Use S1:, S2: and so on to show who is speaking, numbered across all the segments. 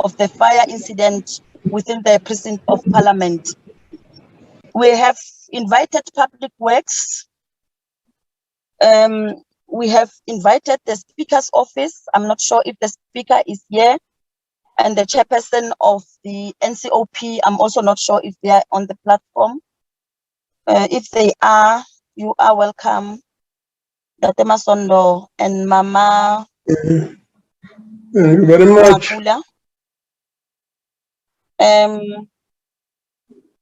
S1: of the fire incident within the precinct of Parliament. We have invited Public Works. We have invited the Speaker's office. I'm not sure if the Speaker is here, and the chairperson of the NCOP. I'm also not sure if they are on the platform. If they are, you are welcome. Date Masondo and Mama.
S2: Thank you very much.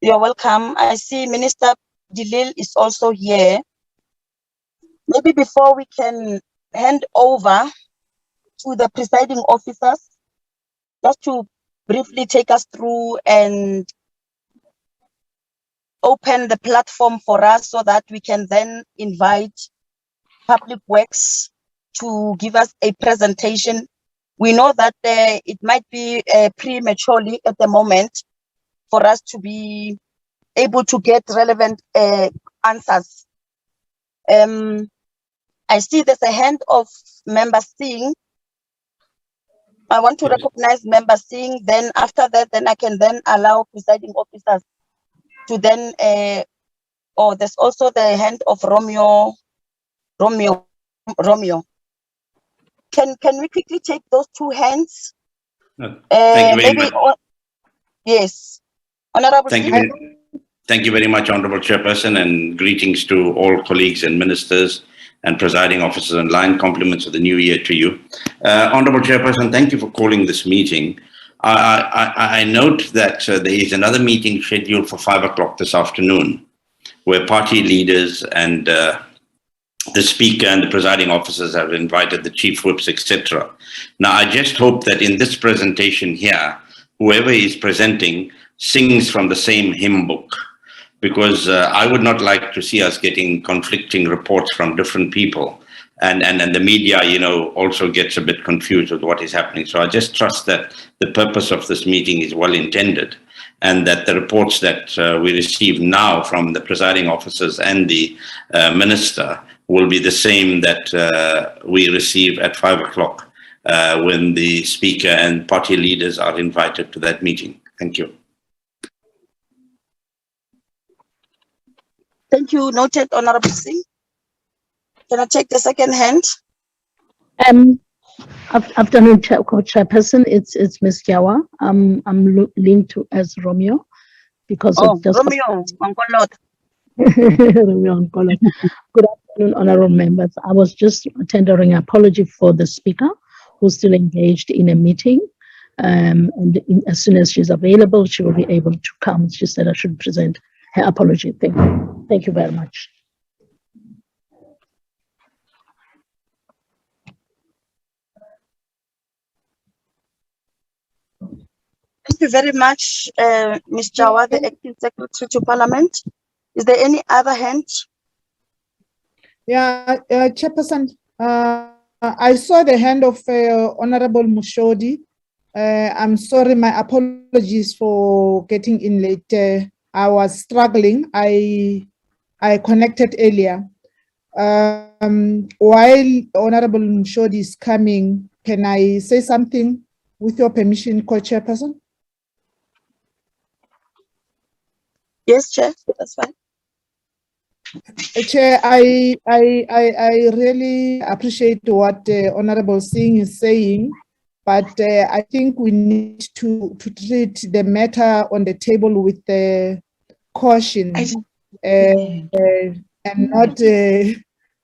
S1: You're welcome. I see Minister Dilil is also here. Maybe before we can hand over to the presiding officers, just to briefly take us through and open the platform for us so that we can then invite Public Works to give us a presentation. We know that it might be prematurely at the moment for us to be able to get relevant answers. I see there's a hand of Member Singh. I want to recognize Member Singh. Then after that, then I can then allow presiding officers to then, there's also the hand of Romeo. Can we quickly take those two hands?
S3: Thank you very much.
S1: Yes. Honorable.
S3: Thank you very much, Honorable Chairperson, and greetings to all colleagues and ministers and presiding officers online. Compliments of the new year to you. Honorable Chairperson, thank you for calling this meeting. I note that there is another meeting scheduled for 5 o'clock this afternoon, where party leaders and the Speaker and the presiding officers have invited the chief whips, etc. Now, I just hope that in this presentation here, whoever is presenting sings from the same hymn book, because I would not like to see us getting conflicting reports from different people. And the media, also gets a bit confused with what is happening. So I just trust that the purpose of this meeting is well intended, and that the reports that we receive now from the presiding officers and the minister will be the same that we receive at 5 o'clock when the Speaker and party leaders are invited to that meeting. Thank you.
S1: Thank you. Noted, Honorable Singh. Can I take the second hand?
S4: Afternoon, Chairperson. It's Ms. Yawa. I'm linked to as Romeo because of just
S1: Romeo.
S4: Romeo Onkolot. Good afternoon, honorable members. I was just tendering an apology for the Speaker, who's still engaged in a meeting. And as soon as she's available, she will be able to come. She said I should present her apology. Thank you. Thank you very much.
S1: Thank you very much, Ms. Jawa, the Acting Secretary to Parliament. Is there any other hand?
S5: Yeah, Chairperson, I saw the hand of Honorable Mushodi. I'm sorry, my apologies for getting in late. I was struggling. I connected earlier. While Honorable Mushodi is coming, can I say something with your permission, Co-Chairperson?
S1: Yes, Chair, that's fine.
S5: Chair, I really appreciate what Honorable Singh is saying, but I think we need to treat the matter on the table with caution and not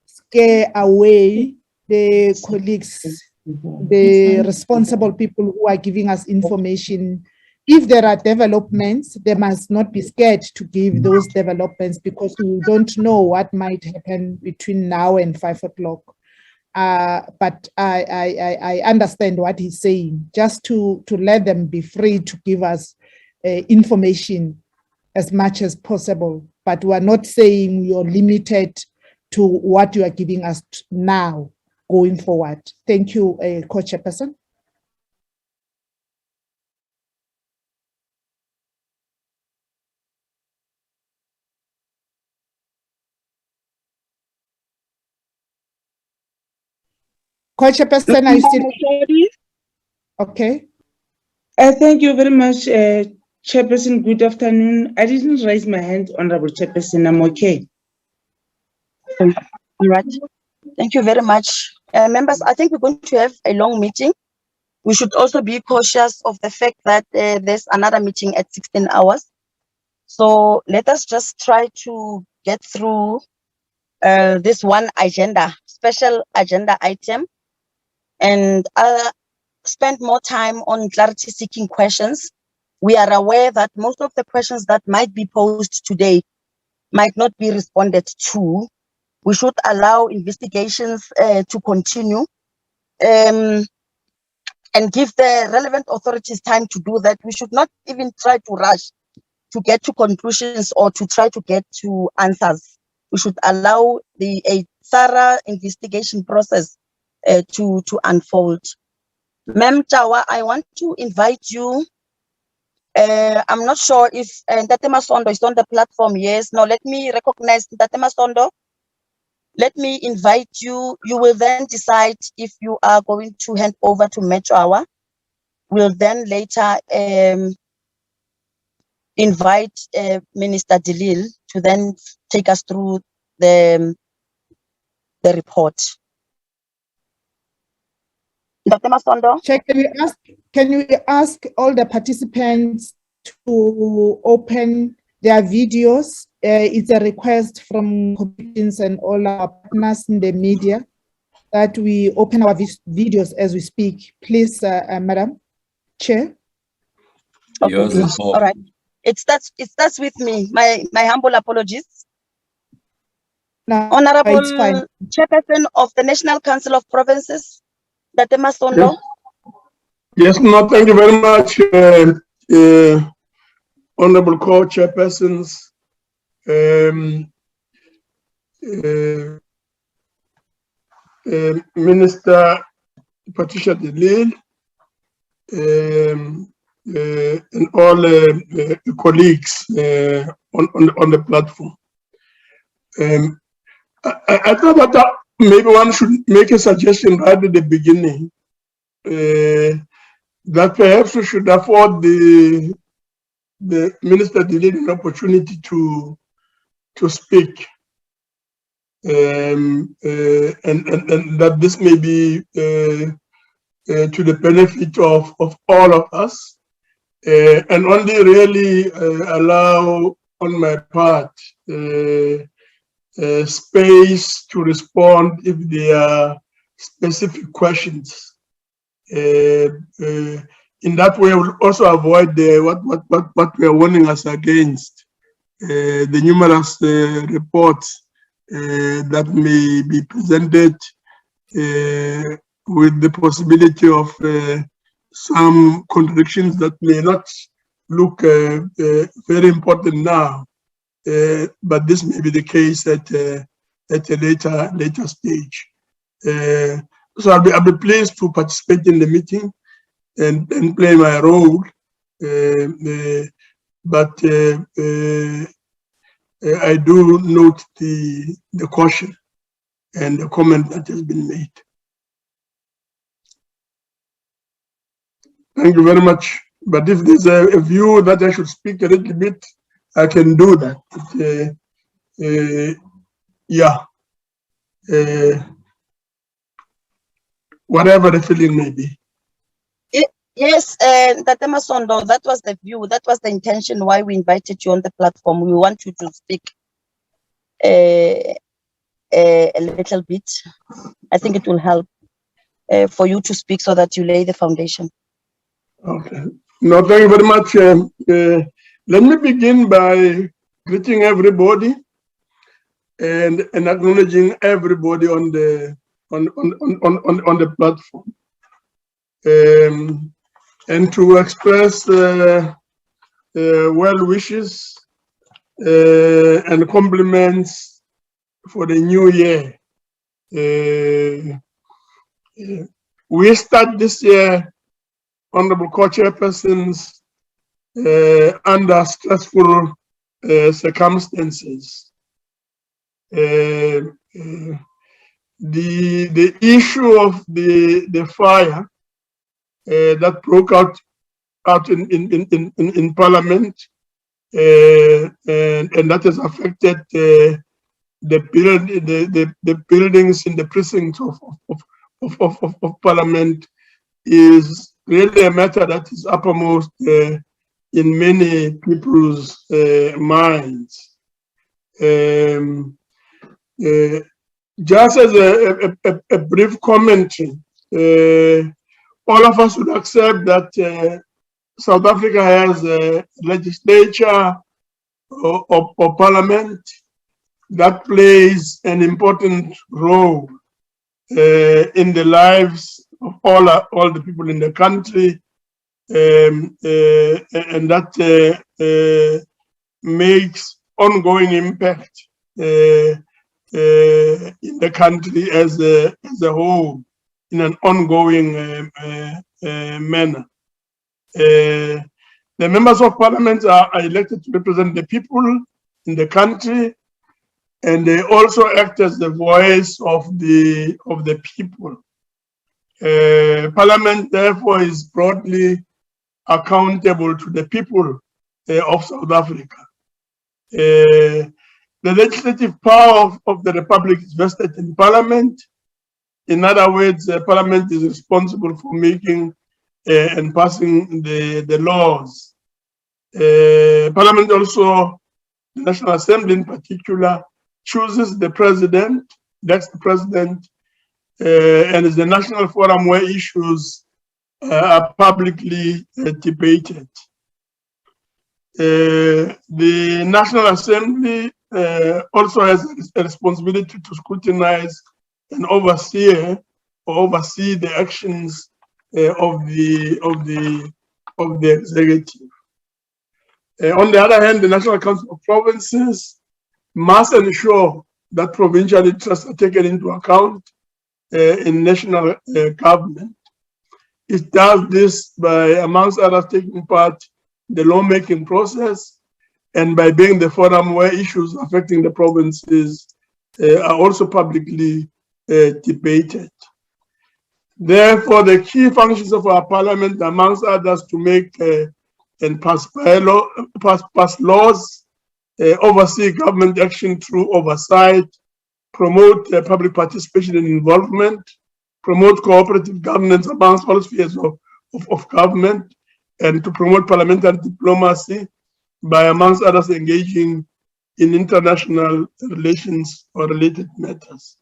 S5: scare away the colleagues, the responsible people who are giving us information. If there are developments, they must not be scared to give those developments, because we don't know what might happen between now and 5 o'clock. But I understand what he's saying, just to let them be free to give us information as much as possible. But we're not saying you're limited to what you are giving us now going forward. Thank you, Co-Chairperson. Co-Chairperson, are you still okay?
S6: Thank you very much, Chairperson. Good afternoon. I didn't raise my hand, Honorable Chairperson. I'm okay.
S1: All right. Thank you very much. Members, I think we're going to have a long meeting. We should also be cautious of the fact that there's another meeting at 16 hours. So let us just try to get through this one agenda, special agenda item, and spend more time on clarity seeking questions. We are aware that most of the questions that might be posed today might not be responded to. We should allow investigations to continue and give the relevant authorities time to do that. We should not even try to rush to get to conclusions or to try to get to answers. We should allow a thorough investigation process to unfold. Ma'am Chawa, I want to invite you. I'm not sure if Ntate Masondo is on the platform. Yes, no, let me recognize Ntate Masondo. Let me invite you. You will then decide if you are going to hand over to Mechawa. We'll then later invite Minister Delil to then take us through the report. Dr. Masondo?
S5: Chair, can you ask all the participants to open their videos? It's a request from commissions and all our partners in the media that we open our videos as we speak. Please, Madam Chair.
S1: Okay. Yes. All right. It starts with me. My humble apologies.
S5: No,
S1: Honorable
S5: it's fine.
S1: Chairperson of the National Council of Provinces, Dr. Masondo.
S2: Yes, no, thank you very much, Honorable Co-Chairpersons, Minister Patricia Delil, and all colleagues on the platform. I thought that maybe one should make a suggestion right at the beginning, that perhaps we should afford the Minister Delil an opportunity to speak, and that this may be to the benefit of all of us, and only really allow on my part space to respond if there are specific questions. In that way, we'll also avoid what we are warning us against, the numerous reports that may be presented with the possibility of some contradictions that may not look very important now, but this may be the case at a later stage. So I'll be pleased to participate in the meeting and play my role, but I do note the caution and the comment that has been made. Thank you very much. But if there's a view that I should speak a little bit, I can do that. Whatever the feeling may be.
S1: Yes, Dr. Masondo, that was the view, that was the intention why we invited you on the platform. We want you to speak a little bit. I think it will help for you to speak so that you lay the foundation.
S2: Okay. No, thank you very much. Let me begin by greeting everybody and acknowledging everybody on the platform, and to express well wishes and compliments for the new year. We start this year, Honorable Co-Chairpersons, under stressful circumstances. The issue of the fire that broke out out in Parliament, and that has affected the buildings in the precincts of Parliament, is really a matter that is uppermost in many people's minds. Just as a brief commentary, all of us would accept that South Africa has a legislature or parliament that plays an important role in the lives of all the people in the country, and that makes ongoing impact in the country as a whole in an ongoing manner. The members of parliament are elected to represent the people in the country, and they also act as the voice of the people. Parliament, therefore, is broadly accountable to the people of South Africa. The legislative power of the Republic is vested in Parliament. In other words, Parliament is responsible for making and passing the laws. Parliament also, the National Assembly in particular, chooses the president, that's the president, and is the national forum where issues are publicly debated. The National Assembly also has a responsibility to scrutinize and oversee the actions of the executive. On the other hand, the National Council of Provinces must ensure that provincial interests are taken into account in national government. It does this by, amongst others, taking part in the lawmaking process and by being the forum where issues affecting the provinces are also publicly debated. Therefore, the key functions of our parliament, amongst others, to make and pass laws, oversee government action through oversight, promote public participation and involvement, promote cooperative governance amongst all spheres of government, and to promote parliamentary diplomacy by, amongst others, engaging in international relations or related matters.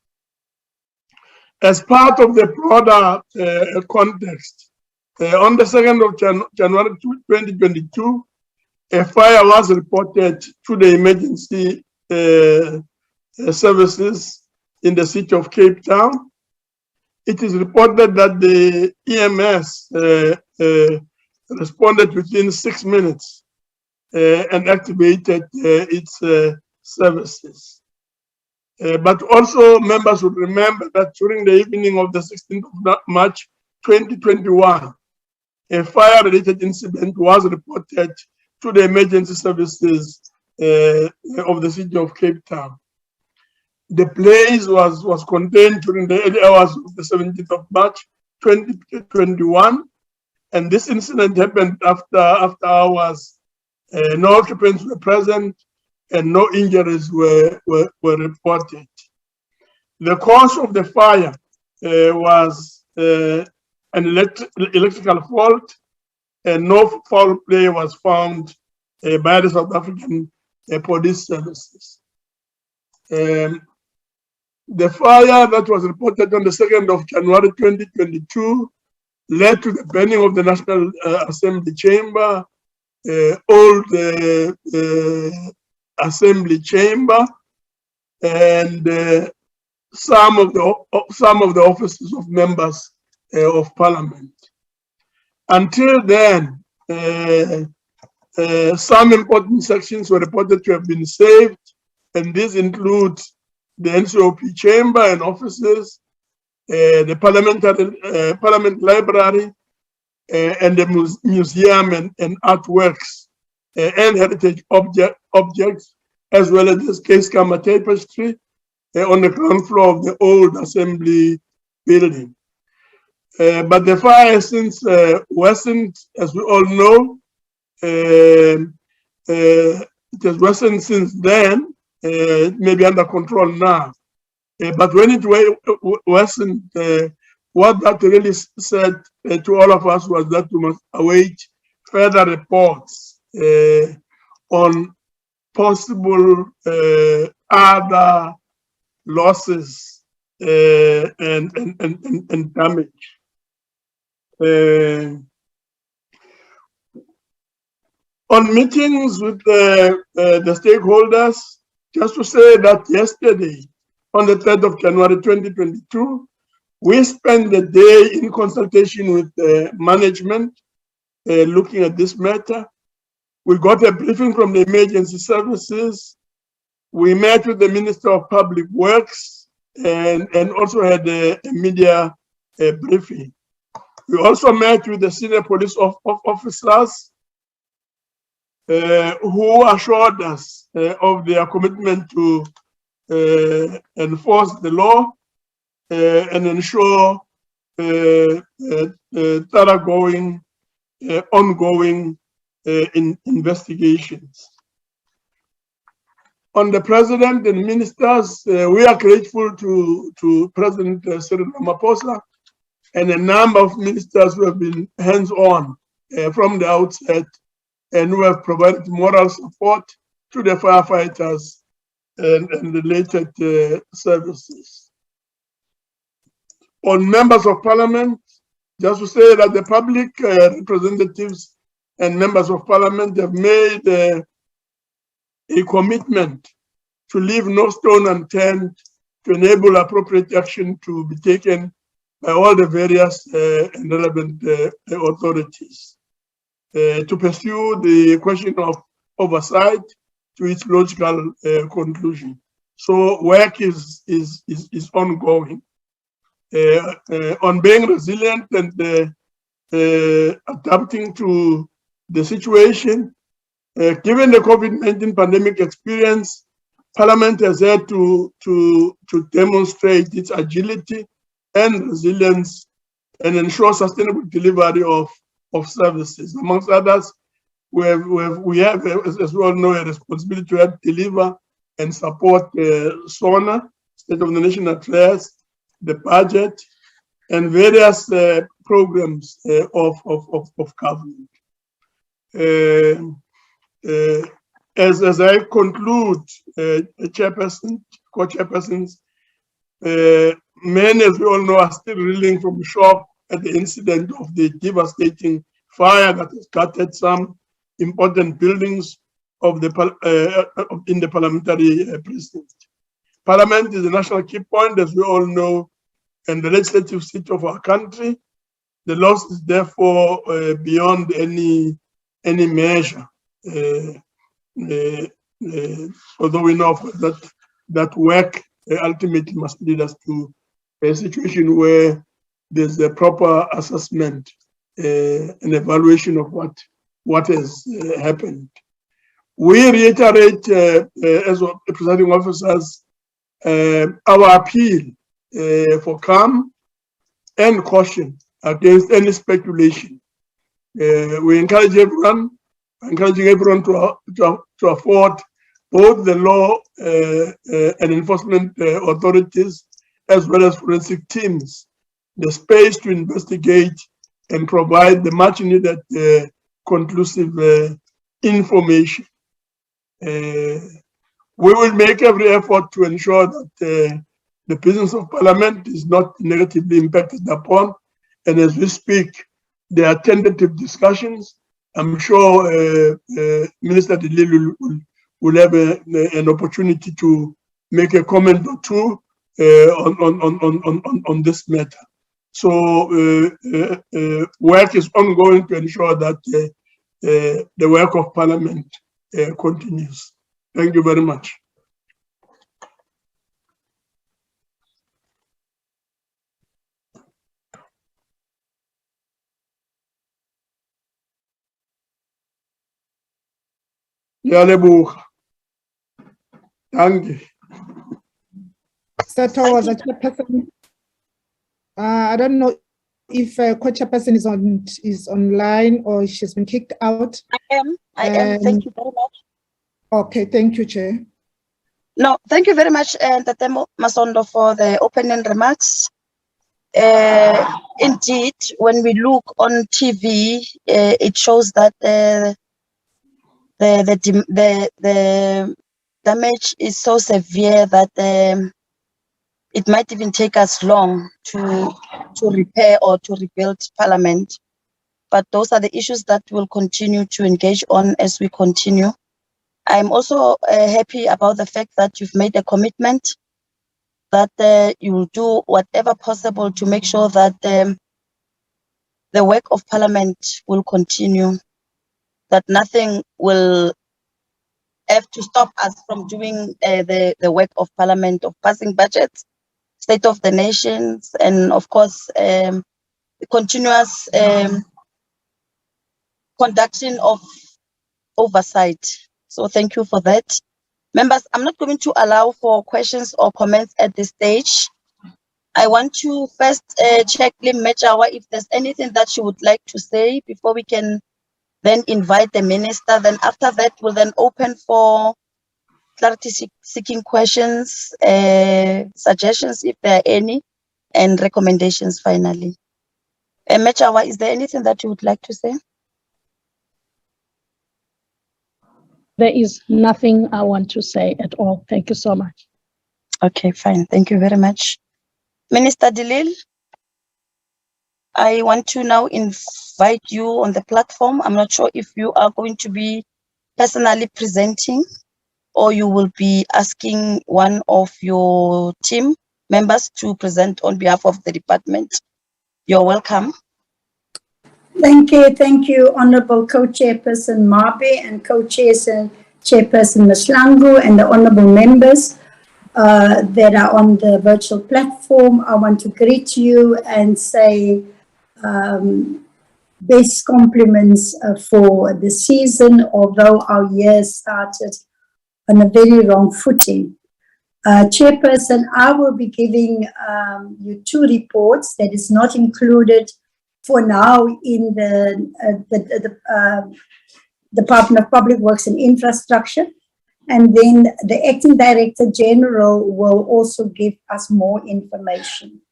S2: As part of the broader context, on the 2nd of January 2022, a fire was reported to the emergency services in the city of Cape Town. It is reported that the EMS responded within 6 minutes and activated its services. But also members would remember that during the evening of the 16th of March 2021, a fire-related incident was reported to the emergency services of the city of Cape Town. The blaze was contained during the early hours of the 17th of March 2021, and this incident happened after hours. No occupants were present, and no injuries were reported. The cause of the fire was an electrical fault, and no foul play was found by the South African police services. The fire that was reported on the 2nd of January 2022 led to the burning of the National Assembly chamber, old Assembly chamber, and some of the offices of members of Parliament. Until then, some important sections were reported to have been saved, and these include the NCOP chamber and offices, the Parliament library, and the museum and artworks and heritage objects, as well as this case camera tapestry on the ground floor of the old Assembly building. But the fire has since worsened, as we all know. It has worsened since then. It may be under control now. But when it worsened, what that really said to all of us was that we must await further reports on possible other losses and damage. On meetings with the stakeholders, just to say that yesterday, on the 3rd of January 2022, we spent the day in consultation with management looking at this matter. We got a briefing from the emergency services. We met with the Minister of Public Works and also had a media briefing. We also met with the senior police officers who assured us of their commitment to enforce the law and ensure thoroughgoing, ongoing investigations. On the President and Ministers, we are grateful to President Cyril Ramaphosa and a number of ministers who have been hands-on from the outset and who have provided moral support to the firefighters and related services. On members of parliament, just to say that the public representatives and members of parliament have made a commitment to leave no stone unturned to enable appropriate action to be taken by all the various and relevant authorities to pursue the question of oversight to its logical conclusion. So work is ongoing. On being resilient and adapting to the situation, given the COVID-19 pandemic experience, Parliament has had to demonstrate its agility and resilience and ensure sustainable delivery of services. Amongst others, we have, as we all know, a responsibility to help deliver and support SONA, State of the Nation Affairs, the budget, and various programs of government. As I conclude, chairperson, co-chairpersons, many, as we all know, are still reeling from shock at the incident of the devastating fire that has gutted some important buildings of the in the parliamentary precinct. Parliament is a national key point, as we all know, and the legislative seat of our country. The loss is therefore beyond any measure. Although we know that work ultimately must lead us to a situation where there's a proper assessment and evaluation of what has happened. We reiterate, as presiding officers, our appeal for calm and caution against any speculation. We encourage everyone, encouraging everyone to afford both the law and enforcement authorities as well as forensic teams the space to investigate and provide the much needed conclusive information. We will make every effort to ensure that the business of Parliament is not negatively impacted upon. And as we speak, there are tentative discussions. I'm sure Minister Delili will have an opportunity to make a comment or two on this matter. So work is ongoing to ensure that the work of Parliament continues. Thank you very much. Yalebucha. Thank you.
S5: Seto was a chairperson. I don't know if co-chairperson is online or she's been kicked out.
S1: I am. Thank you very much.
S5: Okay, thank you, Chair.
S1: No, thank you very much, Tatemo Masondo, for the opening remarks. Indeed, when we look on TV, it shows that the damage is so severe that it might even take us long to repair or to rebuild Parliament. But those are the issues that we'll continue to engage on as we continue. I'm also happy about the fact that you've made a commitment that you will do whatever possible to make sure that the work of Parliament will continue, that nothing will have to stop us from doing the work of Parliament, of passing budgets, State of the Nations, and of course, the continuous conduction of oversight. So thank you for that. Members, I'm not going to allow for questions or comments at this stage. I want to first check Lim Mechawa if there's anything that she would like to say before we can then invite the minister. Then after that, we'll then open for clarity-seeking questions, suggestions if there are any, and recommendations finally. Mechawa, is there anything that you would like to say?
S4: There is nothing I want to say at all. Thank you so much.
S1: Okay, fine. Thank you very much. Minister Delil, I want to now invite you on the platform. I'm not sure if you are going to be personally presenting or you will be asking one of your team members to present on behalf of the department. You're welcome.
S7: Thank you, Honourable Co-Chairperson Mabe and Co-Chairperson Mashlangu and the Honourable members that are on the virtual platform. I want to greet you and say best compliments for the season, although our year started on a very wrong footing. Chairperson, I will be giving you 2 reports that is not included for now in the Department of Public Works and Infrastructure. And then the Acting Director General will also give us more information.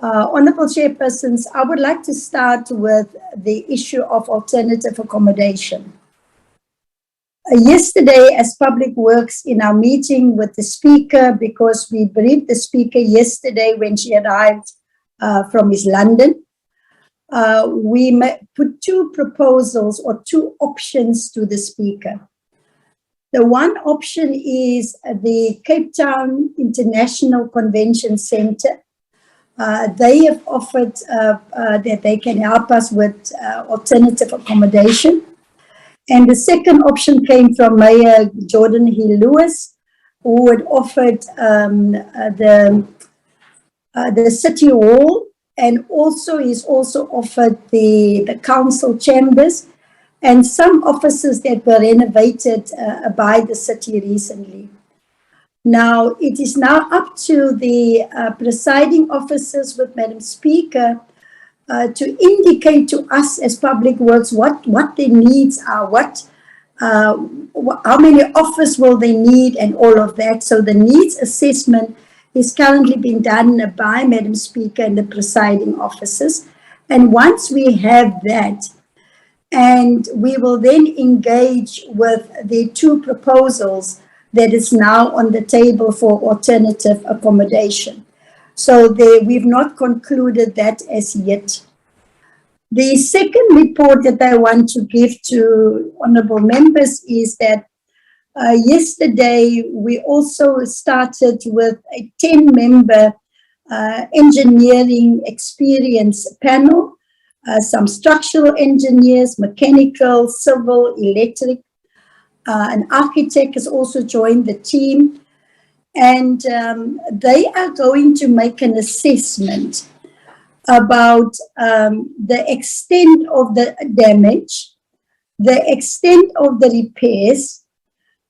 S7: Honourable Chairpersons, I would like to start with the issue of alternative accommodation. Yesterday, as Public Works, in our meeting with the Speaker, because we briefed the Speaker yesterday when she arrived from East London, we put 2 proposals or 2 options to the Speaker. The one option is the Cape Town International Convention Centre. They have offered that they can help us with alternative accommodation. And the second option came from Mayor Jordan Hill Lewis, who had offered the City Hall, and also he's also offered the council chambers and some offices that were renovated by the city recently. Now, it is now up to the presiding officers with Madam Speaker to indicate to us as Public Works what their needs are, how many offices will they need and all of that. So the needs assessment is currently being done by Madam Speaker and the presiding officers. And once we have that, and we will then engage with the 2 proposals that is now on the table for alternative accommodation. So we've not concluded that as yet. The second report that I want to give to honourable members is that yesterday we also started with a 10-member engineering experience panel. Some structural engineers, mechanical, civil, electric. An architect has also joined the team. And they are going to make an assessment about the extent of the damage, the extent of the repairs,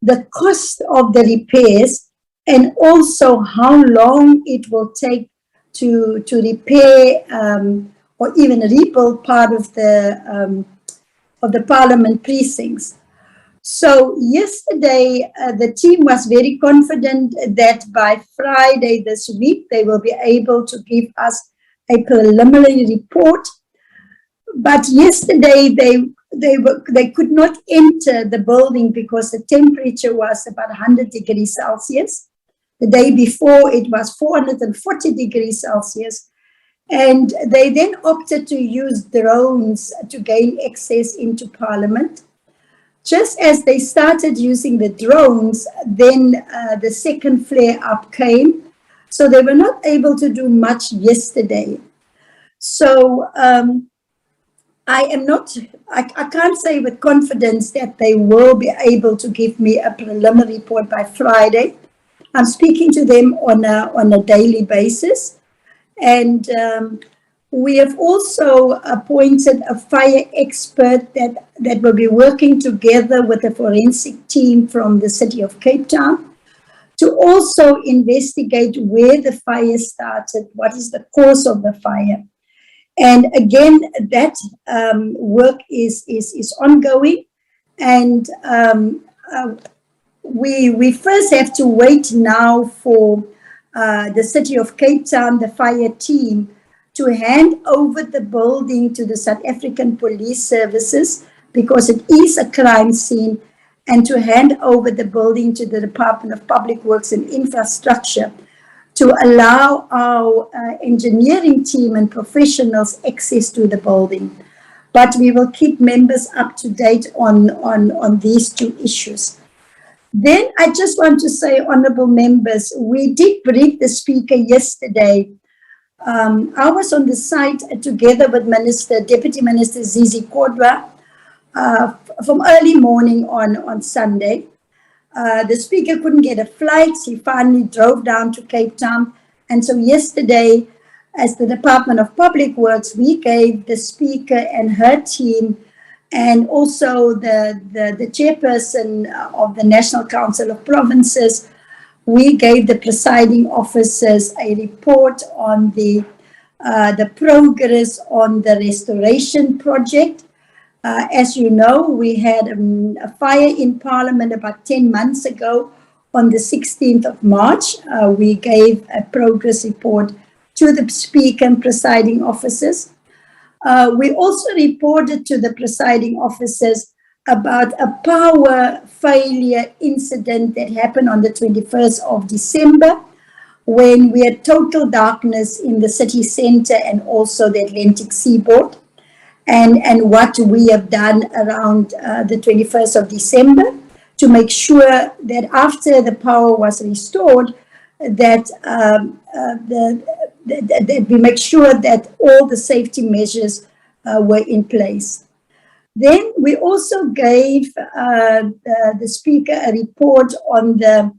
S7: the cost of the repairs, and also how long it will take to repair or even rebuild part of the parliament precincts. So yesterday, the team was very confident that by Friday this week, they will be able to give us a preliminary report. But yesterday, they could not enter the building because the temperature was about 100 degrees Celsius. The day before, it was 440 degrees Celsius. And they then opted to use drones to gain access into Parliament. Just as they started using the drones, then the second flare-up came. So they were not able to do much yesterday. So I can't say with confidence that they will be able to give me a preliminary report by Friday. I'm speaking to them on a daily basis. And we have also appointed a fire expert that will be working together with a forensic team from the city of Cape Town to also investigate where the fire started, what is the cause of the fire. And again, that work is ongoing. And we first have to wait now for the city of Cape Town, the fire team, to hand over the building to the South African Police Services because it is a crime scene, and to hand over the building to the Department of Public Works and Infrastructure to allow our engineering team and professionals access to the building. But we will keep members up to date on these two issues. Then I just want to say, honorable members, we did brief the speaker yesterday. I was on the site together with Deputy Minister Zizi Kodwa from early morning on Sunday. The speaker couldn't get a flight. He finally drove down to Cape Town. And so yesterday, as the Department of Public Works, we gave the speaker and her team and also the chairperson of the National Council of Provinces, we gave the presiding officers a report on the progress on the restoration project. As you know, we had a fire in Parliament about 10 months ago on the 16th of March. We gave a progress report to the speaker and presiding officers. We also reported to the presiding officers about a power failure incident that happened on the 21st of December when we had total darkness in the city center and also the Atlantic seaboard, and what we have done around the 21st of December to make sure that after the power was restored, that we make sure that all the safety measures were in place. Then we also gave the speaker a report on the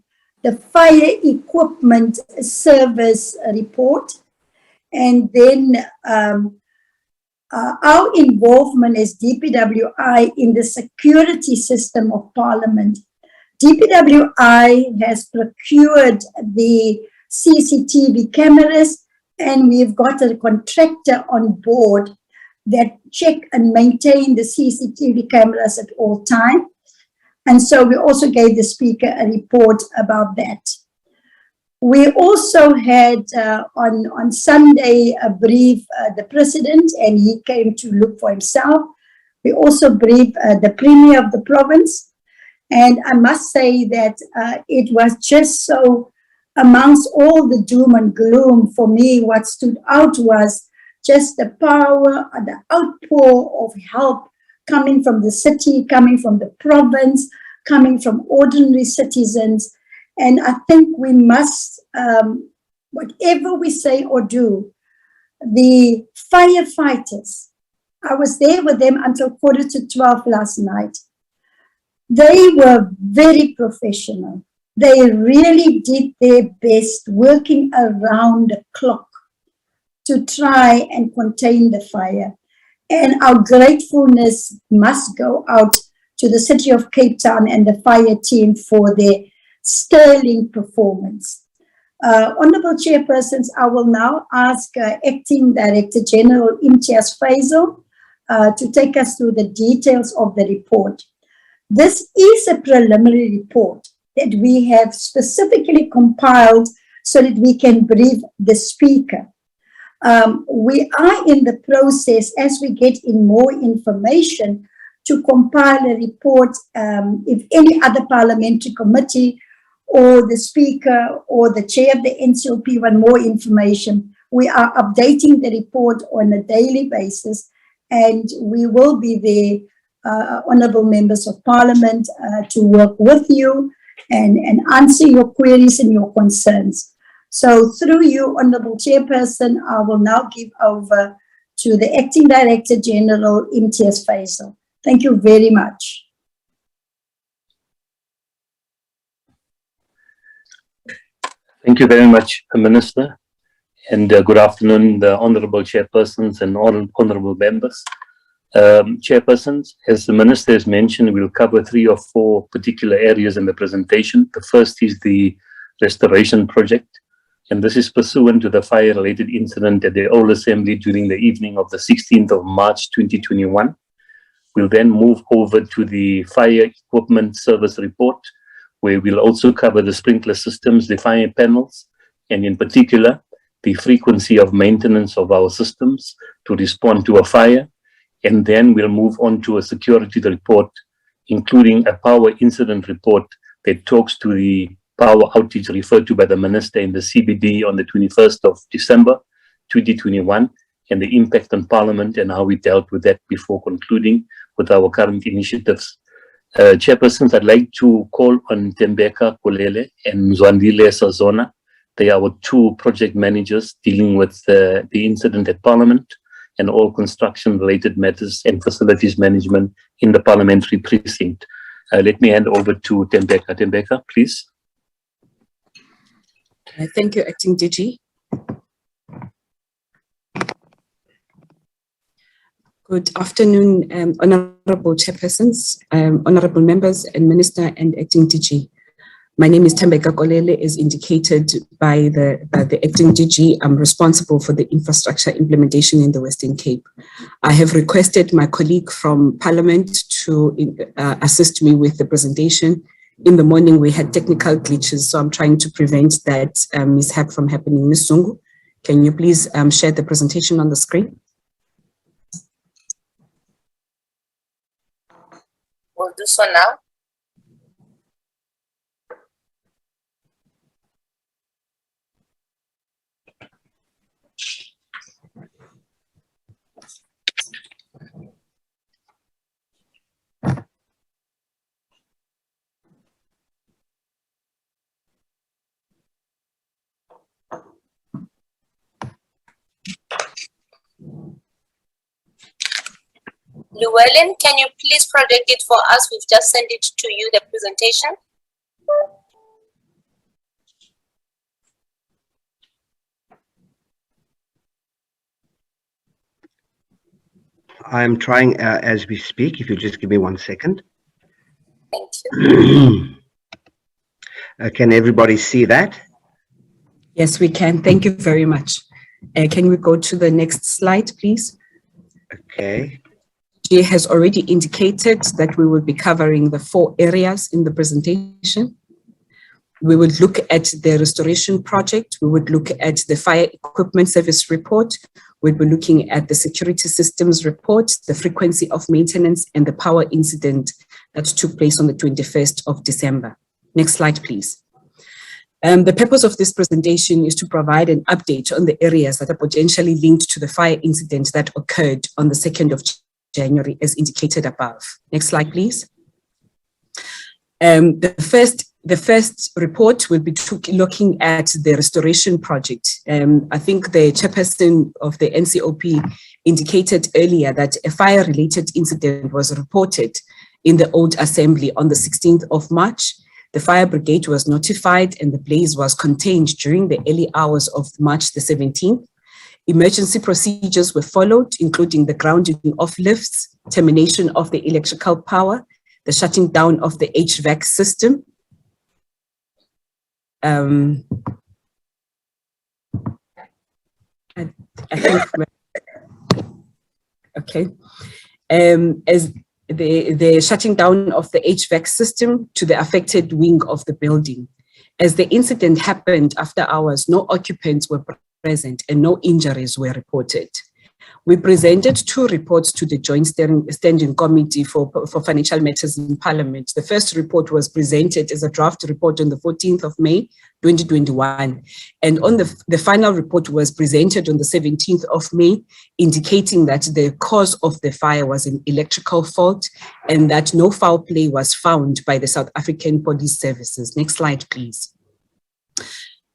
S7: fire equipment service report, and then our involvement as DPWI in the security system of Parliament. DPWI has procured the CCTV cameras, and we've got a contractor on board that check and maintain the CCTV cameras at all times. And so we also gave the speaker a report about that. We also had on Sunday a brief the president, and he came to look for himself. We also briefed the premier of the province. And I must say that it was just so, amongst all the doom and gloom, for me, what stood out was just the power, the outpour of help coming from the city, coming from the province, coming from ordinary citizens. And I think we must, whatever we say or do, the firefighters, I was there with them until 11:45 last night. They were very professional. They really did their best, working around the clock to try and contain the fire. And our gratefulness must go out to the city of Cape Town and the fire team for their sterling performance. Honorable Chairpersons, I will now ask Acting Director General Imtiaz Faisal to take us through the details of the report. This is a preliminary report that we have specifically compiled so that we can brief the Speaker. We are in the process, as we get in more information, to compile a report. If any other parliamentary committee or the Speaker or the Chair of the NCOP want more information, we are updating the report on a daily basis, and we will be there, Honourable Members of Parliament, to work with you and answer your queries and your concerns. So through you, Honourable Chairperson, I will now give over to the Acting Director General, Imtiaz Faisal. Thank you very much.
S8: Thank you very much, Minister, and good afternoon, the Honourable Chairpersons and all Honourable Members. Chairpersons, as the Minister has mentioned, we'll cover 3 or 4 particular areas in the presentation. The first is the restoration project, and this is pursuant to the fire-related incident at the Old Assembly during the evening of the 16th of March 2021. We'll then move over to the fire equipment service report, where we'll also cover the sprinkler systems, the fire panels, and in particular, the frequency of maintenance of our systems to respond to a fire. And then we'll move on to a security report, including a power incident report that talks to the power outage referred to by the Minister in the CBD on the 21st of December 2021, and the impact on Parliament and how we dealt with that before concluding with our current initiatives. Chairpersons, I'd like to call on Tembeka Kolele and Zwandile Sazona. They are our 2 project managers dealing with the incident at Parliament and all construction-related matters and facilities management in the parliamentary precinct. Let me hand over to Tembeka. Tembeka, please.
S9: Thank you, Acting DG. Good afternoon, Honourable Chairpersons, Honourable Members and Minister and Acting DG. My name is Tembeka Kolele, as indicated by the Acting DG. I'm responsible for the infrastructure implementation in the Western Cape. I have requested my colleague from Parliament to assist me with the presentation. In the morning, we had technical glitches, so I'm trying to prevent that mishap from happening. Ms. Zungu, can you please share the presentation on the screen?
S10: We'll do so now. Llewellyn, can you please project it for us? We've just sent it to you, the presentation.
S11: I'm trying as we speak, if you just give me 1 second.
S10: Thank you.
S11: Can everybody see that?
S9: Yes, we can. Thank you very much. Can we go to the next slide, please?
S11: Okay.
S9: She has already indicated that we will be covering the 4 areas in the presentation. We would look at the restoration project. We would look at the fire equipment service report. We'll be looking at the security systems report, the frequency of maintenance, and the power incident that took place on the 21st of December. Next slide, please. The purpose of this presentation is to provide an update on the areas that are potentially linked to the fire incident that occurred on the 2nd of January, as indicated above. Next slide, please. The first report will be looking at the restoration project. I think the chairperson of the NCOP indicated earlier that a fire-related incident was reported in the Old Assembly on the 16th of March. The fire brigade was notified and the blaze was contained during the early hours of March the 17th. Emergency procedures were followed, including the grounding of lifts, termination of the electrical power, the shutting down of the HVAC system. I think, okay. As the shutting down of the HVAC system to the affected wing of the building. As the incident happened after hours, no occupants were present and no injuries were reported. We presented 2 reports to the Joint Standing Committee for Financial Matters in Parliament. The first report was presented as a draft report on the 14th of May, 2021. And on the final report was presented on the 17th of May, indicating that the cause of the fire was an electrical fault and that no foul play was found by the South African Police Services. Next slide, please.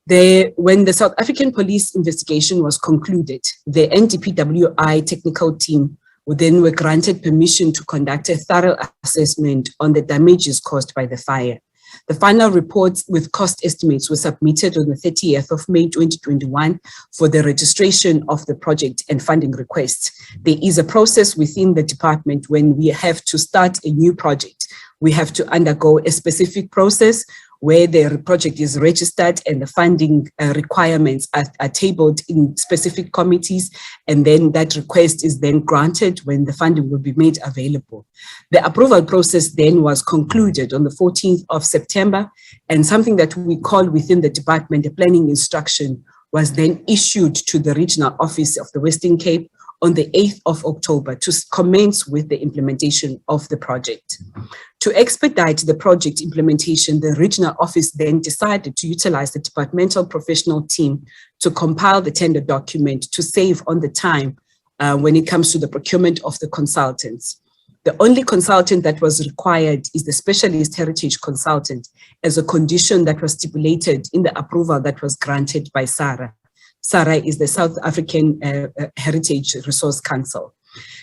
S9: When the South African police investigation was concluded, the NDPWI technical team then were granted permission to conduct a thorough assessment on the damages caused by the fire. The final reports with cost estimates were submitted on the 30th of May 2021 for the registration of the project and funding requests. There is a process within the department when we have to start a new project. We have to undergo a specific process where the project is registered and the funding requirements are tabled in specific committees, and then that request is then granted when the funding will be made available. The approval process then was concluded on the 14th of September, and something that we call within the department a planning instruction was then issued to the regional office of the Western Cape on the 8th of October to commence with the implementation of the project. To expedite the project implementation, the regional office then decided to utilize the departmental professional team to compile the tender document to save on the time when it comes to the procurement of the consultants. The only consultant that was required is the specialist heritage consultant as a condition that was stipulated in the approval that was granted by SARA. SARA is the South African Heritage Resource Council.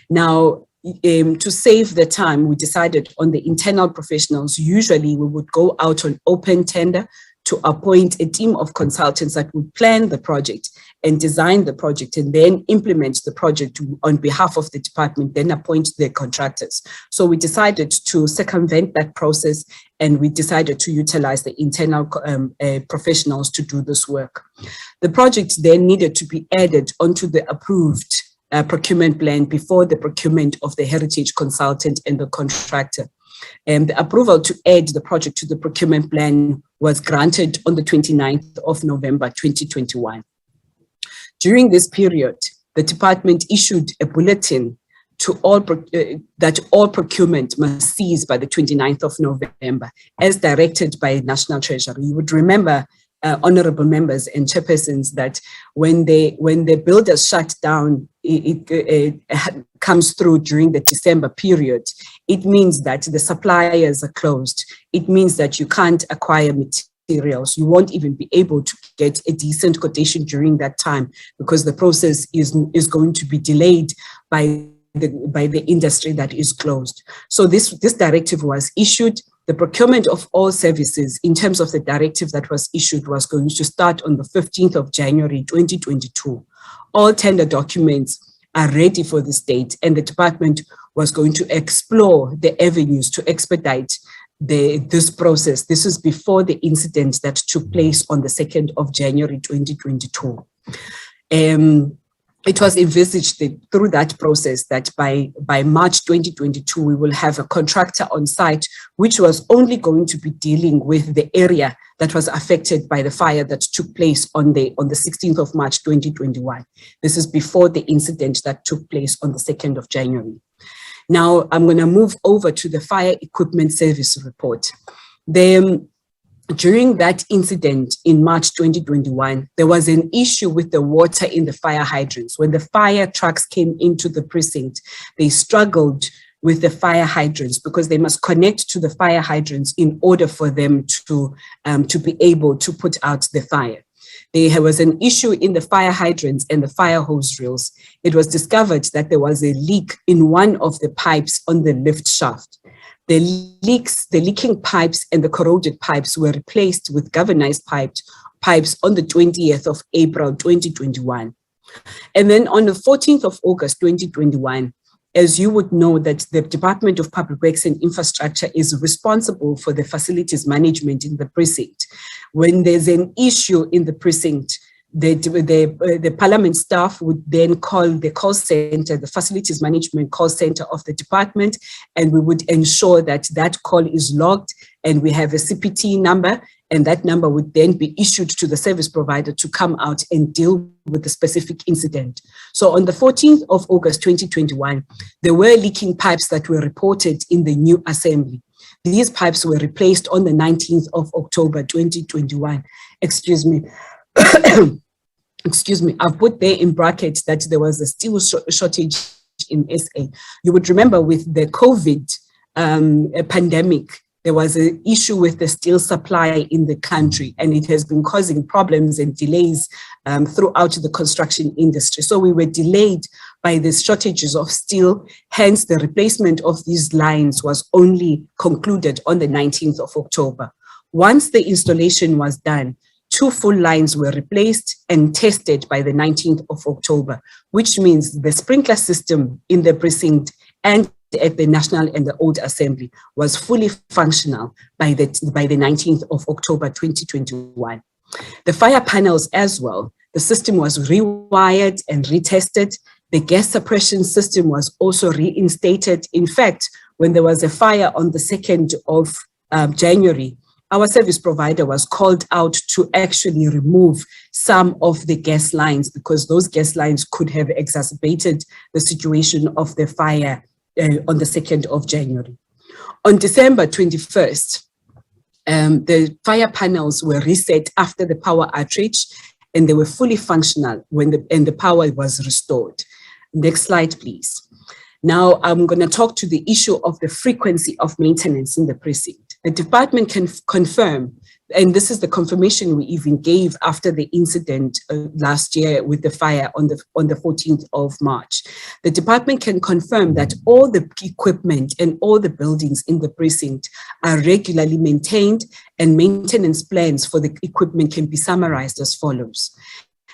S9: Now, to save the time, we decided on the internal professionals. Usually we would go out on open tender to appoint a team of consultants that would plan the project and design the project and then implement the project on behalf of the department, then appoint the contractors. So we decided to circumvent that process and we decided to utilize the internal professionals to do this work. The project then needed to be added onto the approved procurement plan before the procurement of the heritage consultant and the contractor. And the approval to add the project to the procurement plan was granted on the 29th of November 2021. During this period, the department issued a bulletin to all that all procurement must cease by the 29th of November, as directed by National Treasury. You would remember, honorable members and chairpersons, that when the builders shut down, it comes through during the December period. It means that the suppliers are closed. It means that you can't acquire materials. You won't even be able to get a decent quotation during that time because the process is going to be delayed by the industry that is closed. So this directive was issued. The procurement of all services in terms of the directive that was issued was going to start on the 15th of January 2022. All tender documents are ready for this date, and the department was going to explore the avenues to expedite this process. This is before the incident that took place on the 2nd of January 2022. It was envisaged through that process that by March 2022, we will have a contractor on site, which was only going to be dealing with the area that was affected by the fire that took place on the 16th of March 2021. This is before the incident that took place on the 2nd of January. Now, I'm going to move over to the fire equipment service report. During that incident in March 2021, there was an issue with the water in the fire hydrants. When the fire trucks came into the precinct, they struggled with the fire hydrants because they must connect to the fire hydrants in order for them to be able to put out the fire. There was an issue in the fire hydrants and the fire hose reels. It was discovered that there was a leak in one of the pipes on the lift shaft. The leaking pipes and the corroded pipes were replaced with galvanized pipes on the 20th of April 2021. And then on the 14th of August 2021, as you would know, that the Department of Public Works and Infrastructure is responsible for the facilities management in the precinct. When there's an issue in the precinct, the parliament staff would then call the call center, the facilities management call center of the department, and we would ensure that that call is logged and we have a CPT number, and that number would then be issued to the service provider to come out and deal with the specific incident. So on the 14th of August 2021, there were leaking pipes that were reported in the new assembly. These pipes were replaced on the 19th of October 2021. Excuse me. Excuse me. I've put there in brackets that there was a steel shortage in SA. You would remember with the COVID pandemic, there was an issue with the steel supply in the country, and it has been causing problems and delays throughout the construction industry. So we were delayed by the shortages of steel, hence the replacement of these lines was only concluded on the 19th of October. Once the installation was done, 2 full lines were replaced and tested by the 19th of October, which means the sprinkler system in the precinct and at the National and the Old Assembly was fully functional by the 19th of October 2021. The fire panels as well, the system was rewired and retested. The gas suppression system was also reinstated. In fact, when there was a fire on the 2nd of January, our service provider was called out to actually remove some of the gas lines because those gas lines could have exacerbated the situation of the fire on the 2nd of January. On December 21st, the fire panels were reset after the power outage, and they were fully functional when the power was restored. Next slide, please. Now I'm going to talk to the issue of the frequency of maintenance in the precinct. The department can confirm, and this is the confirmation we even gave after the incident last year with the fire on the 14th of March. The department can confirm that all the equipment and all the buildings in the precinct are regularly maintained, and maintenance plans for the equipment can be summarized as follows.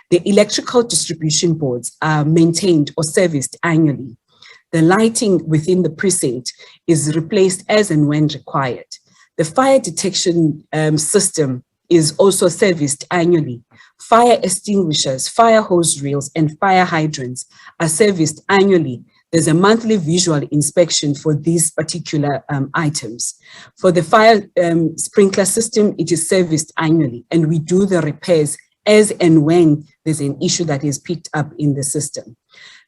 S9: The electrical distribution boards are maintained or serviced annually. The lighting within the precinct is replaced as and when required. The fire detection system is also serviced annually. Fire extinguishers, fire hose reels, and fire hydrants are serviced annually. There's a monthly visual inspection for these particular items. For the fire sprinkler system, it is serviced annually, and we do the repairs as and when there's an issue that is picked up in the system.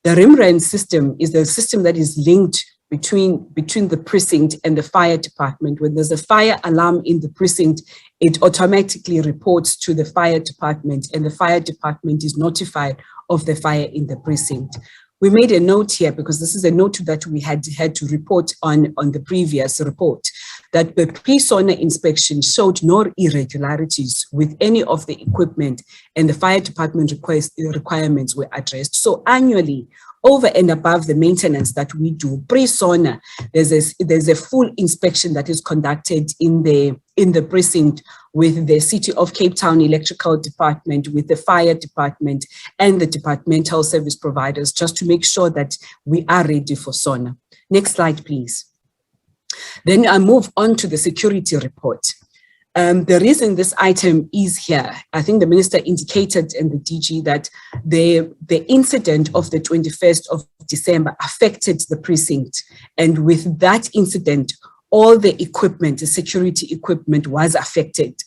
S9: The RIMRAN system is the system that is linked between the precinct and the fire department. When there's a fire alarm in the precinct, it automatically reports to the fire department, and the fire department is notified of the fire in the precinct. We made a note here because this is a note that we had to report on the previous report, that the pre-sauna inspection showed no irregularities with any of the equipment, and the fire department requirements were addressed. So annually, over and above the maintenance that we do, pre-sauna, there's a full inspection that is conducted in the precinct with the City of Cape Town Electrical Department, with the fire department and the departmental service providers, just to make sure that we are ready for sauna. Next slide, please. Then I move on to the security report. The reason this item is here, I think the minister indicated in the DG that the incident of the 21st of December affected the precinct. And with that incident, all the equipment, the security equipment was affected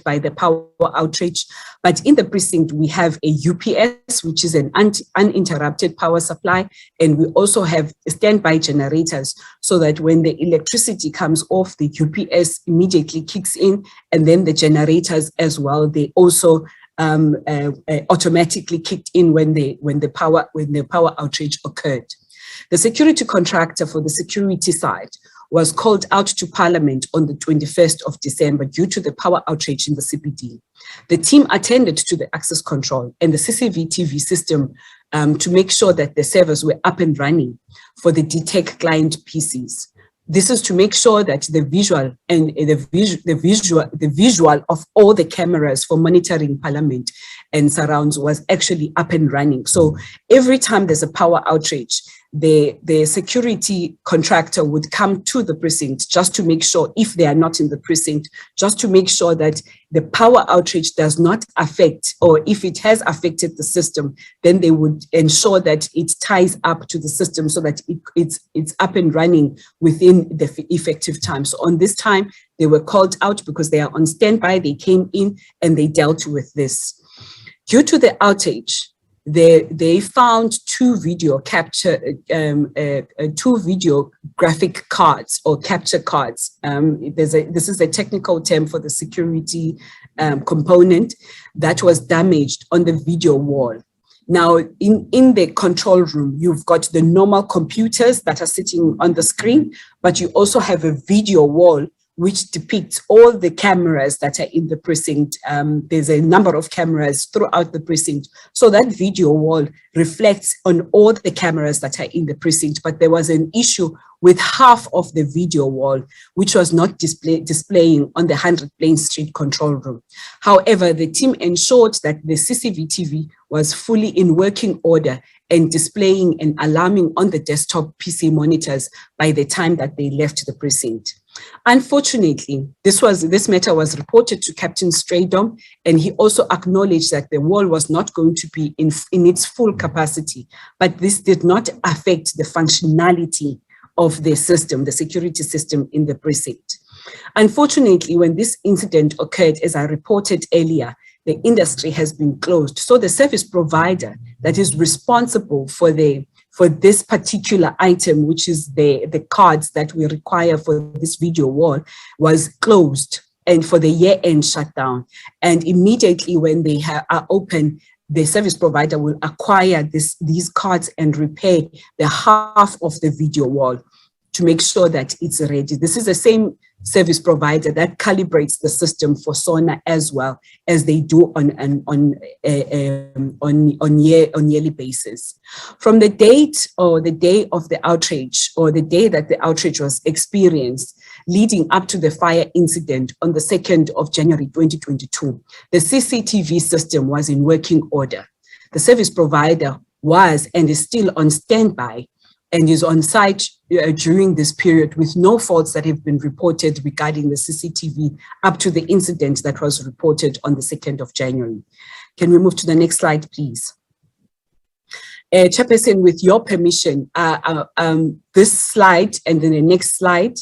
S9: by the power outage. But in the precinct, we have a UPS, which is an uninterrupted power supply. And we also have standby generators so that when the electricity comes off, the UPS immediately kicks in. And then the generators as well, they also automatically kicked in when the power outage occurred. The security contractor for the security side was called out to Parliament on the 21st of December due to the power outage in the CBD. The team attended to the access control and the CCTV system to make sure that the servers were up and running for the DTEC client PCs. This is to make sure that the visual and the visual of all the cameras for monitoring Parliament and surrounds was actually up and running. So every time there's a power outage, the security contractor would come to the precinct just to make sure, if they are not in the precinct, just to make sure that the power outage does not affect, or if it has affected the system, then they would ensure that it ties up to the system so that it's up and running within the effective time. So on this time, they were called out because they are on standby. They came in and they dealt with this. Due to the outage, they found two video graphic cards or capture cards. This is a technical term for the security component that was damaged on the video wall. Now, in the control room, you've got the normal computers that are sitting on the screen, but you also have a video wall which depicts all the cameras that are in the precinct. There's a number of cameras throughout the precinct. So that video wall reflects on all the cameras that are in the precinct, but there was an issue with half of the video wall, which was not displaying on the 100 Plain Street control room. However, the team ensured that the CCTV was fully in working order and displaying and alarming on the desktop PC monitors by the time that they left the precinct. Unfortunately, this matter was reported to Captain Straydom, and he also acknowledged that the wall was not going to be in its full capacity, but this did not affect the functionality of the system, the security system in the precinct. Unfortunately, when this incident occurred, as I reported earlier, the industry has been closed. So the service provider that is responsible for this particular item, which is the cards that we require for this video wall, was closed and for the year-end shutdown. And immediately when they are open, the service provider will acquire these cards and repair the half of the video wall to make sure that it's ready. This is the same service provider that calibrates the system for SONA as well as they do on yearly basis. From the date or the day of the outrage, or the day that the outrage was experienced, leading up to the fire incident on the 2nd of January 2022, the CCTV system was in working order. The service provider was and is still on standby and is on site during this period with no faults that have been reported regarding the CCTV up to the incident that was reported on the 2nd of January. Can we move to the next slide, please? Chairperson, with your permission, this slide and then the next slide,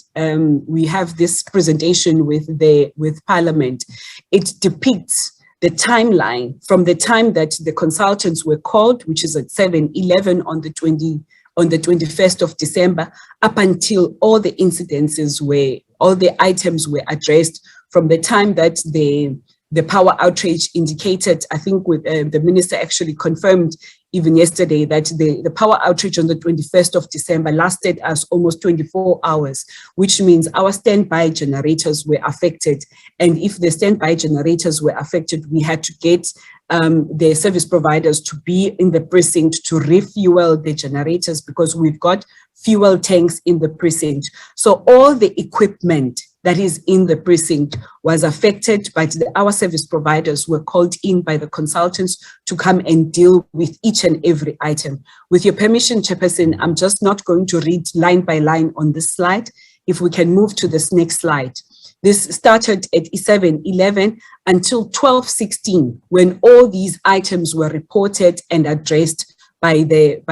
S9: we have this presentation with Parliament. It depicts the timeline from the time that the consultants were called, which is at 7:11 on the 21st of December, up until all the all the items were addressed, from the time that the power outage indicated. I think with the minister actually confirmed even yesterday that the power outage on the 21st of December lasted us almost 24 hours, which means our standby generators were affected. And if the standby generators were affected, we had to get the service providers to be in the precinct to refuel the generators, because we've got fuel tanks in the precinct. So all the equipment that is in the precinct was affected, but our service providers were called in by the consultants to come and deal with each and every item. With your permission, Chairperson, I'm just not going to read line by line on this slide. If we can move to this next slide. This started at 7:11 until 12:16, when all these items were reported and addressed by the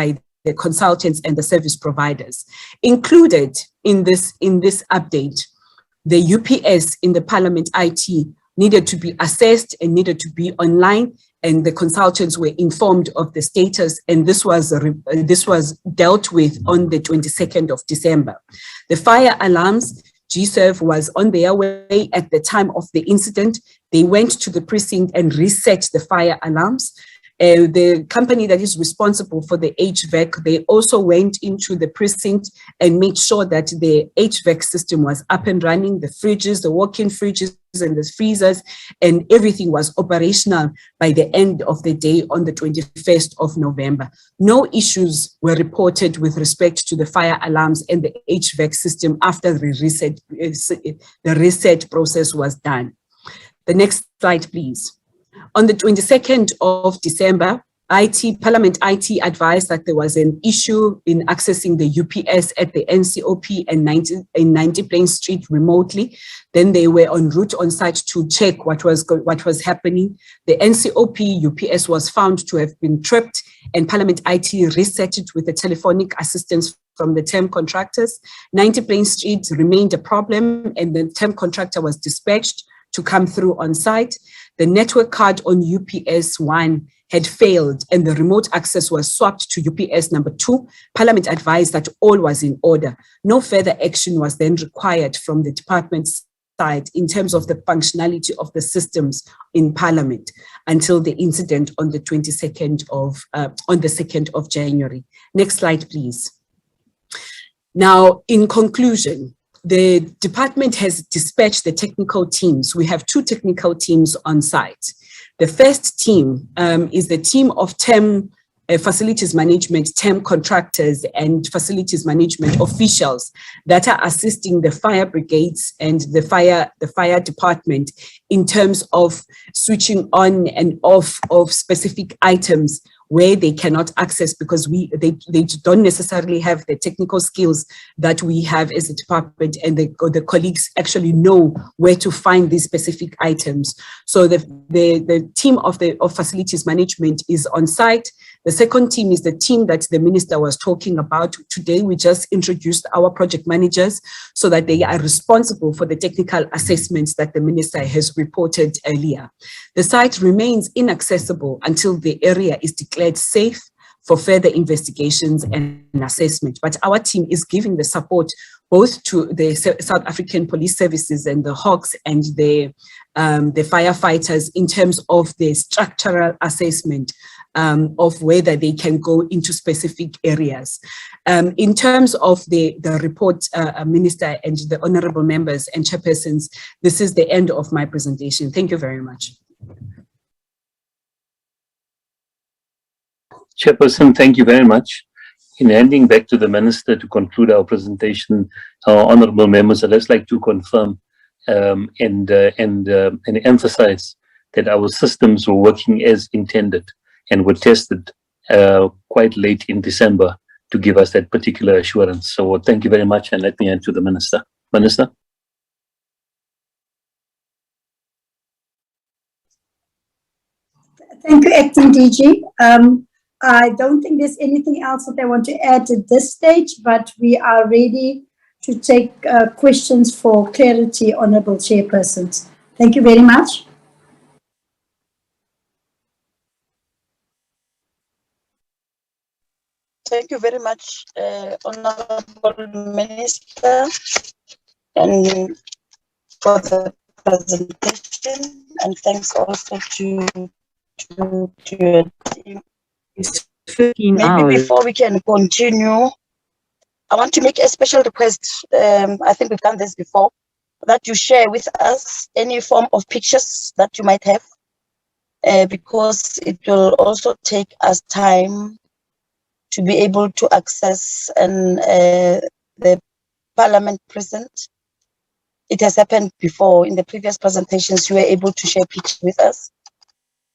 S9: consultants and the service providers. Included in this update, the UPS in the Parliament IT needed to be assessed and needed to be online, and the consultants were informed of the status, and this was dealt with on the 22nd of December. The fire alarms, GServe was on their way at the time of the incident. They went to the precinct and reset the fire alarms. The company that is responsible for the HVAC, they also went into the precinct and made sure that the HVAC system was up and running, the fridges, the walk-in fridges and the freezers, and everything was operational by the end of the day on the 21st of November. No issues were reported with respect to the fire alarms and the HVAC system after the reset process was done. The next slide, please. On the 22nd of December, Parliament IT advised that there was an issue in accessing the UPS at the NCOP and 90 Plain Street remotely. Then they were en route on site to check what was happening. The NCOP UPS was found to have been tripped, and Parliament IT reset it with a telephonic assistance from the term contractors. 90 Plain Street remained a problem, and the term contractor was dispatched to come through on site. The network card on UPS 1 had failed and the remote access was swapped to UPS number 2. Parliament advised that all was in order. No further action was then required from the department's side in terms of the functionality of the systems in Parliament until the incident on the 2nd of January. Next slide, please. Now, in conclusion, the department has dispatched the technical teams. We have 2 technical teams on site. The first team is the team of term facilities management, term contractors and facilities management officials that are assisting the fire brigades and the fire department in terms of switching on and off of specific items where they cannot access because they don't necessarily have the technical skills that we have as a department, and the colleagues actually know where to find these specific items. So the team of facilities management is on site. The second team is the team that the minister was talking about. Today, we just introduced our project managers so that they are responsible for the technical assessments that the minister has reported earlier. The site remains inaccessible until the area is declared safe for further investigations and assessment. But our team is giving the support both to the South African Police Services and the Hawks and the firefighters in terms of the structural assessment of whether they can go into specific areas. In terms of the report, Minister and the honorable members and chairpersons, this is the end of my presentation. Thank you very much.
S8: Chairperson, thank you very much. In handing back to the Minister to conclude our presentation, honorable members, I'd just like to confirm and emphasize that our systems were working as intended and were tested quite late in December to give us that particular assurance. So thank you very much, and let me hand to the Minister. Minister?
S7: Thank you, Acting DG. I don't think there's anything else that I want to add at this stage, but we are ready to take questions for clarity, Honourable Chairpersons. Thank you very much.
S1: Thank you very much, Honourable Minister, and for the presentation, and thanks also to your team. Maybe before we can continue, I want to make a special request. I think we've done this before, that you share with us any form of pictures that you might have, because it will also take us time to be able to access the Parliament present. It has happened before in the previous presentations. You were able to share pictures with us.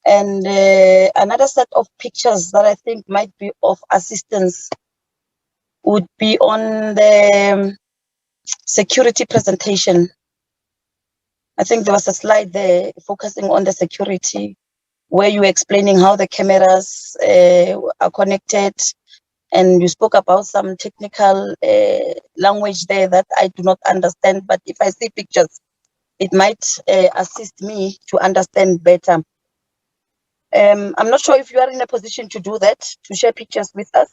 S1: And another set of pictures that I think might be of assistance would be on the security presentation. I think there was a slide there focusing on the security, where you were explaining how the cameras are connected, and you spoke about some technical language there that I do not understand, but if I see pictures, it might assist me to understand better. I'm not sure if you are in a position to do that, to share pictures with us.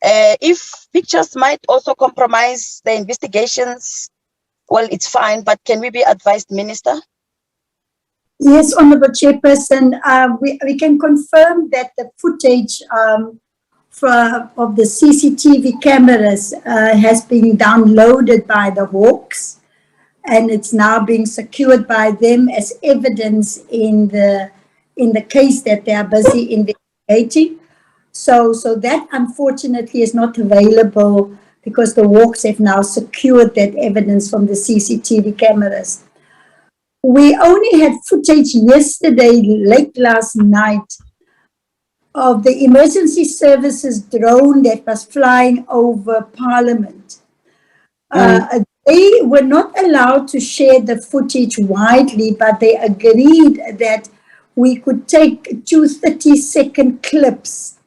S1: If pictures might also compromise the investigations, well, it's fine, but can we be advised, Minister?
S7: Yes, Honorable Chairperson, we can confirm that the footage of the CCTV cameras has been downloaded by the Hawks, and it's now being secured by them as evidence in the case that they are busy investigating. So that unfortunately is not available because the Hawks have now secured that evidence from the CCTV cameras. We only had footage yesterday, late last night, of the emergency services drone that was flying over Parliament. They were not allowed to share the footage widely, but they agreed that we could take 2 30-second clips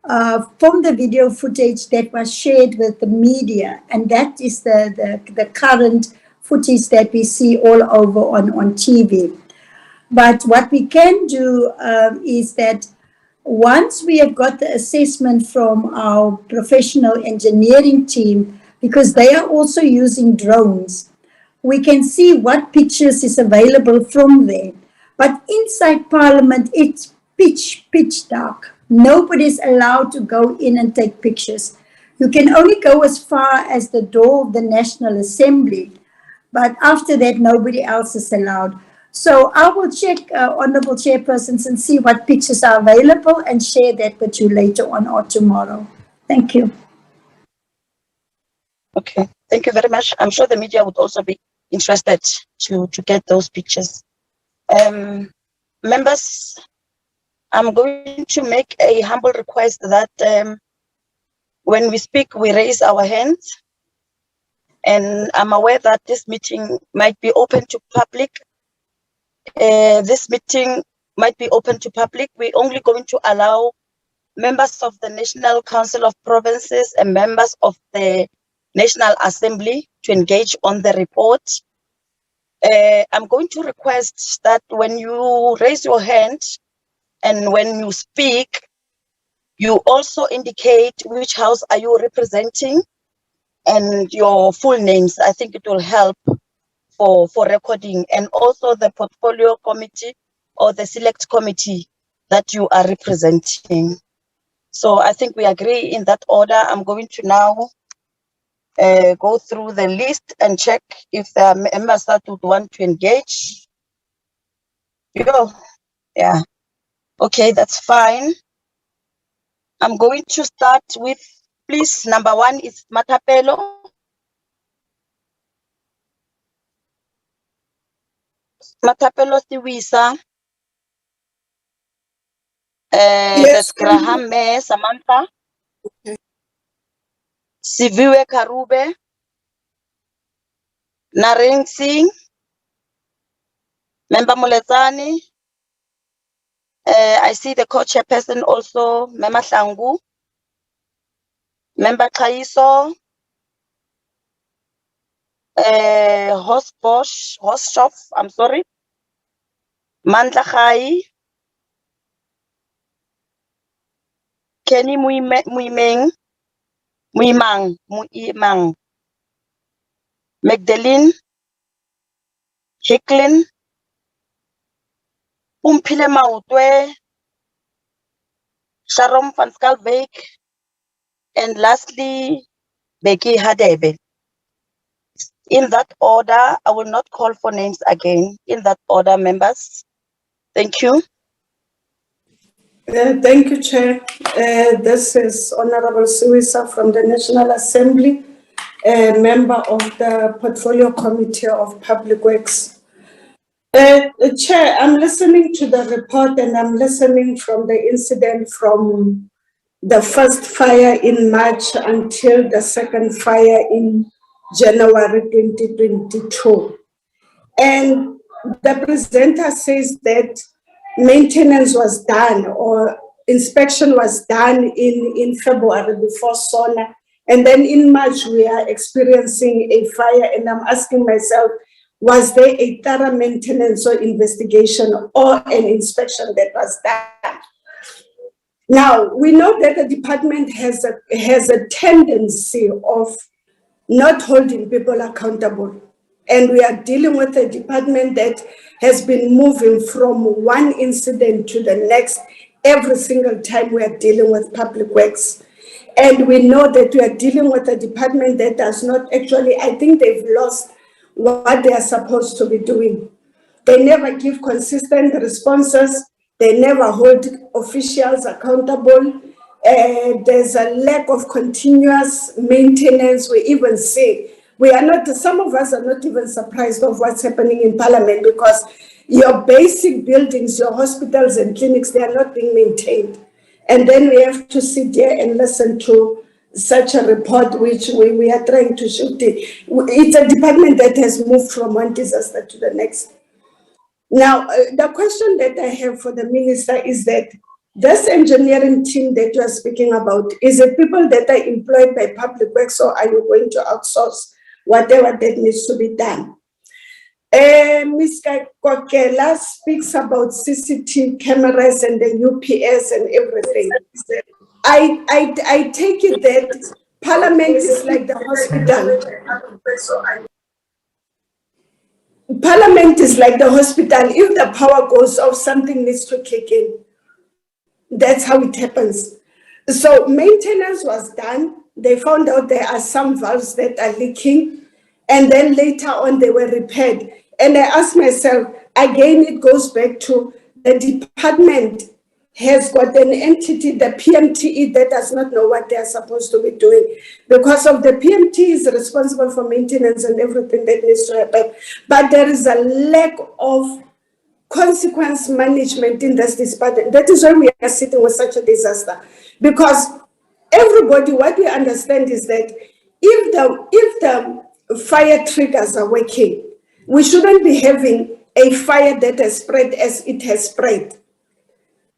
S7: from the video footage that was shared with the media. And that is the current footage that we see all over on TV. But what we can do is that once we have got the assessment from our professional engineering team, because they are also using drones, we can see what pictures is available from there. But inside Parliament, it's pitch dark. Nobody's allowed to go in and take pictures. You can only go as far as the door of the National Assembly, but after that, nobody else is allowed. So I will check, Honorable Chairpersons, and see what pictures are available and share that with you later on or tomorrow. Thank you.
S1: Okay, thank you very much. I'm sure the media would also be interested to get those pictures. Members, I'm going to make a humble request that when we speak, we raise our hands. And I'm aware that this meeting might be open to public. This meeting might be open to public. We're only going to allow members of the National Council of Provinces and members of the National Assembly to engage on the report. I'm going to request that when you raise your hand and when you speak, you also indicate which house are you representing and your full names. I think it will help for recording, and also the portfolio committee or the select committee that you are representing. So I think we agree in that order. I'm going to now go through the list and check if there are members that would want to engage. Yeah. Okay, that's fine. I'm going to start with, please, number 1 is Matapelo. Matapelo Siwisa. That's Graham May, Samantha. Siviwe Karube. Nareng Singh. Member Mulezani. I see the co-chairperson also, Member Shangu. Member Kaiso. Hoshoff, I'm sorry. Mandla Khai. Kenny Muimang. Magdalene. Hicklin. Umpile Mautwe. Sharon van Skalbeek. And lastly, Becky Hadebe. In that order, I will not call for names again. In that order, members. Thank you.
S12: Thank you, Chair. This is Honorable Suisa from the National Assembly, a member of the Portfolio Committee of Public Works. Chair, I'm listening to the report and I'm listening from the incident from the first fire in March until the second fire in January 2022. And the presenter says that maintenance was done or inspection was done in February before SONA. And then in March, we are experiencing a fire. And I'm asking myself, was there a thorough maintenance or investigation or an inspection that was done? Now, we know that the department has a tendency of not holding people accountable. And we are dealing with a department that has been moving from one incident to the next every single time we are dealing with public works. And we know that we are dealing with a department that does not actually, I think they've lost what they are supposed to be doing. They never give consistent responses. They never hold officials accountable. There's a lack of continuous maintenance. We even say, we are not, some of us are not even surprised of what's happening in Parliament, because your basic buildings, your hospitals and clinics, they are not being maintained. And then we have to sit there and listen to such a report, which we are trying to shoot it. It's a department that has moved from one disaster to the next. Now, the question that I have for the minister is that this engineering team that you are speaking about, is it people that are employed by Public Works, or are you going to outsource whatever that needs to be done? Ms. Kokela speaks about CCTV cameras and the UPS and everything. I take it that Parliament is like the hospital. Parliament is like the hospital. If the power goes off, something needs to kick in. That's how it happens. So maintenance was done. They found out there are some valves that are leaking, and then later on they were repaired. And I asked myself, again, it goes back to the department has got an entity, the PMTE, that does not know what they are supposed to be doing, because of the PMT is responsible for maintenance and everything that needs to happen. But there is a lack of consequence management in this department. That is why we are sitting with such a disaster, because everybody, what we understand is that if the fire triggers are working, we shouldn't be having a fire that has spread as it has spread.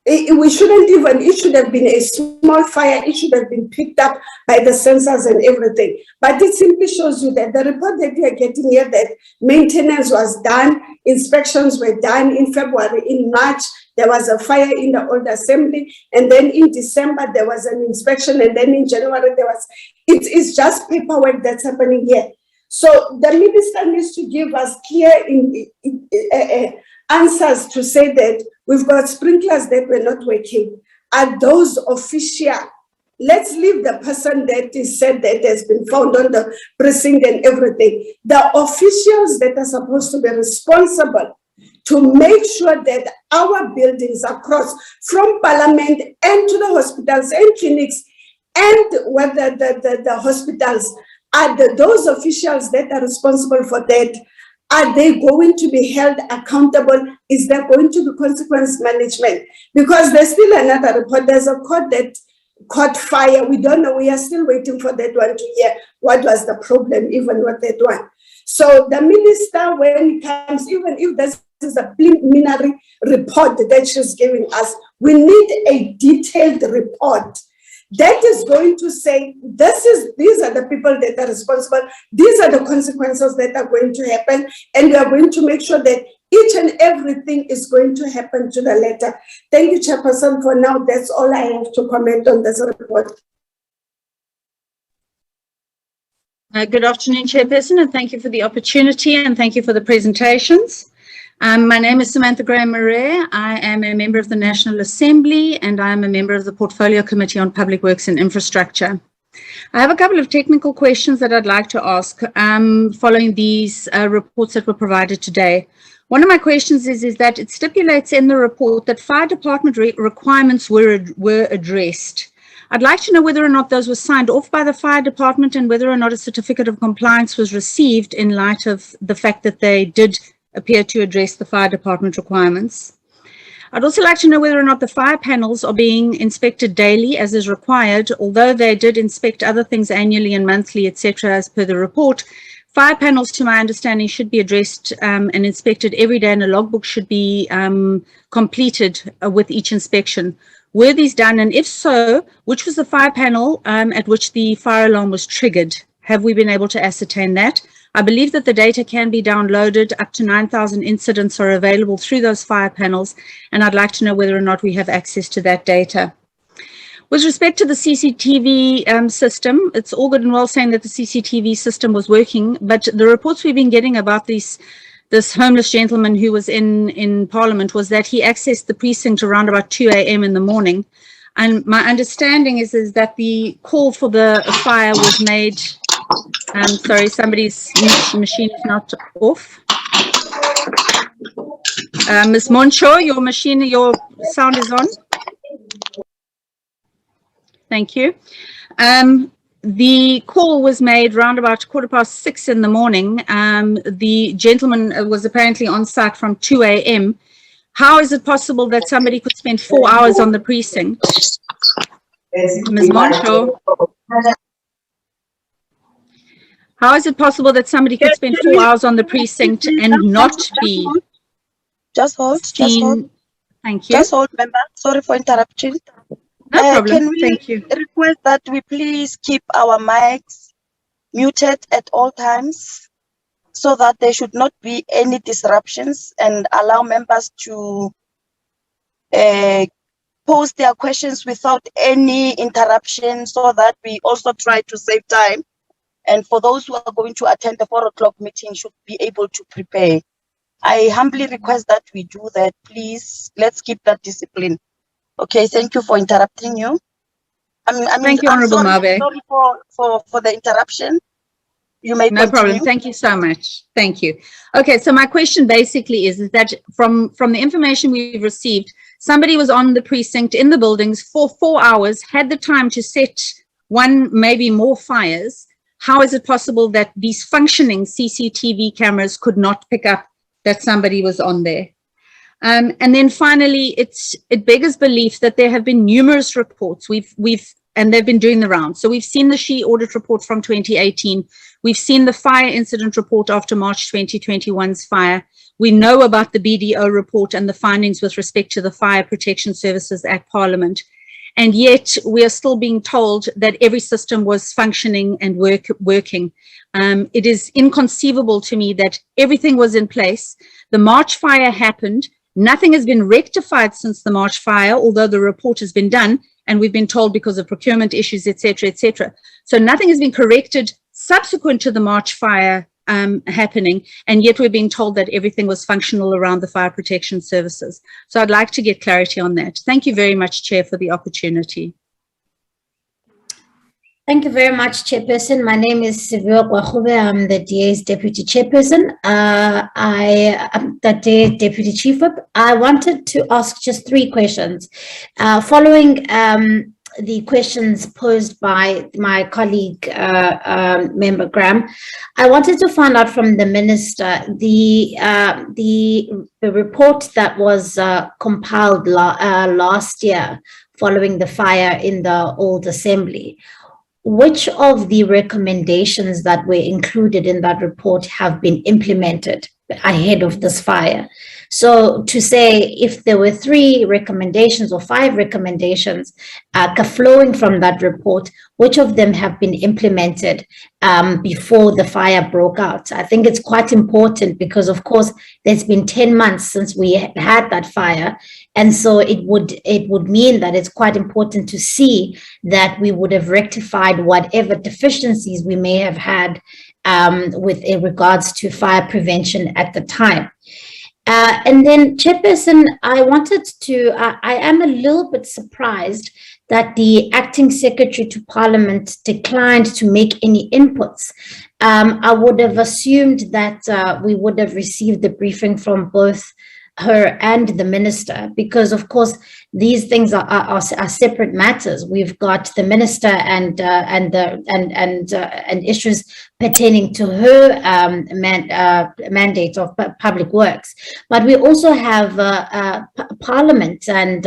S12: We shouldn't even, it should have been a small fire, it should have been picked up by the sensors and everything. But it simply shows you that the report that we are getting here, that maintenance was done, inspections were done in February, in March, there was a fire in the old assembly, and then in December there was an inspection, and then in January there was, it's just paperwork that's happening here. So the minister needs to give us clear answers to say that we've got sprinklers that were not working. Are those official? Let's leave the person that is said that has been found on the precinct and everything. The officials that are supposed to be responsible to make sure that our buildings across from Parliament and to the hospitals and clinics, and whether the hospitals are those officials that are responsible for that, are they going to be held accountable? Is there going to be consequence management? Because there's still another report. There's a court that caught fire. We don't know. We are still waiting for that one to hear what was the problem, even with that one. So the minister, when it comes, even if this is a preliminary report that she's giving us, we need a detailed report that is going to say, these are the people that are responsible, these are the consequences that are going to happen, and we are going to make sure that each and everything is going to happen to the letter. Thank you, Chairperson. For now, that's all I have to comment on this report.
S13: Good afternoon, Chairperson, and thank you for the opportunity, and thank you for the presentations. My name is Samantha Graham-Murray. I am a member of the National Assembly, and I am a member of the Portfolio Committee on Public Works and Infrastructure. I have a couple of technical questions that I'd like to ask following these reports that were provided today. One of my questions is that it stipulates in the report that fire department requirements were addressed. I'd like to know whether or not those were signed off by the fire department, and whether or not a certificate of compliance was received in light of the fact that they did appear to address the fire department requirements. I'd also like to know whether or not the fire panels are being inspected daily as is required. Although they did inspect other things annually and monthly, etc., as per the report, fire panels, to my understanding, should be addressed and inspected every day, and a logbook should be completed with each inspection. Were these done? And if so, which was the fire panel at which the fire alarm was triggered? Have we been able to ascertain that? I believe that the data can be downloaded. Up to 9,000 incidents are available through those fire panels, and I'd like to know whether or not we have access to that data. With respect to the CCTV system, it's all good and well saying that the CCTV system was working, but the reports we've been getting about this homeless gentleman who was in Parliament was that he accessed the precinct around about 2 a.m. in the morning. And my understanding is that the call for the fire was made, sorry, somebody's machine is not off. Ms. Moncho, your sound is on. Thank you. The call was made round about 6:15 in the morning. The gentleman was apparently on site from 2 a.m. How is it possible that somebody could spend 4 hours on the precinct? Ms. Moncho. How is it possible that somebody could spend 4 hours on the precinct and not be
S1: Just hold.
S13: Thank you.
S1: Just hold, member. Sorry for interrupting.
S13: No problem.
S1: Can we
S13: Thank you.
S1: request that we please keep our mics muted at all times so that there should not be any disruptions, and allow members to pose their questions without any interruption, so that we also try to save time. And for those who are going to attend the 4 o'clock meeting should be able to prepare. I humbly request that we do that, please. Let's keep that discipline. Okay, thank you for interrupting you.
S13: Thank you, Honourable Mabe.
S1: Sorry for the interruption. You may
S13: No
S1: continue.
S13: problem. Thank you so much. Thank you. Okay, so my question basically is that from the information we've received, somebody was on the precinct in the buildings for 4 hours, had the time to set one, maybe more fires. How is it possible that these functioning CCTV cameras could not pick up that somebody was on there? And then finally, it beggars belief that there have been numerous reports. And they've been doing the rounds. So we've seen the SHE audit report from 2018. We've seen the fire incident report after March 2021's fire. We know about the BDO report and the findings with respect to the fire protection services at Parliament. And yet we are still being told that every system was functioning and working. It is inconceivable to me that everything was in place. The March fire happened. Nothing has been rectified since the March fire, although the report has been done, and we've been told because of procurement issues, etc., etc. So nothing has been corrected subsequent to the March fire happening, and yet we're being told that everything was functional around the fire protection services. So I'd like to get clarity on that. Thank you very much, Chair, for the opportunity.
S14: Thank you very much, Chairperson. My name is Sivyo Kwahube. I'm the DA's Deputy Chairperson. I am the DA Deputy Chief Whip. I wanted to ask just 3 questions. Following the questions posed by my colleague, Member Graham, I wanted to find out from the Minister the report that was compiled last year following the fire in the old assembly. Which of the recommendations that were included in that report have been implemented ahead of this fire? So to say if there were 3 recommendations or 5 recommendations flowing from that report, which of them have been implemented before the fire broke out? I think it's quite important because, of course, there's been 10 months since we had that fire. And so it would mean that it's quite important to see that we would have rectified whatever deficiencies we may have had with regards to fire prevention at the time. And then, Chairperson, I am a little bit surprised that the Acting Secretary to Parliament declined to make any inputs. I would have assumed that we would have received the briefing from both her and the Minister, because of course these things are separate matters. We've got the Minister and issues pertaining to her mandate of public works, but we also have Parliament and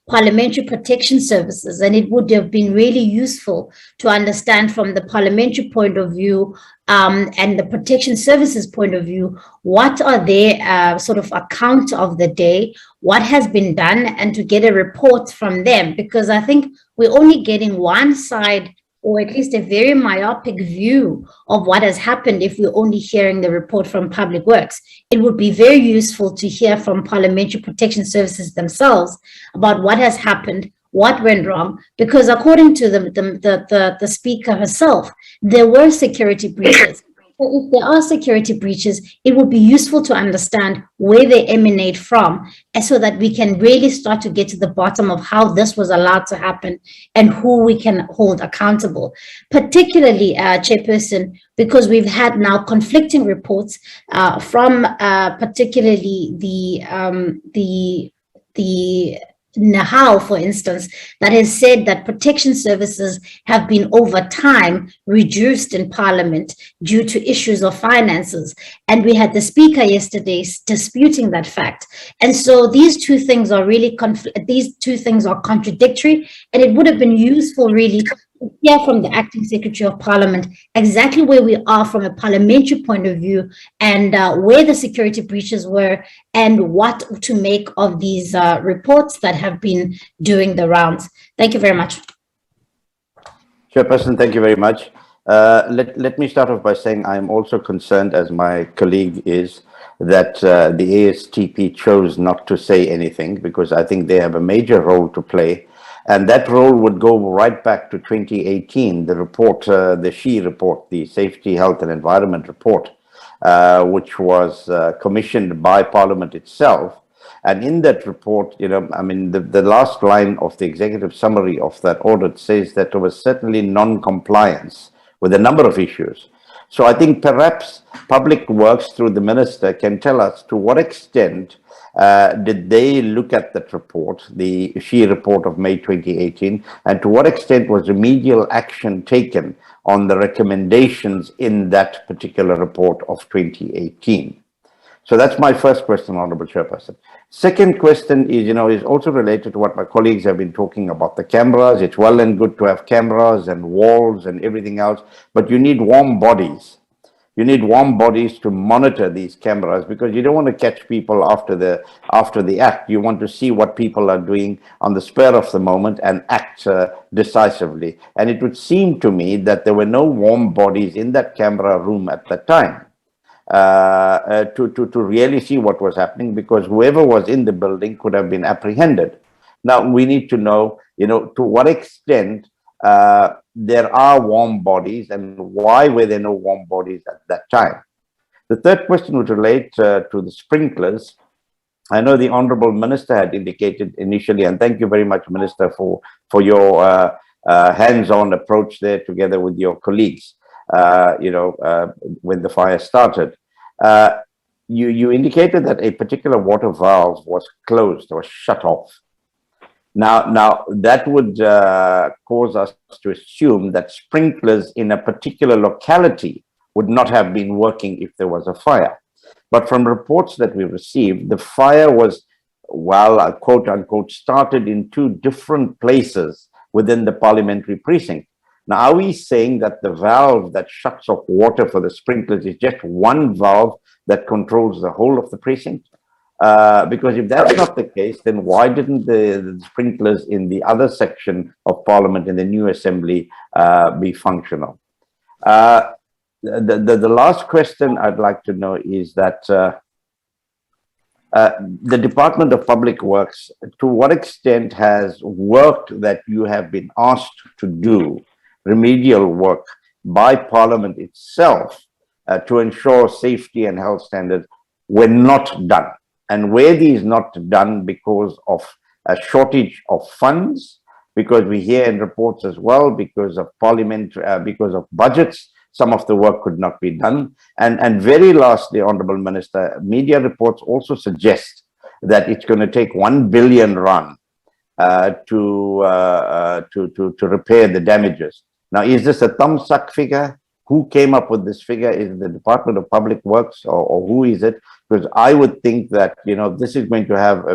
S14: parliamentary protection services, and it would have been really useful to understand from the parliamentary point of view and the protection services point of view, what are their sort of account of the day, what has been done, and to get a report from them, because I think we're only getting one side, or at least a very myopic view of what has happened if we're only hearing the report from Public Works. It would be very useful to hear from Parliamentary Protection Services themselves about what has happened, what went wrong, because according to the speaker herself, there were security breaches. So if there are security breaches, it would be useful to understand where they emanate from, and so that we can really start to get to the bottom of how this was allowed to happen and who we can hold accountable. Particularly, Chairperson, because we've had now conflicting reports from particularly the Nahal, for instance, that has said that protection services have been over time reduced in Parliament due to issues of finances. And we had the Speaker yesterday disputing that fact. And so these two things are really contradictory, and it would have been useful really to hear from the Acting Secretary of Parliament exactly where we are from a parliamentary point of view, and where the security breaches were, and what to make of these reports that have been doing the rounds. Thank you very much.
S3: Chairperson, thank you very much. Let me start off by saying I'm also concerned, as my colleague is, that the ASTP chose not to say anything, because I think they have a major role to play. And that role would go right back to 2018, the report, the SHE report, the Safety, Health and Environment report, which was commissioned by Parliament itself. And in that report, you know, I mean, the last line of the executive summary of that audit says that there was certainly non-compliance with a number of issues. So I think perhaps Public Works, through the Minister, can tell us to what extent did they look at that report, the SHE report of May 2018, and to what extent was remedial action taken on the recommendations in that particular report of 2018? So that's my first question, Honorable Chairperson. Second question is, you know, is also related to what my colleagues have been talking about, the cameras. It's well and good to have cameras and walls and everything else, but you need warm bodies. You need warm bodies to monitor these cameras, because you don't want to catch people after the act. You want to see what people are doing on the spur of the moment and act decisively. And it would seem to me that there were no warm bodies in that camera room at that time to really see what was happening, because whoever was in the building could have been apprehended. Now we need to know, you know, to what extent there are warm bodies, and why were there no warm bodies at that time? The third question would relate to the sprinklers. I know the Honourable Minister had indicated initially, and thank you very much, Minister, for your hands-on approach there together with your colleagues, you know, when the fire started. You indicated that a particular water valve was closed or shut off. Now that would cause us to assume that sprinklers in a particular locality would not have been working if there was a fire. But from reports that we received, the fire was, well, quote unquote, started in two different places within the parliamentary precinct. Now, are we saying that the valve that shuts off water for the sprinklers is just one valve that controls the whole of the precinct? Because if that's not the case, then why didn't the sprinklers in the other section of Parliament in the new assembly be functional? The last question I'd like to know is that the Department of Public Works, to what extent has work that you have been asked to do, remedial work by Parliament itself, to ensure safety and health standards, were not done? And were these not done because of a shortage of funds, because we hear in reports as well, because of because of budgets, some of the work could not be done? And very lastly, Honourable Minister, media reports also suggest that it's going to take 1 billion rand to repair the damages. Now, is this a thumbsuck figure? Who came up with this figure? Is it the Department of Public Works, or who is it? Because I would think that, you know, this is going to have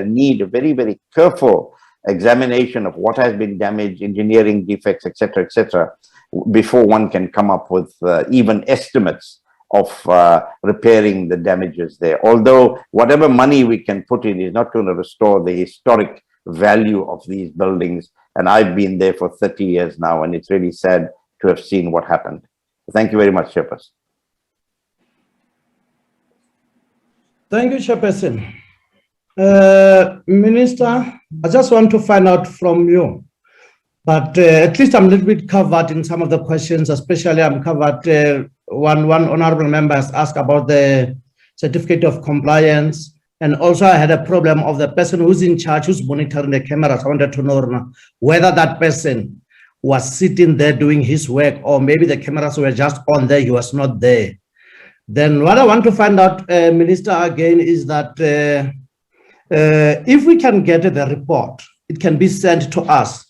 S3: need a very, very careful examination of what has been damaged, engineering defects, etc., before one can come up with even estimates of repairing the damages there. Although whatever money we can put in is not going to restore the historic value of these buildings. And I've been there for 30 years now, and it's really sad to have seen what happened. Thank you very much, Chairperson.
S15: Thank you, Chairperson. Minister, I just want to find out from you, but at least I'm a little bit covered in some of the questions, especially I'm covered, one honorable member has asked about the certificate of compliance, and also I had a problem of the person who's in charge, who's monitoring the cameras. I wanted to know whether that person was sitting there doing his work, or maybe the cameras were just on there, he was not there. Then what I want to find out, Minister, again, is that if we can get the report, it can be sent to us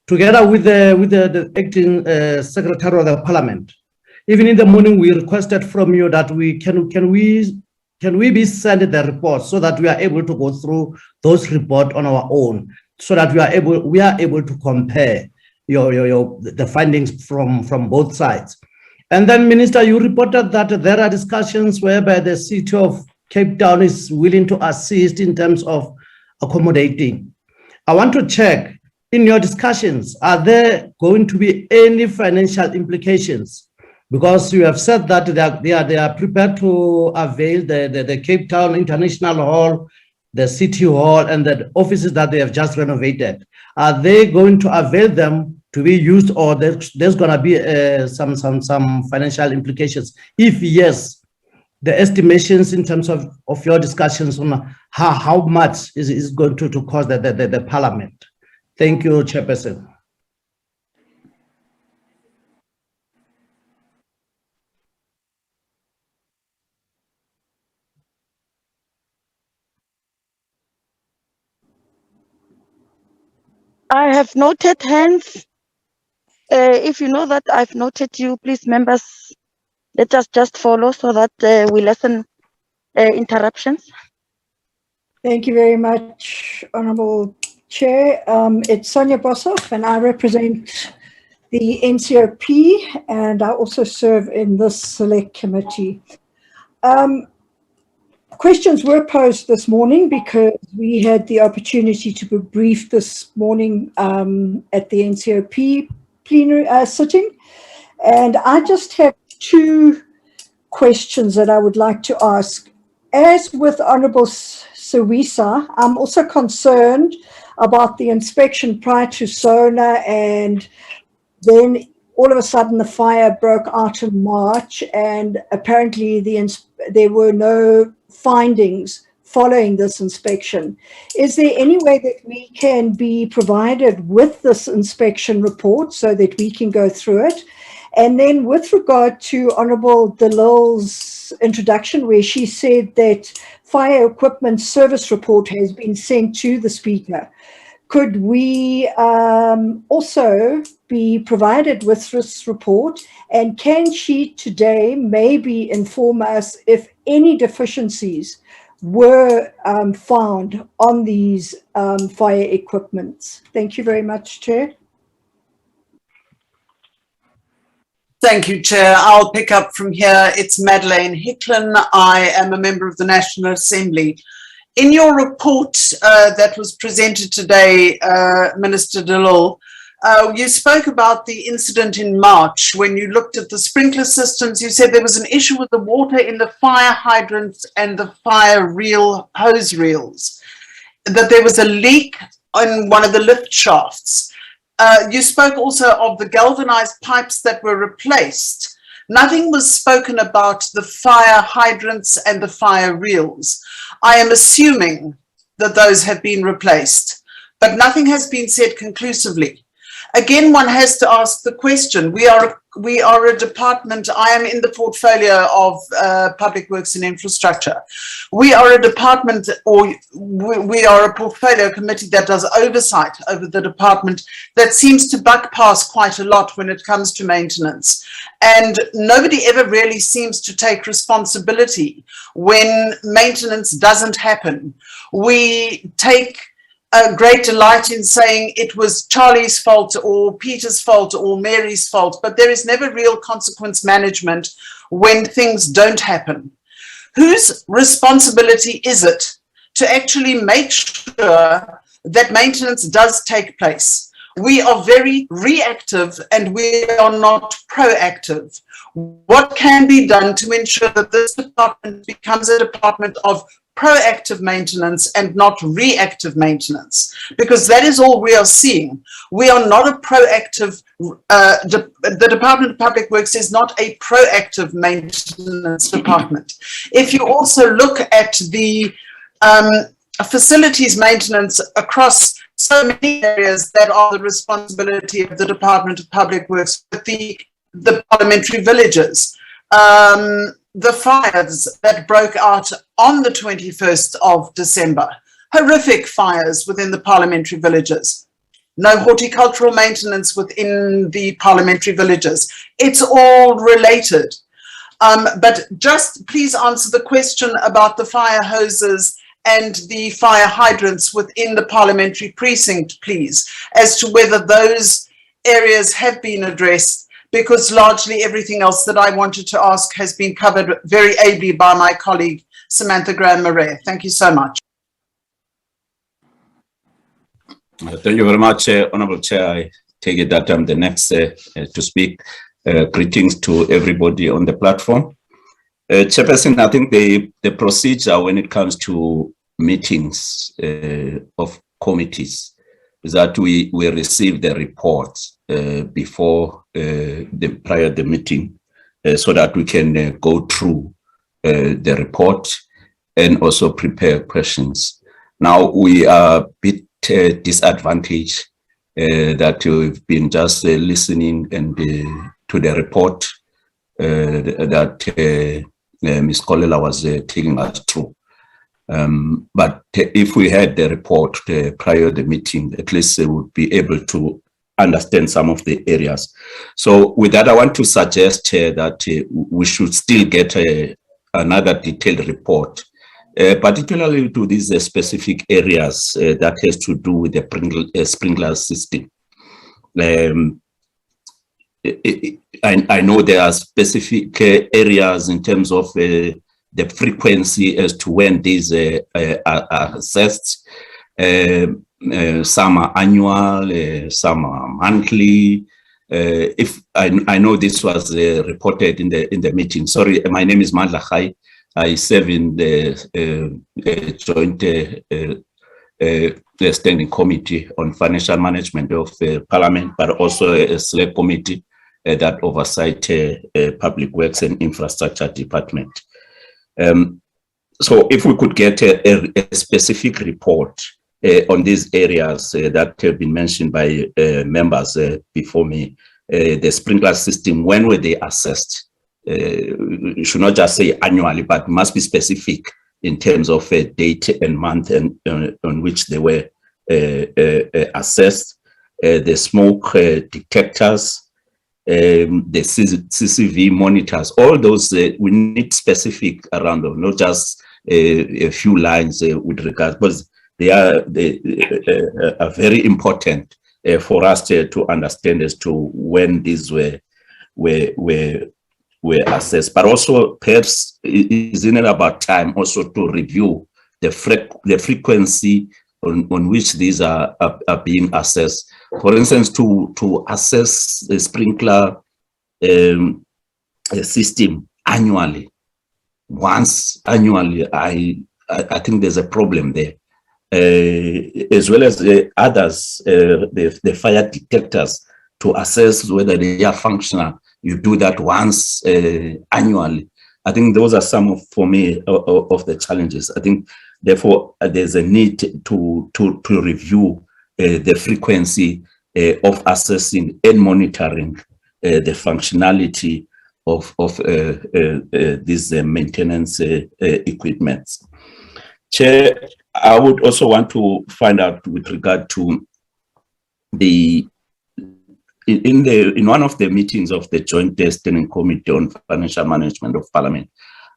S15: together with the acting secretary of the parliament. Even in the morning, we requested from you that can we be sent the report so that we are able to go through those reports on our own, so that we are able to compare the findings from both sides. And then, Minister, you reported that there are discussions whereby the city of Cape Town is willing to assist in terms of accommodating. I want to check, in your discussions, are there going to be any financial implications? Because you have said that they are prepared to avail the Cape Town International Hall, the City Hall, and the offices that they have just renovated. Are they going to avail them to be used, or there's going to be some financial implications? If yes, the estimations in terms of your discussions on how much is going to cost the parliament. Thank you, Chairperson.
S1: I have noted hands. If you know that I've noted you, please, members, let us just follow so that we lessen interruptions.
S16: Thank you very much, Honourable Chair. It's Sonia Boshoff, and I represent the NCOP, and I also serve in this select committee. Questions were posed this morning because we had the opportunity to be briefed this morning at the NCOP plenary sitting, and I just have two questions that I would like to ask. As with Honourable Suisa, I'm also concerned about the inspection prior to SONA, and then all of a sudden the fire broke out in March, and apparently there were no findings following this inspection. Is there any way that we can be provided with this inspection report so that we can go through it? And then with regard to Honourable DeLille's introduction, where she said that fire equipment service report has been sent to the Speaker, could we also be provided with this report? And can she today maybe inform us if any deficiencies were found on these fire equipments? Thank you very much, Chair.
S17: Thank you, Chair. I'll pick up from here. It's Madeleine Hicklin. I am a member of the National Assembly. In your report that was presented today, Minister de Lille, you spoke about the incident in March when you looked at the sprinkler systems. You said there was an issue with the water in the fire hydrants and the fire hose reels, that there was a leak on one of the lift shafts. You spoke also of the galvanized pipes that were replaced. Nothing was spoken about the fire hydrants and the fire reels. I am assuming that those have been replaced, but nothing has been said conclusively. Again, one has to ask the question. We are a department. I am in the portfolio of Public Works and Infrastructure. We are a department, or we are a portfolio committee that does oversight over the department that seems to buck past quite a lot when it comes to maintenance. And nobody ever really seems to take responsibility when maintenance doesn't happen. We take a great delight in saying it was Charlie's fault or Peter's fault or Mary's fault, but there is never real consequence management when things don't happen. Whose responsibility is it to actually make sure that maintenance does take place? We are very reactive and we are not proactive. What can be done to ensure that this department becomes a department of proactive maintenance and not reactive maintenance, because that is all we are seeing. We are not a proactive, the Department of Public Works is not a proactive maintenance department. If you also look at the facilities maintenance across so many areas that are the responsibility of the Department of Public Works, with the parliamentary villages, the fires that broke out on the 21st of December, horrific fires within the parliamentary villages, no horticultural maintenance within the parliamentary villages. It's all related. But just please answer the question about the fire hoses and the fire hydrants within the parliamentary precinct, please, as to whether those areas have been addressed, because largely everything else that I wanted to ask has been covered very ably by my colleague, Samantha Graham-Murray. Thank you so much.
S18: Thank you very much, Honourable Chair. I take it that I'm the next to speak. Greetings to everybody on the platform. Chairperson, I think the procedure when it comes to meetings of committees is that we receive the reports before prior the meeting so that we can go through the report and also prepare questions. Now we are a bit disadvantaged that we've been just listening and to the report that Ms. Kolela was taking us through. But if we had the report prior to the meeting, at least we would be able to understand some of the areas. So with that, I want to suggest that we should still get another detailed report, particularly to these specific areas that has to do with the sprinkler system. I know there are specific areas in terms of the frequency as to when these are assessed. Some are annual, some are monthly. If I know this was reported in the meeting. Sorry, my name is Mandla Khai. I serve in the joint standing committee on financial management of Parliament, but also a select committee that oversight public works and infrastructure department. So if we could get a specific report on these areas that have been mentioned by members before me, the sprinkler system, when were they assessed? You should not just say annually, but must be specific in terms of date and month and on which they were assessed. The smoke detectors, the CCV monitors, all those we need specific around them, not just a few lines with regards, because they are very important for us to understand as to when these were assessed. But also perhaps isn't it about time also to review the frequency on which these are being assessed. For instance, to assess the sprinkler system annually, once annually, I think there's a problem there. As well as the others, the fire detectors, to assess whether they are functional. You do that once annually. I think those are some of, for me, of the challenges. I think, therefore, there's a need to review the frequency of assessing and monitoring the functionality of these maintenance equipments. Chair, I would also want to find out with regard to the in one of the meetings of the Joint Standing Committee on Financial Management of Parliament,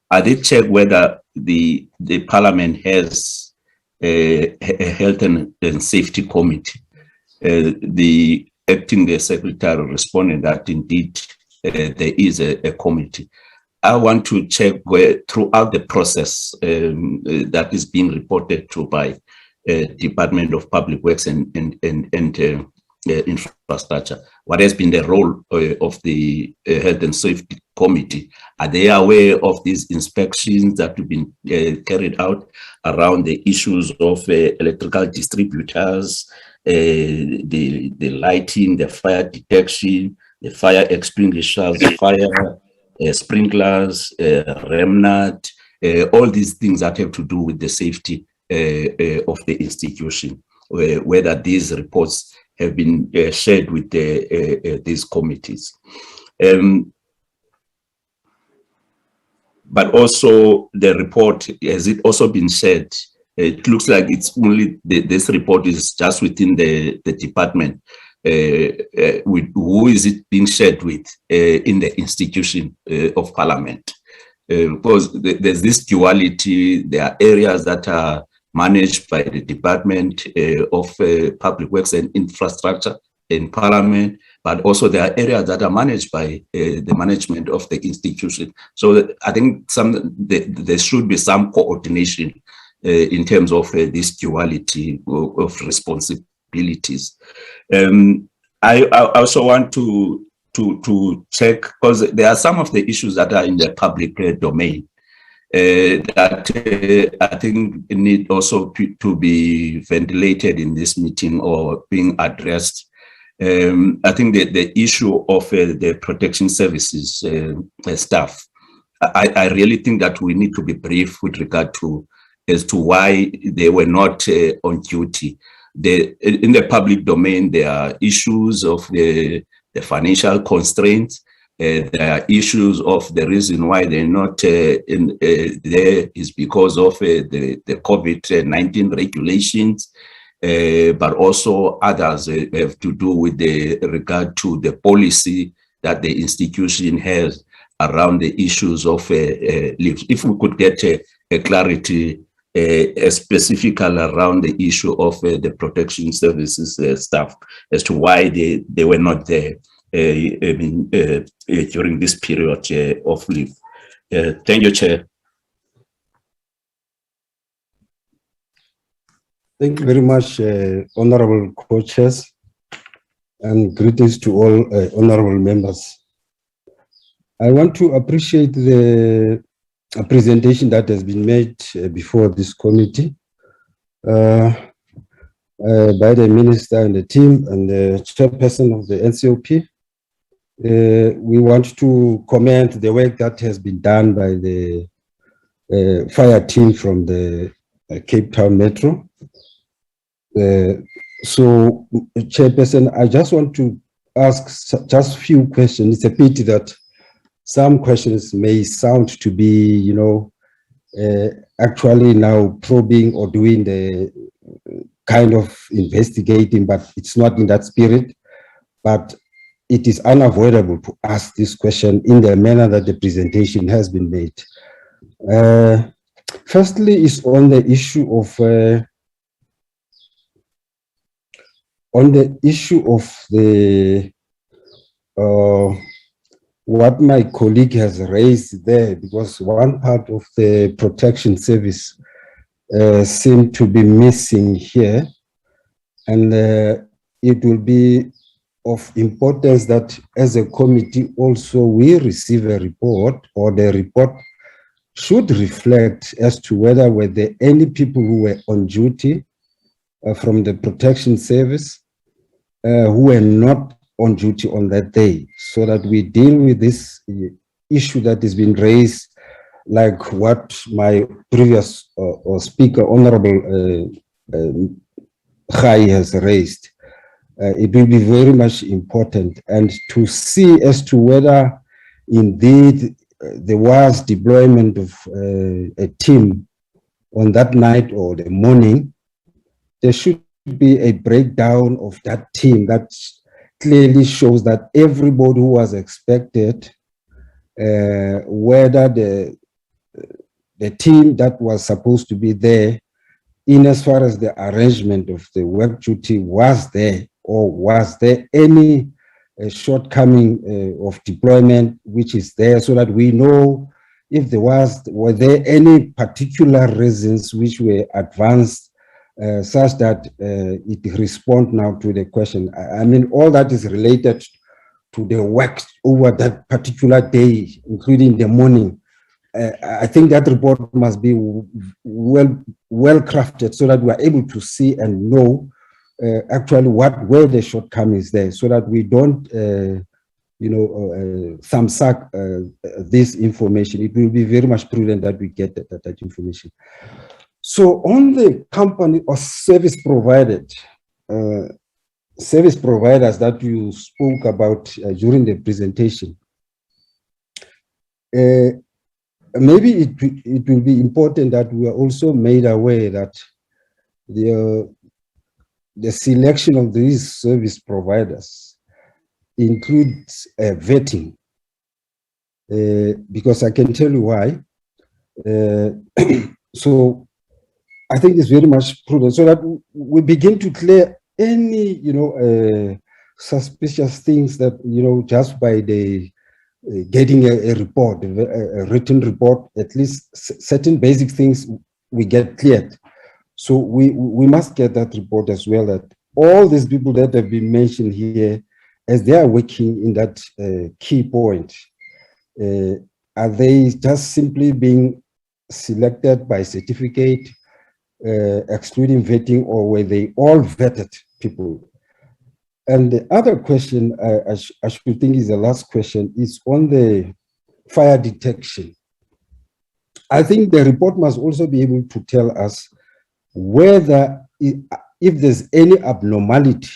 S18: I did check whether the Parliament has a Health and Safety Committee. The acting secretary responded that indeed there is a committee. I want to check where throughout the process that is being reported to by Department of Public Works and infrastructure, what has been the role of the Health and Safety Committee? Are they aware of these inspections that have been carried out? around the issues of electrical distributors, the lighting, the fire detection, the fire extinguishers, fire sprinklers, remnant, all these things that have to do with the safety of the institution, whether these reports have been shared with these committees. But also the report, has it also been shared? It looks like it's only this report is just within the department. With who is it being shared with in the institution of Parliament? Because there's this duality. There are areas that are managed by the Department of Public Works and Infrastructure in Parliament, but also there are areas that are managed by the management of the institution. So I think there should be some coordination in terms of this duality of responsibilities. I also want to check, because there are some of the issues that are in the public domain that I think need also to be ventilated in this meeting or being addressed. I think that the issue of the protection services staff, I really think that we need to be brief with regard to as to why they were not on duty. In the public domain, there are issues of the financial constraints. There are issues of the reason why they're not there is because of the COVID-19 regulations, but also others have to do with the regard to the policy that the institution has around the issues of leaves. If we could get a clarity specific around the issue of the protection services staff as to why they were not there during this period of leave. Thank you, Chair.
S19: Thank you very much, honorable co-chairs, and greetings to all honorable members. I want to appreciate the presentation that has been made before this committee by the minister and the team and the chairperson of the NCOP. We want to commend the work that has been done by the fire team from the Cape Town Metro. So, Chairperson, I just want to ask just a few questions. It's a pity that some questions may sound to be, actually now probing or doing the kind of investigating, but it's not in that spirit. But it is unavoidable to ask this question in the manner that the presentation has been made. Firstly, is on the issue of what my colleague has raised there, because one part of the protection service seemed to be missing here, and it will be of importance that as a committee also we receive a report, or the report should reflect as to whether were there any people who were on duty from the protection service who were not on duty on that day, so that we deal with this issue that has been raised, like what my previous speaker, Honorable Khai, has raised. It will be very much important, and to see as to whether indeed there was deployment of a team on that night or the morning. There should be a breakdown of that team that clearly shows that everybody who was expected, whether the team that was supposed to be there, in as far as the arrangement of the work duty was there, or was there any shortcoming of deployment which is there, so that we know if there were there any particular reasons which were advanced such that it respond now to the question. I mean, all that is related to the work over that particular day, including the morning, I think that report must be well crafted so that we are able to see and know actually where the shortcomings there, so that we don't thumbsuck this information. It will be very much prudent that we get that information. So on the company or service providers that you spoke about during the presentation, maybe it will be important that we are also made aware that the selection of these service providers includes vetting, because I can tell you why. So I think it's very much prudent so that we begin to clear any, suspicious things that, just by the getting a report, a written report, at least certain basic things we get cleared. So we must get that report as well, that all these people that have been mentioned here, as they are working in that key point, are they just simply being selected by certificate, excluding vetting, or were they all vetted people? And the other question I should think is the last question is on the fire detection. I think the report must also be able to tell us whether, if there's any abnormality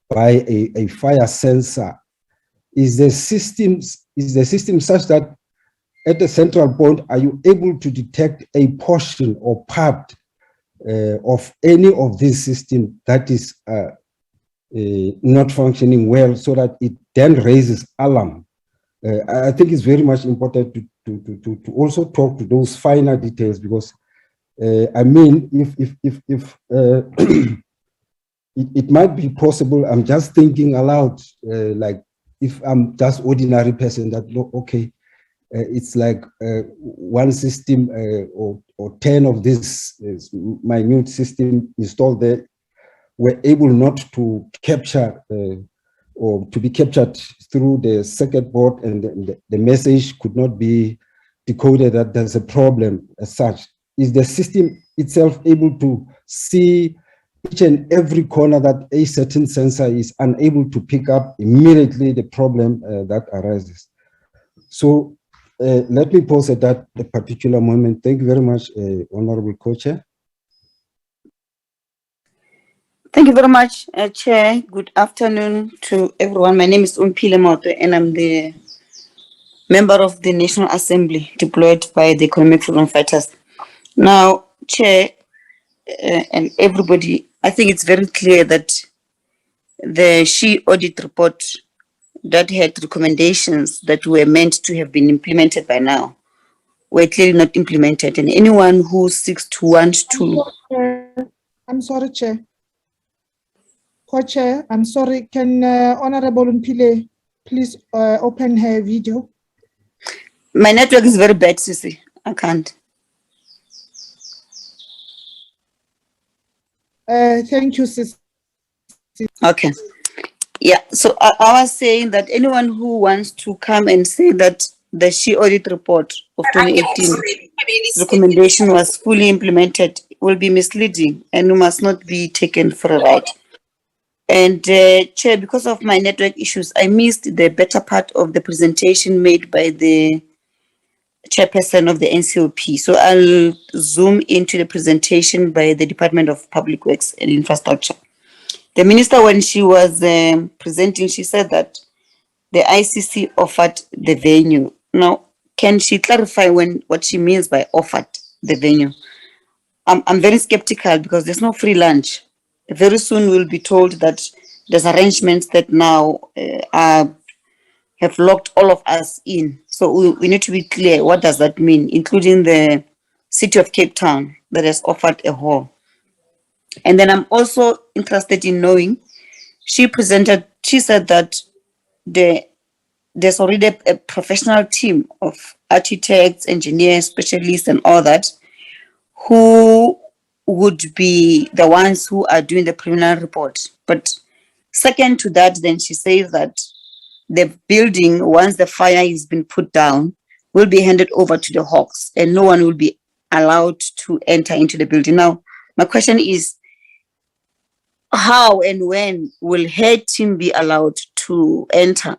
S19: by a fire sensor, is the system such that at the central point, are you able to detect a portion or part of any of this system that is not functioning well, so that it then raises alarm? I think it's very much important to also talk to those finer details, because I mean, if it might be possible, I'm just thinking aloud, like if I'm just ordinary person, that okay, it's like one system or 10 of this minute system installed there were able not to capture or to be captured through the circuit board, and the message could not be decoded that there's a problem as such. Is the system itself able to see each and every corner that a certain sensor is unable to pick up immediately the problem that arises? So let me pause at that particular moment. Thank you very much, Honorable Co-Chair.
S20: Thank you very much, Chair. Good afternoon to everyone. My name is Untitled Chapter, and I'm the member of the National Assembly deployed by the Economic Freedom Fighters. Now, Chair and everybody, I think it's very clear that the SHE audit report that had recommendations that were meant to have been implemented by now were clearly not implemented, and anyone who seeks to
S5: I'm sorry, Chair. Co-Chair, I'm sorry. Can Honorable Mpile please open her video?
S20: My network is very bad, Sisi. I can't.
S5: Thank you, Sisi.
S20: Okay. Yeah, so I was saying that anyone who wants to come and say that the SHE audit report of 2018 recommendation was fully implemented will be misleading and must not be taken for a ride. And Chair, because of my network issues, I missed the better part of the presentation made by the chairperson of the NCOP. So I'll zoom into the presentation by the Department of Public Works and Infrastructure. The minister, when she was presenting, she said that the ICC offered the venue. Now, can she clarify what she means by offered the venue? I'm very skeptical, because there's no free lunch. Very soon we'll be told that there's arrangements that now have locked all of us in. So we need to be clear, what does that mean, including the City of Cape Town that has offered a hall. And then I'm also interested in knowing, she said that there's already a professional team of architects, engineers, specialists, and all that, who would be the ones who are doing the preliminary report. But second to that, then she says that the building, once the fire has been put down, will be handed over to the Hawks and no one will be allowed to enter into the building. Now, my question is, how and when will her team be allowed to enter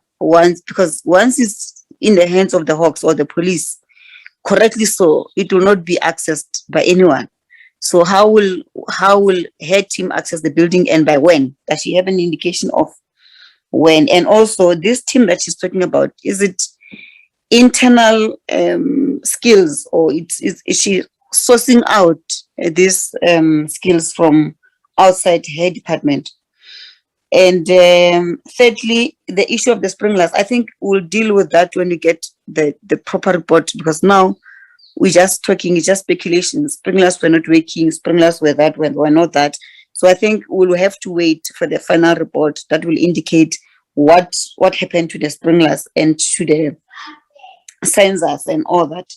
S20: because once it's in the hands of the Hawks or the police, correctly so, it will not be accessed by anyone. So how will her team access the building and by when? Does she have an indication of when? And also this team that she's talking about, is it internal skills or is she sourcing out these skills from outside her department? And thirdly, the issue of the sprinklers, I think we'll deal with that when we get the proper report, because now we're just talking, it's just speculation. Sprinklers were not working, sprinklers were that, were not that. So I think we'll have to wait for the final report that will indicate what happened to the sprinklers and to the sensors and all that.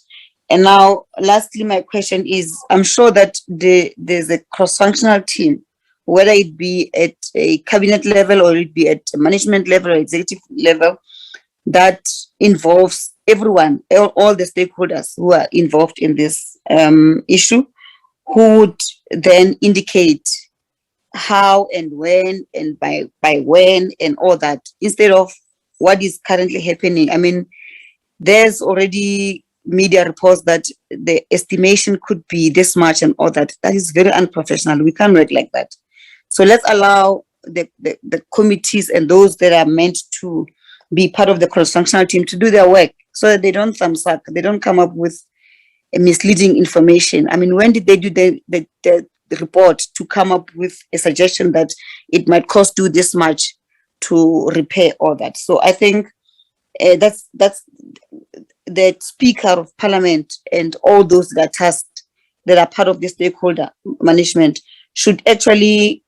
S20: And now, lastly, my question is, I'm sure that there's a cross-functional team, whether it be at a cabinet level or it be at a management level or executive level, that involves everyone, all the stakeholders who are involved in this issue, who would then indicate how and when and by when and all that, instead of what is currently happening. I mean, there's already media reports that the estimation could be this much and all that. That is very unprofessional. We can't work like that. So let's allow the committees and those that are meant to be part of the cross-functional team to do their work so that they don't thumbsuck, they don't come up with a misleading information. I mean, when did they do the report to come up with a suggestion that it might cost you this much to repair all that? So I think that's the Speaker of Parliament and all those that are tasked, that are part of the stakeholder management, should actually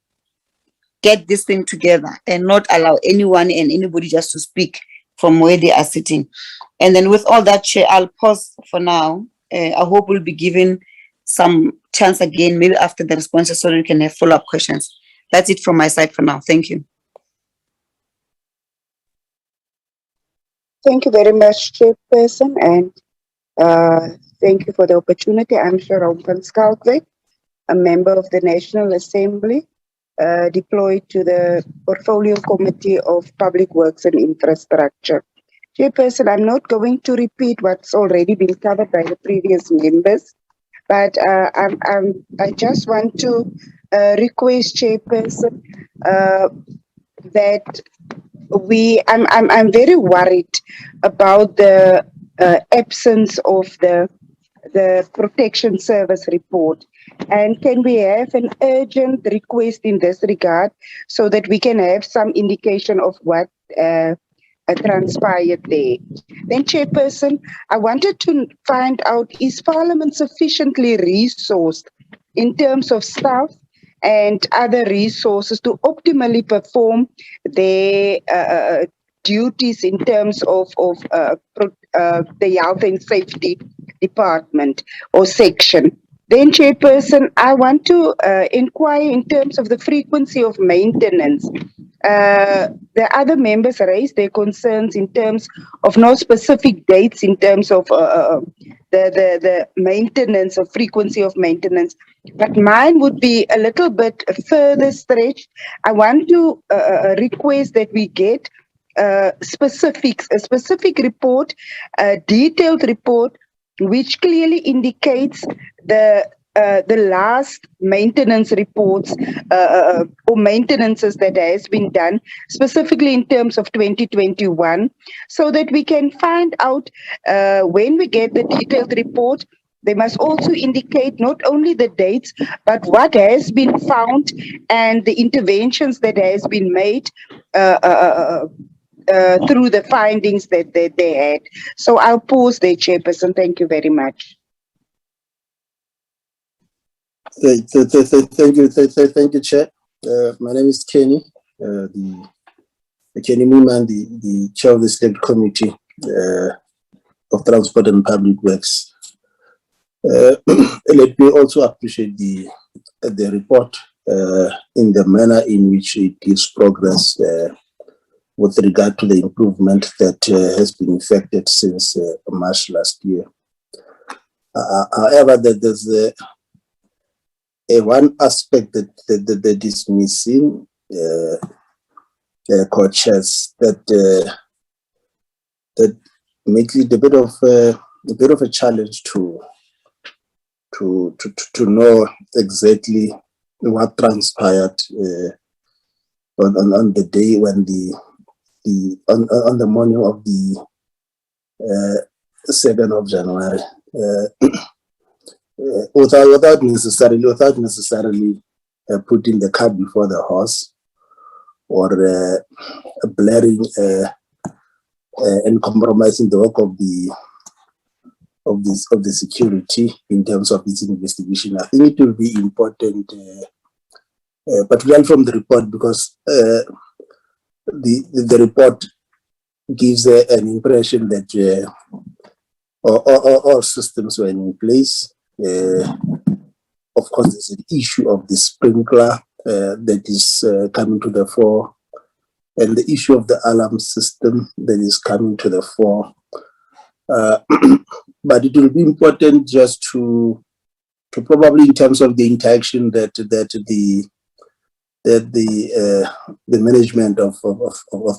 S20: get this thing together and not allow anyone and anybody just to speak from where they are sitting. And then with all that, Chair, I'll pause for now. I hope we'll be given some chance again, maybe after the responses, so that we can have follow-up questions. That's it from my side for now. Thank you.
S21: Thank you very much, Chairperson, and thank you for the opportunity. I'm Sharon van Schalkwyk, a member of the National Assembly, deployed to the Portfolio Committee of Public Works and Infrastructure. Chairperson, I'm not going to repeat what's already been covered by the previous members, but I just want to request, Chairperson, that I'm very worried about the absence of the Protection Service report. And can we have an urgent request in this regard so that we can have some indication of what transpired there? Then, Chairperson, I wanted to find out, is Parliament sufficiently resourced in terms of staff and other resources to optimally perform their duties in terms of the Health and Safety Department or section? Then, Chairperson, I want to inquire in terms of the frequency of maintenance. The other members raised their concerns in terms of no specific dates in terms of the maintenance or frequency of maintenance. But mine would be a little bit further stretched. I want to request that we get specifics, a specific report, a detailed report, which clearly indicates the last maintenance reports or maintenances that has been done, specifically in terms of 2021, so that we can find out when we get the detailed report. They must also indicate not only the dates, but what has been found and the interventions that has been made through the findings that they had. So I'll pause there, Chairperson. Thank you very much.
S22: Thank you, Chair. My name is Kenny, Kenny Mooman, the Chair of the State Committee of Transport and Public Works. Let me also appreciate the report in the manner in which it gives progress with regard to the improvement that has been effected since March last year. However, there's one aspect that is missing, co-chairs, that makes it a bit of a challenge to know exactly what transpired on the day when on the morning of the 2nd of January, without necessarily putting the cart before the horse, or blaring and compromising the work of the security in terms of this investigation. I think it will be important, particularly from the report, because the report gives an impression that all systems were in place. Of course, there's an issue of the sprinkler that is coming to the fore, and the issue of the alarm system that is coming to the fore. But it will be important just to probably, in terms of the interaction that the management of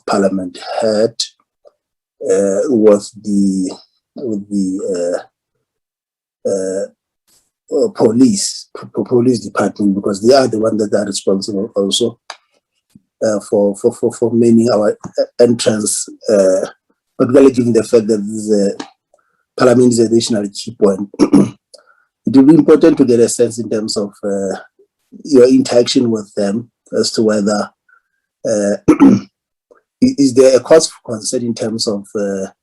S22: Parliament had with the police department, because they are the ones that are responsible also for many our entrance, particularly given the fact that this Parliament is an additional key point. It will be important to get a sense in terms of your interaction with them as to whether is there a cause for concern in terms of the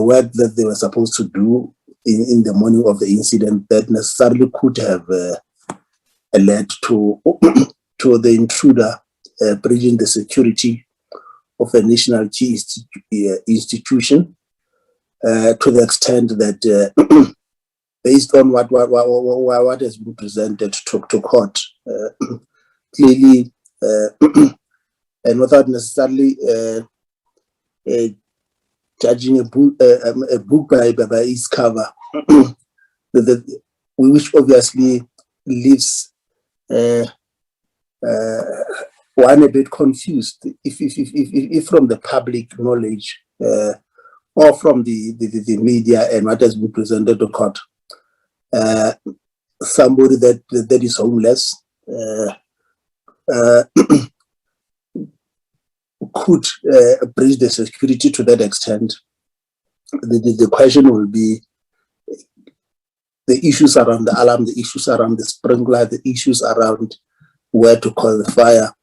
S22: work that they were supposed to do in the morning of the incident that necessarily could have led to the intruder breaching the security of a national key institution, to the extent that based on what has been presented to court, clearly, and without necessarily judging a book by its cover, which obviously leaves one a bit confused if from the public knowledge or from the media and what has been presented to court, somebody that is homeless could breach the security to that extent. The question will be the issues around the alarm, the issues around the sprinkler, the issues around where to call the fire.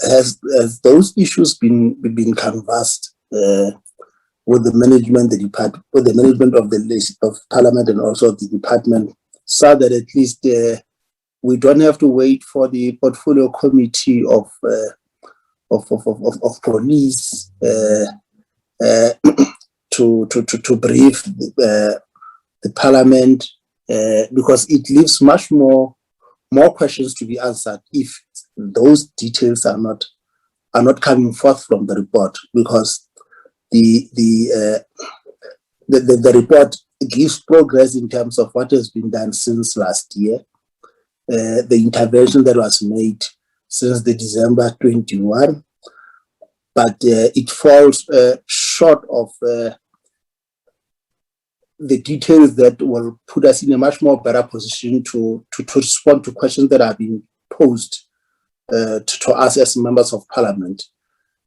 S22: Has those issues been canvassed with the management, with the management of Parliament and also the department, so that at least we don't have to wait for the portfolio committee of police to brief the Parliament, because it leaves much more questions to be answered if those details are not coming forth from the report, because the report gives progress in terms of what has been done since last year, the intervention that was made since the December 21, but it falls short of the details that will put us in a much more better position to respond to questions that are being posed to us as members of Parliament,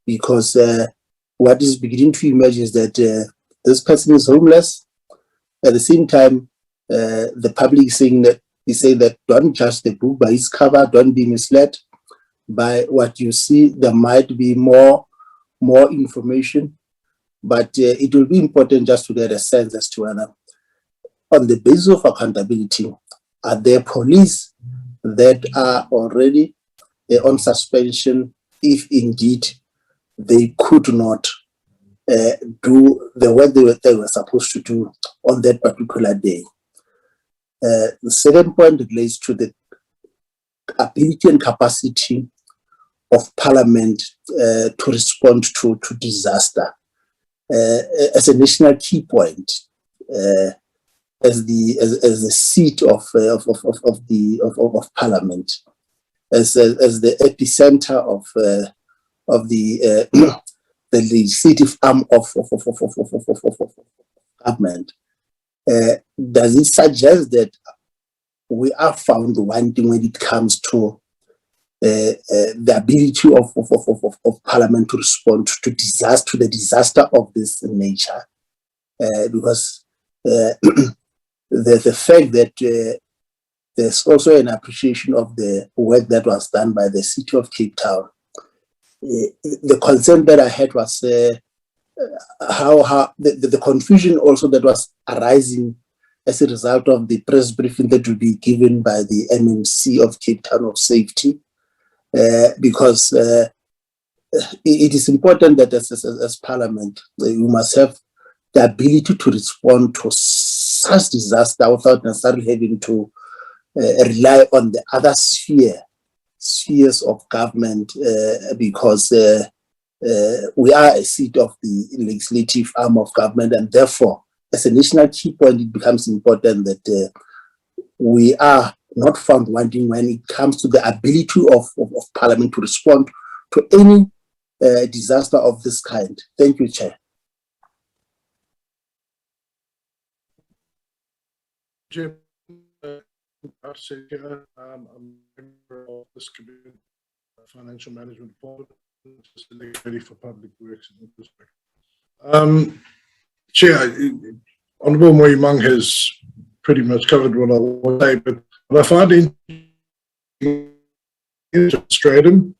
S22: because what is beginning to emerge is that this person is homeless. At the same time, the public is saying that don't judge the book by its cover, don't be misled by what you see. There might be more information, but it will be important just to get a sense as to whether, on the basis of accountability, are there police that are already on suspension if indeed they could not do the work they were supposed to do on that particular day. The second point relates to the ability and capacity of Parliament to respond to disaster as a national key point, as the seat of Parliament, as the epicenter of the the legislative arm of government. Does it suggest that we are found wanting when it comes to the ability of Parliament to respond to the disaster of this nature? Because the fact that there's also an appreciation of the work that was done by the City of Cape Town. The concern that I had was how the confusion also that was arising as a result of the press briefing that will be given by the MMC of Cape Town of Safety, because it is important that as Parliament, we must have the ability to respond to such disaster without necessarily having to rely on the other spheres of government, because we are a seat of the legislative arm of government, and therefore, as a national key point, it becomes important that we are not found wanting when it comes to the ability of Parliament to respond to any disaster of this kind. Thank you, Chair.
S2: Jim, I'm a member of this committee, Financial Management Department, Committee for Public Works and Infrastructure. Chair, Honourable Moimang has pretty much covered what I want to say, but what I find interesting, Stratum,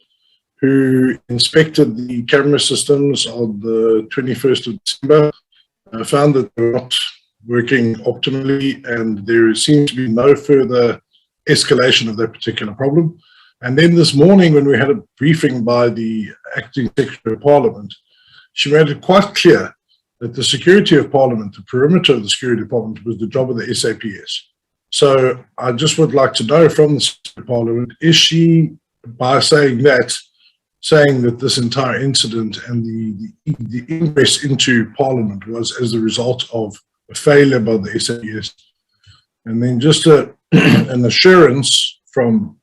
S2: who inspected the camera systems on the 21st of December, found that they were not working optimally, and there seems to be no further escalation of that particular problem. And then this morning, when we had a briefing by the Acting Secretary of Parliament, she made it quite clear that the security of Parliament, the perimeter of the security of Parliament, was the job of the SAPS. So I just would like to know from the Secretary of Parliament, is she, by saying that this entire incident and the ingress into Parliament was as a result of a failure by the SAPS, and then just an assurance from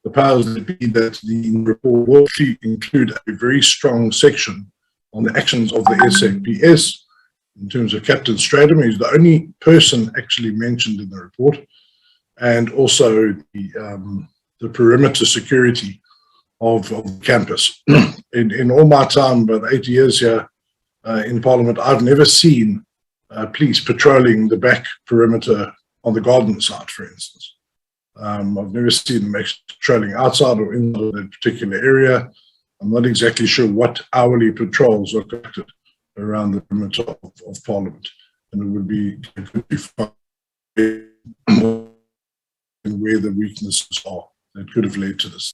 S2: the powers that be that the report will include a very strong section on the actions of the SAPS in terms of Captain Stratum, who's the only person actually mentioned in the report, and also the perimeter security of the campus. In all my time, about 8 years here in Parliament, I've never seen police patrolling the back perimeter on the garden side, for instance. I've never seen them actually patrolling outside or inside that particular area. I'm not exactly sure what hourly patrols are conducted around the perimeter of Parliament, and it would be good to find where the weaknesses are that could have led to this.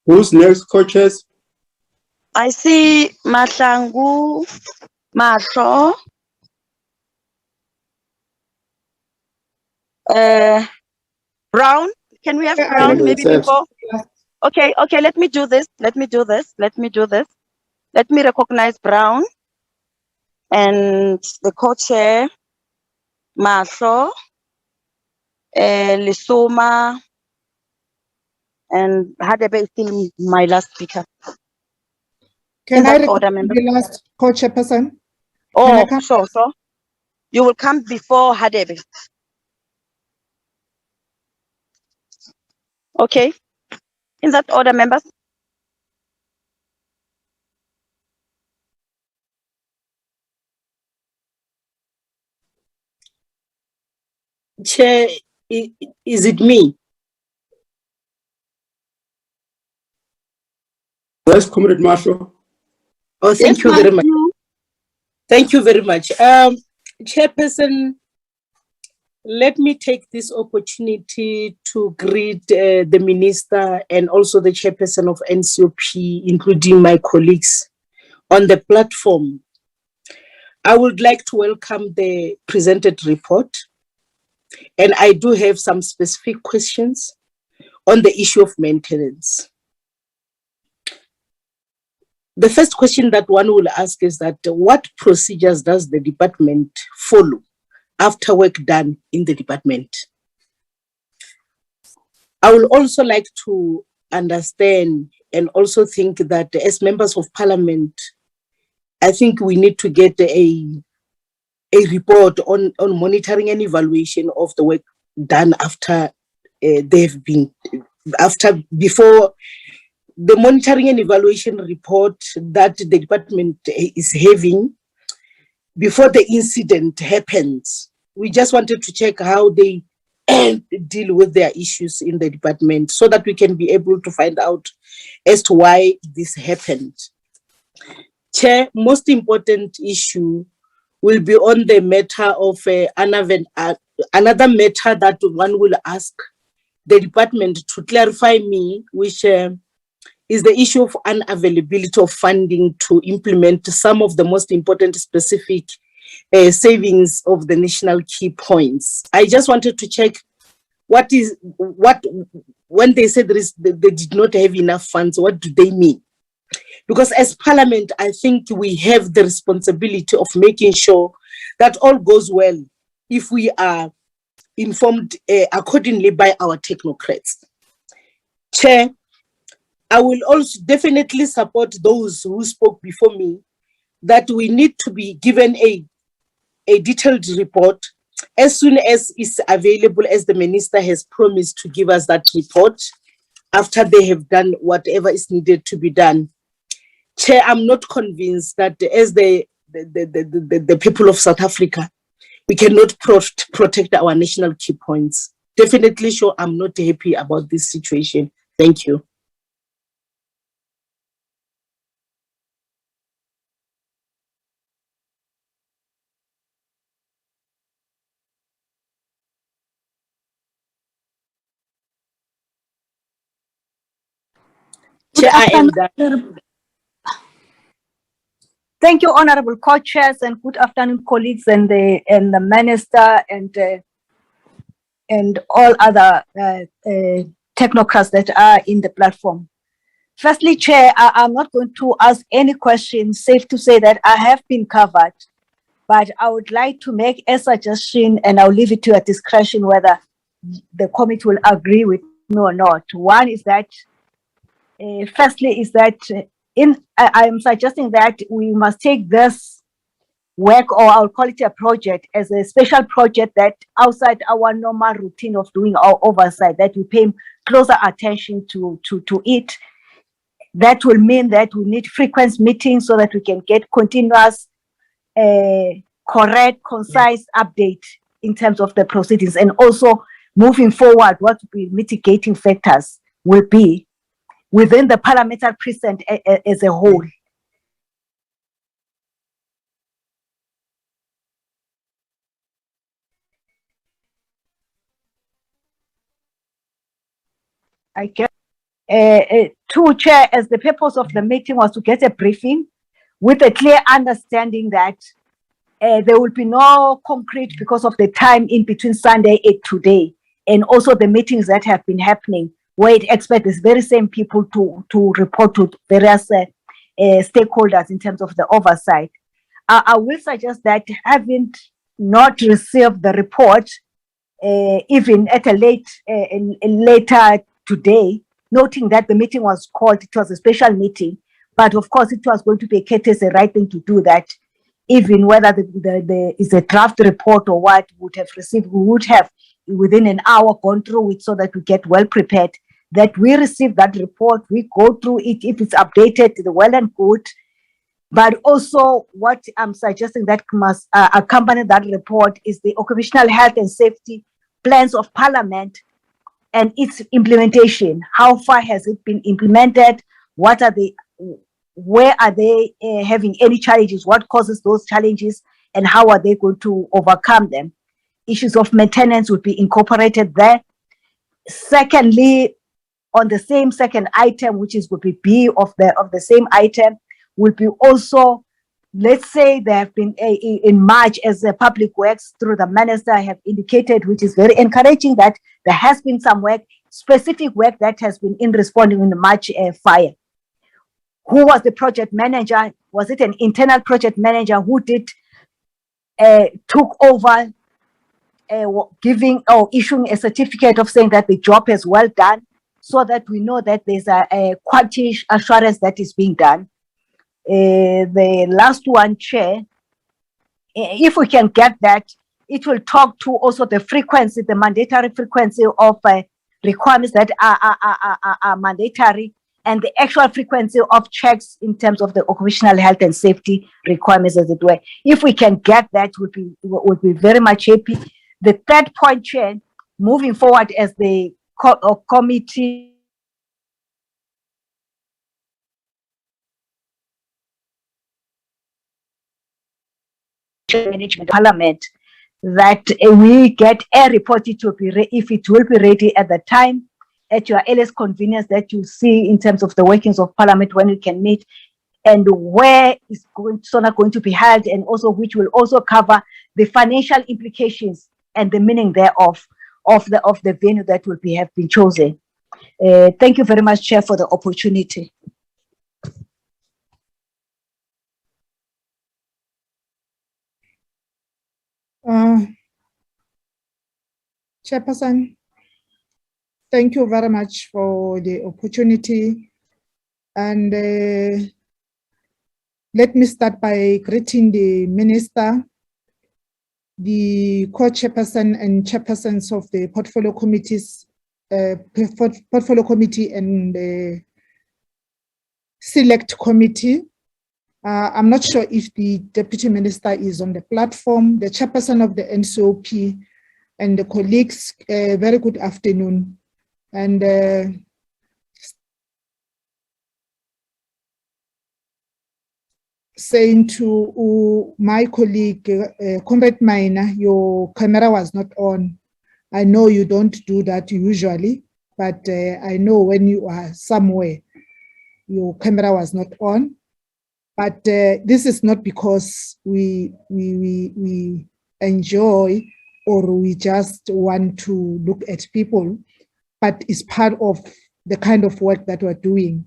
S22: Who's next, coaches?
S1: I see Mahlangu, Mahlo, Brown. Can we have Brown maybe before? Okay, let me do this. Let me recognize Brown and the co-chair, Mahlo, Lisoma, and Hadebe is still my last speaker.
S5: Can I recognize the last co-chairperson?
S1: Oh, sure. You will come before Hadebe. Okay. In that order, members.
S6: Chair, is it me?
S22: Yes, Comrade Marshall.
S6: Oh, thank you very much. Thank you very much. Chairperson, let me take this opportunity to greet the Minister and also the Chairperson of NCOP, including my colleagues on the platform. I would like to welcome the presented report, and I do have some specific questions on the issue of maintenance. The first question that one will ask is that what procedures does the department follow after work done in the department? I would also like to understand and also think that as members of parliament, I think we need to get a report on monitoring and evaluation of the work done after before the monitoring and evaluation report that the department is having before the incident happens. We just wanted to check how they deal with their issues in the department so that we can be able to find out as to why this happened. Chair, most important issue will be on the matter of another matter that one will ask the department to clarify me, which is the issue of unavailability of funding to implement some of the most important specific savings of the national key points. I just wanted to check when they said they did not have enough funds, what do they mean? Because as parliament, I think we have the responsibility of making sure that all goes well if we are informed accordingly by our technocrats. Chair, I will also definitely support those who spoke before me that we need to be given a detailed report as soon as it's available, as the minister has promised to give us that report after they have done whatever is needed to be done. Chair, I'm not convinced that as the people of South Africa, we cannot protect our national key points. Definitely sure I'm not happy about this situation. Thank you. Chair, I am done.
S4: Thank you, honorable co-chairs, and good afternoon, colleagues, and the minister and all other technocrats that are in the platform. Firstly, Chair, I'm not going to ask any questions. Safe to say that I have been covered, but I would like to make a suggestion, and I'll leave it to your discretion whether the committee will agree with me or not. One is that, firstly, is that I am suggesting that we must take this work, or I'll call it a project, as a special project that outside our normal routine of doing our oversight, that we pay closer attention to it. That will mean that we need frequent meetings so that we can get continuous, correct, concise update in terms of the proceedings, and also moving forward, what the mitigating factors will be within the parliamentary precinct as a whole. I guess, to Chair, as the purpose of the meeting was to get a briefing with a clear understanding that there will be no concrete because of the time in between Sunday and today, and also the meetings that have been happening, where it expects the very same people to report to various stakeholders in terms of the oversight. I will suggest that having not received the report, even at a later today, noting that the meeting was called, it was a special meeting, but of course it was going to be a courteous, a right thing to do that, even whether the is a draft report or what would have received, we would have within an hour gone through it so that we get well prepared, that we receive that report, we go through it, if it's updated, well and good. But also what I'm suggesting that must accompany that report is the occupational health and safety plans of Parliament and its implementation. How far has it been implemented? What are they, where are they having any challenges? What causes those challenges, and how are they going to overcome them? Issues of maintenance would be incorporated there. Secondly, on the same second item, which is would be B of the same item, will be also, let's say there have been in March, as the Public Works through the minister have indicated, which is very encouraging, that there has been some work, specific work that has been in responding in the March fire. Who was the project manager? Was it an internal project manager who took over giving or issuing a certificate of saying that the job is well done, so that we know that there's a quality assurance that is being done. The last one, Chair, if we can get that, it will talk to also the frequency, the mandatory frequency of requirements that are mandatory, and the actual frequency of checks in terms of the occupational health and safety requirements, as it were. If we can get that, we'll be very much happy. The third point, Chair, moving forward as the committee management parliament, that we get a report, it will be if it will be ready at the time, at your earliest convenience, that you see in terms of the workings of parliament, when we can meet and where is going to be held, and also which will also cover the financial implications and the meaning thereof of the venue that will have been chosen. Thank you very much, Chair, for the opportunity.
S5: Chairperson, thank you very much for the opportunity. And let me start by greeting the Minister, the co-chairperson and chairpersons of the portfolio committees, portfolio committee and the select committee. I'm not sure if the deputy minister is on the platform, the chairperson of the NCOP and the colleagues. Very good afternoon. And saying to my colleague, Comrade Minor, your camera was not on. I know you don't do that usually, but I know when you are somewhere, your camera was not on. But this is not because we enjoy or we just want to look at people, but it's part of the kind of work that we're doing.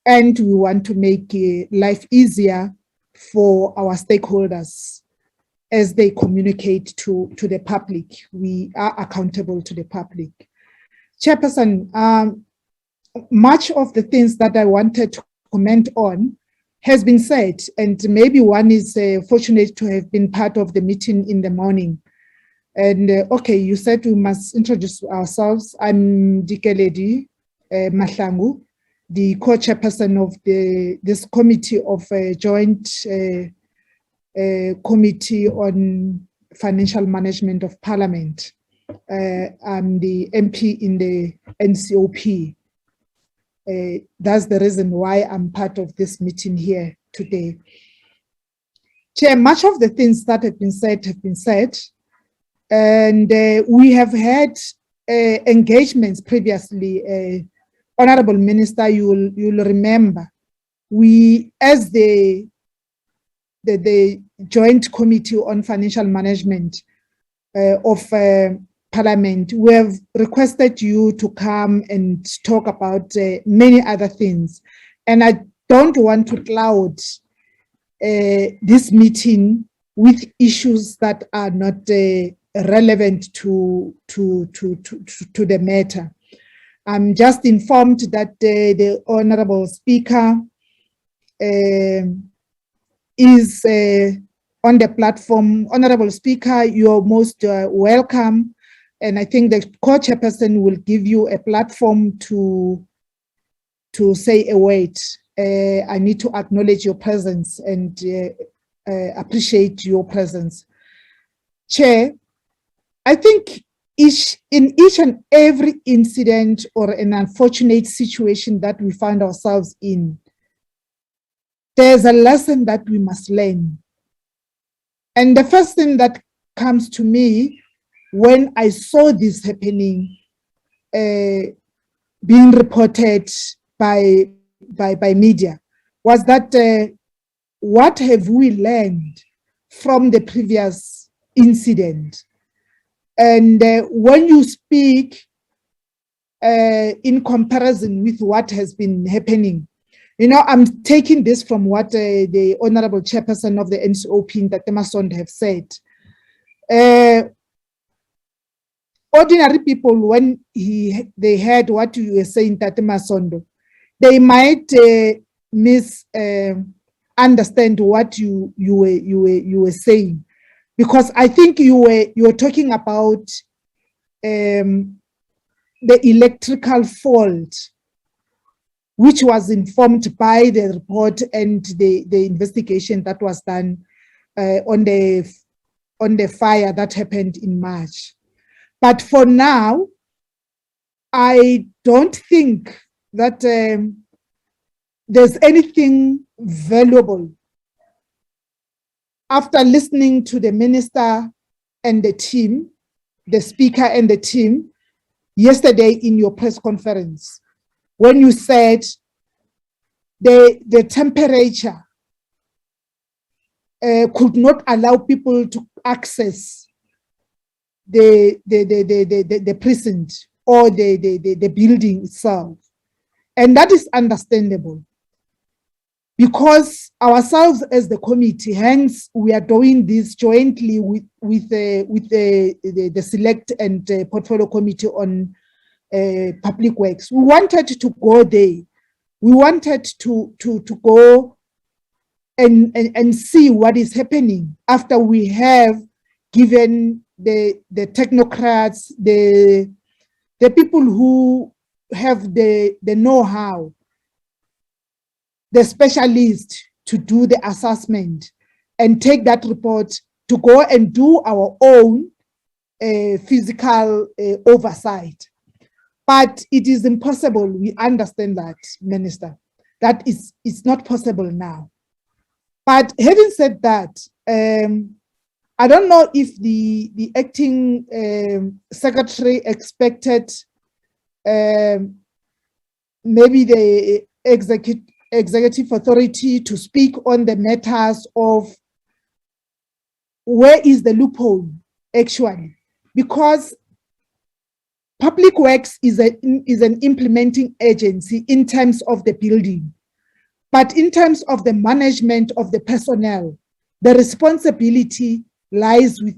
S5: And we want to make life easier for our stakeholders as they communicate to the public. We are accountable to the public. Chairperson, much of the things that I wanted to comment on has been said, and maybe one is fortunate to have been part of the meeting in the morning. And okay, you said we must introduce ourselves. I'm Dikeledi Mahlangu, the co-chairperson of this committee of joint committee on financial management of parliament. I'm the MP in the NCOP. That's the reason why I'm part of this meeting here today. Chair, much of the things that have been said, and we have had engagements previously. Honorable Minister, you'll remember, we, as the Joint Committee on Financial Management of Parliament, we have requested you to come and talk about many other things. And I don't want to cloud this meeting with issues that are not relevant to the matter. I'm just informed that the Honorable Speaker is on the platform. Honorable Speaker, you're most welcome. And I think the co-chairperson will give you a platform to say a word. I need to acknowledge your presence and appreciate your presence. Chair, I think in each and every incident or an unfortunate situation that we find ourselves in, there's a lesson that we must learn. And the first thing that comes to me when I saw this happening being reported by media was that what have we learned from the previous incident? And when you speak in comparison with what has been happening, you know, I'm taking this from what the Honorable Chairperson of the NCOP, Tate Masondo, have said. Ordinary people, when they heard what you were saying, Tate Masondo, they might misunderstand what you were saying, because I think you were talking about the electrical fault, which was informed by the report and the investigation that was done on the fire that happened in March. But for now, I don't think that there's anything valuable. After listening to the minister and the team, the speaker and the team, yesterday in your press conference, when you said the temperature could not allow people to access the precinct or the building itself. And that is understandable, because ourselves as the committee, hence we are doing this jointly with the select and portfolio committee on public works. We wanted to go there. We wanted to go and see what is happening after we have given the technocrats, the people who have the know-how, the specialists to do the assessment and take that report to go and do our own physical oversight. But it is impossible. We understand that, Minister. That it's not possible now. But having said that, I don't know if the acting secretary expected maybe the executive authority to speak on the matters of where is the loophole actually, because Public Works is an implementing agency in terms of the building, but in terms of the management of the personnel, the responsibility lies with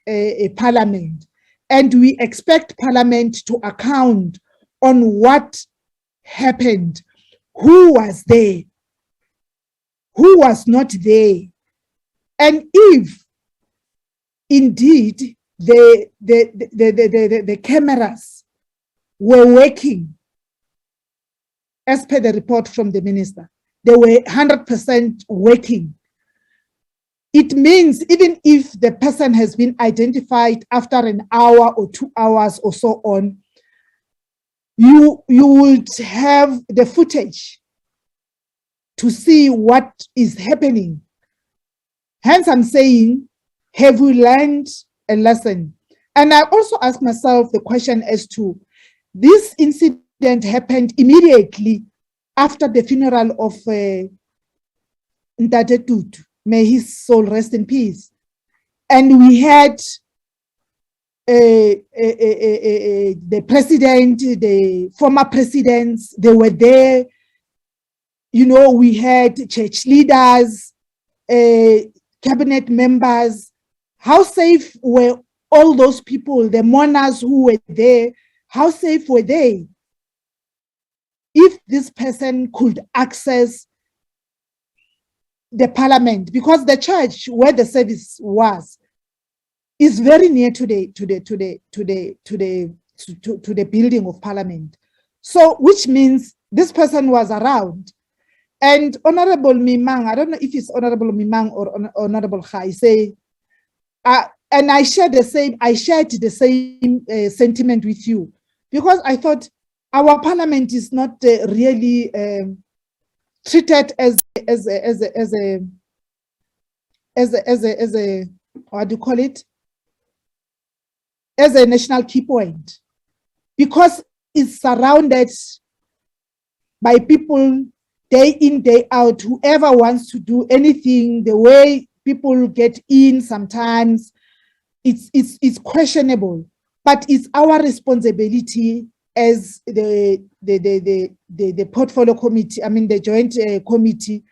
S5: a parliament, and we expect parliament to account on what happened, who was there, who was not there, and if indeed the cameras were working as per the report from the minister. They were 100% working. It means even if the person has been identified after an hour or 2 hours or so on, you would have the footage to see what is happening. Hence, I'm saying, have we learned a lesson? And I also ask myself the question as to, this incident happened immediately after the funeral of Ntate Tutu. May his soul rest in peace. And we had the president, the former presidents, they were there. You know, we had church leaders, cabinet members. How safe were all those people, the mourners who were there? How safe were they? If this person could access the parliament, because the church where the service was is very near to the building of parliament. So, which means this person was around. And Honorable Mimang, I don't know if it's Honorable Mimang or Honorable Khai, say, and I shared the same sentiment with you, because I thought our parliament is not really treated as a what do you call it? As a national key point, because it's surrounded by people day in, day out. Whoever wants to do anything, the way people get in sometimes, it's questionable. But it's our responsibility as the portfolio committee, I mean the joint committee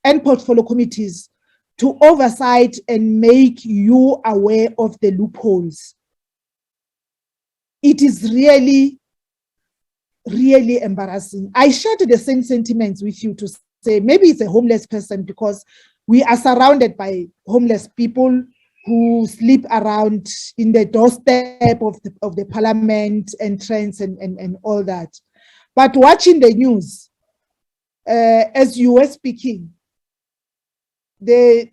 S5: and portfolio committees, to oversight and make you aware of the loopholes. It is really, really embarrassing. I shared the same sentiments with you to say maybe it's a homeless person, because we are surrounded by homeless people who sleep around in the doorstep of the parliament entrance and all that. But watching the news, as you were speaking, there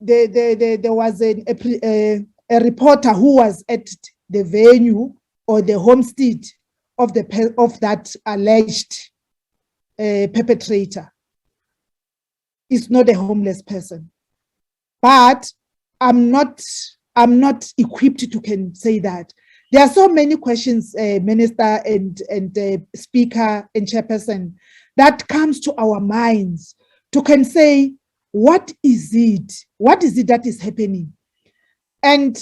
S5: was a reporter who was at the venue or the homestead of that alleged perpetrator. Is not a homeless person, but I'm not equipped to can say that. There are so many questions, Minister and Speaker and Chairperson, that comes to our minds to can say, what is it? What is it that is happening? And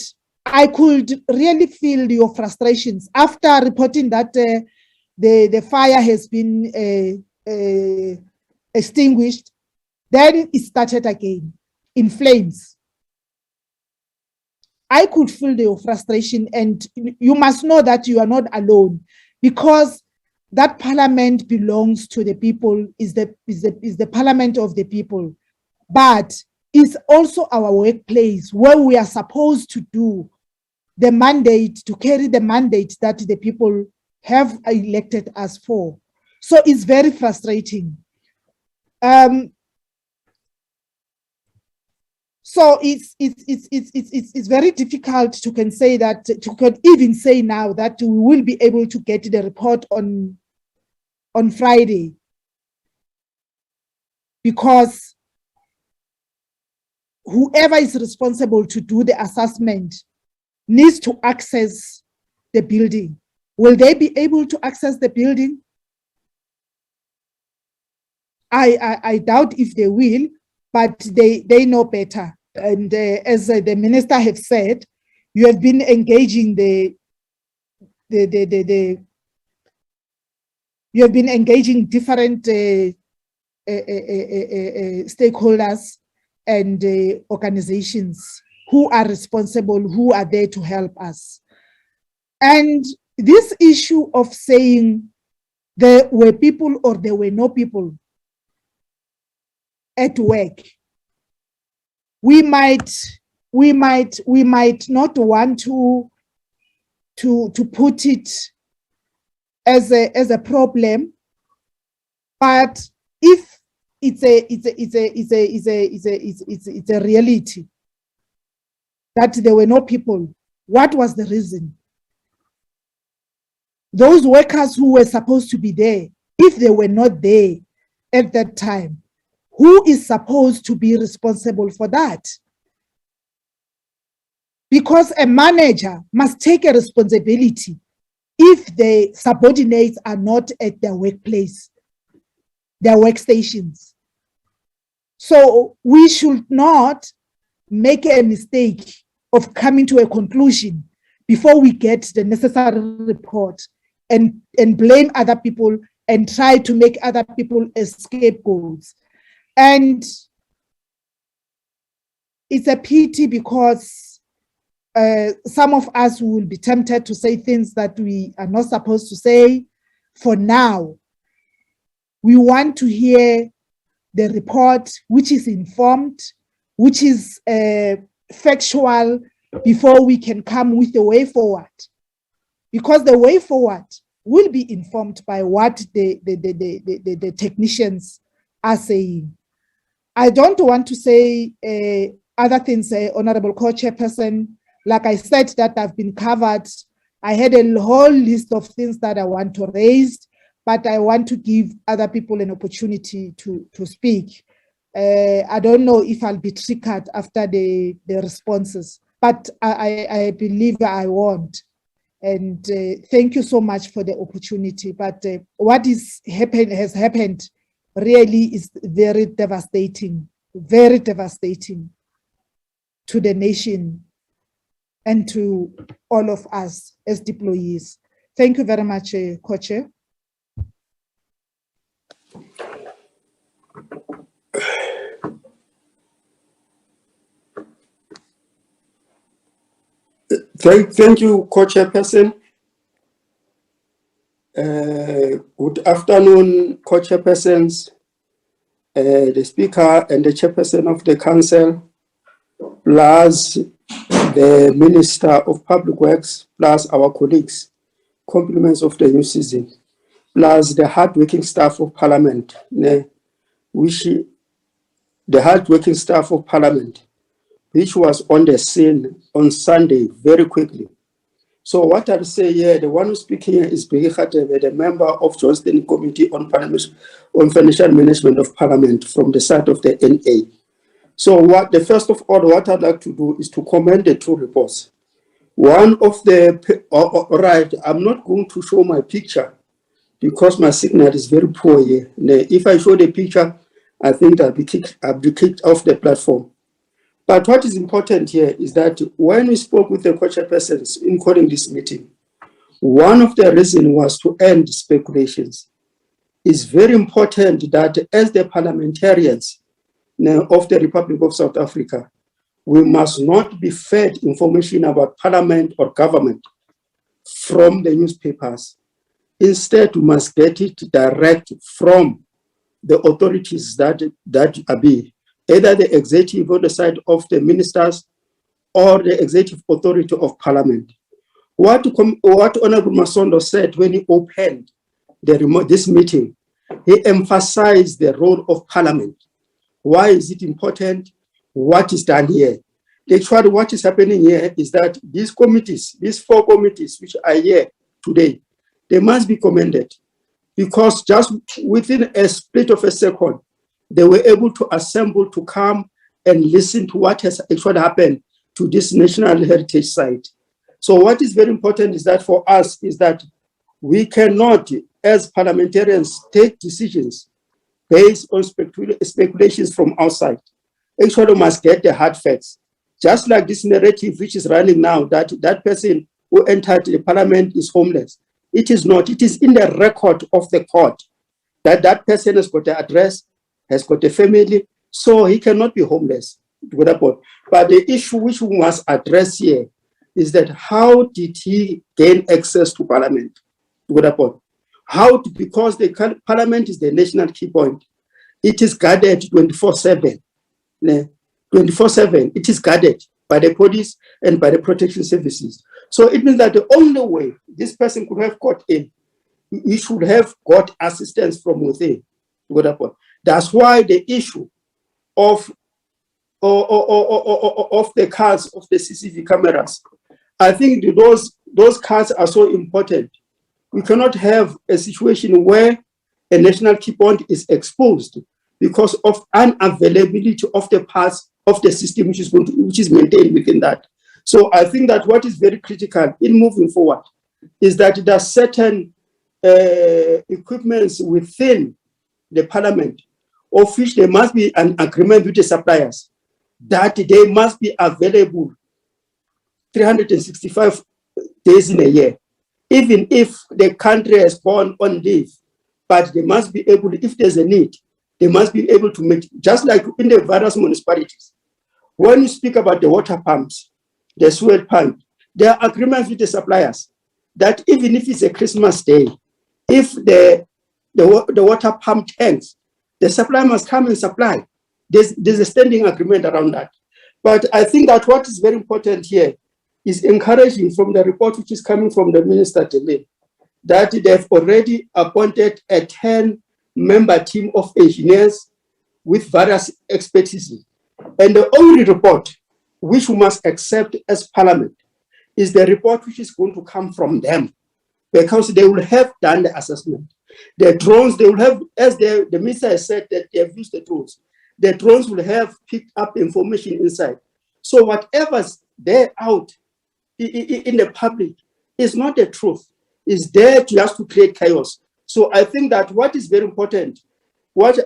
S5: I could really feel your frustrations after reporting that the fire has been extinguished. Then it started again in flames. I could feel your frustration, and you must know that you are not alone, because that parliament belongs to the people, is the parliament of the people, but it's also our workplace where we are supposed to do the mandate, to carry the mandate that the people have elected us for. So it's very frustrating. So it's very difficult to can say that, to could even say now that we will be able to get the report on Friday, because whoever is responsible to do the assessment needs to access the building. Will they be able to access the building? I doubt if they will, but they know better. And as the minister have said, you have been engaging you have been engaging different stakeholders and organizations who are responsible, who are there to help us. And this issue of saying there were people or there were no people at work, we might not want to put it as a problem, but if it's a reality that there were no people, what was the reason? Those workers who were supposed to be there, if they were not there at that time, who is supposed to be responsible for that? Because a manager must take a responsibility if the subordinates are not at their workplace, their workstations. So we should not make a mistake of coming to a conclusion before we get the necessary report and blame other people and try to make other people as scapegoats. And it's a pity, because some of us will be tempted to say things that we are not supposed to say. For now, we want to hear the report, which is informed, which is factual, before we can come with the way forward. Because the way forward will be informed by what the technicians are saying. I don't want to say other things, Honorable Co-Chairperson. Like I said, that have been covered. I had a whole list of things that I want to raise, but I want to give other people an opportunity to speak. I don't know if I'll be triggered after the responses, but I believe I won't. And thank you so much for the opportunity. But what has happened really is very devastating to the nation and to all of us as deployees. Thank you very much, Co-Chair.
S10: Thank you, Co-Chairperson. Good afternoon, Co-Chairpersons, the Speaker and the Chairperson of the Council, plus the Minister of Public Works, plus our colleagues, compliments of the new season, plus the hardworking staff of Parliament, which was on the scene on Sunday very quickly. So what I'll say here, the one who's speaking here is Bheki Khatebe, the member of Joint Committee on Financial Management of Parliament from the side of the NA. So first of all, what I'd like to do is to commend the two reports. One of the, right, I'm not going to show my picture because my signal is very poor here. If I show the picture, I think I'll be kicked off the platform. But what is important here is that when we spoke with the Co-Chairpersons in calling this meeting, one of the reasons was to end speculations. It's very important that as the parliamentarians of the Republic of South Africa, we must not be fed information about parliament or government from the newspapers. Instead, we must get it direct from the authorities that are either the executive on the side of the ministers or the executive authority of Parliament. What Honorable Masondo said when he opened this meeting, he emphasized the role of Parliament. Why is it important? What is done here? Actually, what is happening here is that these committees, these 4 committees which are here today, they must be commended because just within a split of a second, they were able to assemble to come and listen to what has actually happened to this national heritage site. So what is very important is that for us is that we cannot, as parliamentarians, take decisions based on speculations from outside. Actually, we must get the hard facts. Just like this narrative which is running now, that person who entered the parliament is homeless. It is not. It is in the record of the court that person has got the address, has got a family, so he cannot be homeless. But the issue which we must address here is that how did he gain access to Parliament? Because the Parliament is the national key point. It is guarded 24/7. 24/7, it is guarded by the police and by the protection services. So it means that the only way this person could have got in, he should have got assistance from within. That's why the issue of the cards of the CCTV cameras, I think those cards are so important. We cannot have a situation where a national key point is exposed because of unavailability of the parts of the system which is maintained within that. So I think that what is very critical in moving forward is that there are certain equipments within the Parliament of which there must be an agreement with the suppliers that they must be available 365 days in a year, even if the country has gone on leave, but they must be able, if there's a need, they must be able to make, just like in the various municipalities. When you speak about the water pumps, the sewage pump, there are agreements with the suppliers that even if it's a Christmas day, if the water pump tanks, the supplier must come and supply. There's a standing agreement around that. But I think that what is very important here is encouraging from the report which is coming from the Minister today, that they've already appointed a 10-member team of engineers with various expertise. And the only report which we must accept as Parliament is the report which is going to come from them, because they will have done the assessment. The drones, they will have, as the minister has said that they have used the drones will have picked up information inside. So whatever's there out in the public, It's not the truth. It's there just to create chaos. So I think that what is very important, what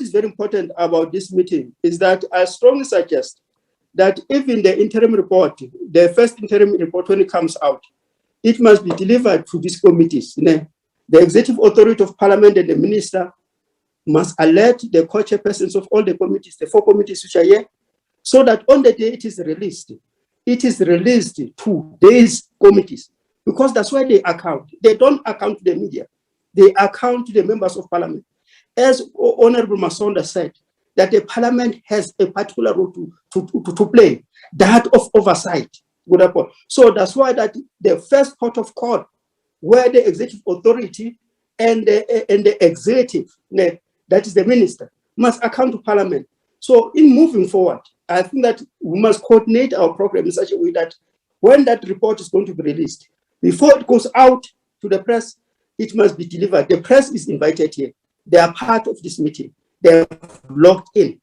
S10: is very important about this meeting is that I strongly suggest that even the interim report, the first interim report, when it comes out, it must be delivered to these committees. The executive authority of parliament and the minister must alert the co-chairpersons of all the committees, the 4 committees which are here, so that on the day it is released to these committees, because that's where they account. They don't account to the media. They account to the members of parliament. As Honorable Masonda said, that the parliament has a particular role to play, that of oversight. So that's why that the first port of call, where the executive authority and the executive, that is the minister, must account to parliament. So in moving forward, I think that we must coordinate our program in such a way that when that report is going to be released, before it goes out to the press, it must be delivered. The press is invited here. They are part of this meeting. They are logged in.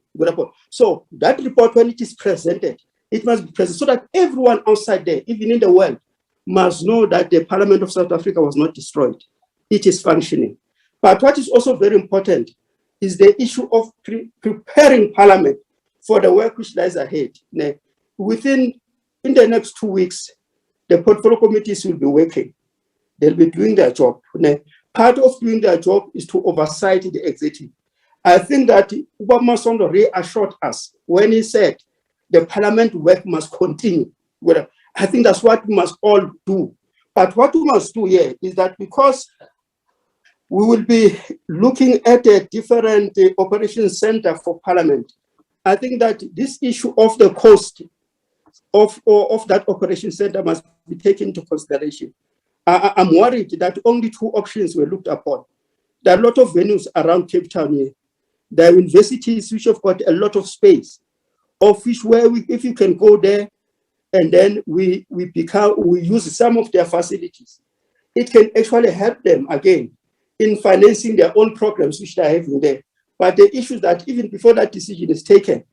S10: So that report, when it is presented, it must be presented so that everyone outside there, even in the world, must know that the Parliament of South Africa was not destroyed. It is functioning. But what is also very important is the issue of preparing Parliament for the work which lies ahead. In the next 2 weeks, the portfolio committees will be working. They'll be doing their job. Part of doing their job is to oversight the executive. I think that Obama Sondo reassured us when he said the parliament work must continue. I think that's what we must all do. But what we must do here is that because we will be looking at a different operation center for parliament, I think that this issue of the cost of that operation center must be taken into consideration. I'm worried that only 2 options were looked upon. There are a lot of venues around Cape Town here. There are universities which have got a lot of space, of which if you can go there and then we use some of their facilities, it can actually help them again in financing their own programs which they're having there. But the issue is that even before that decision is taken,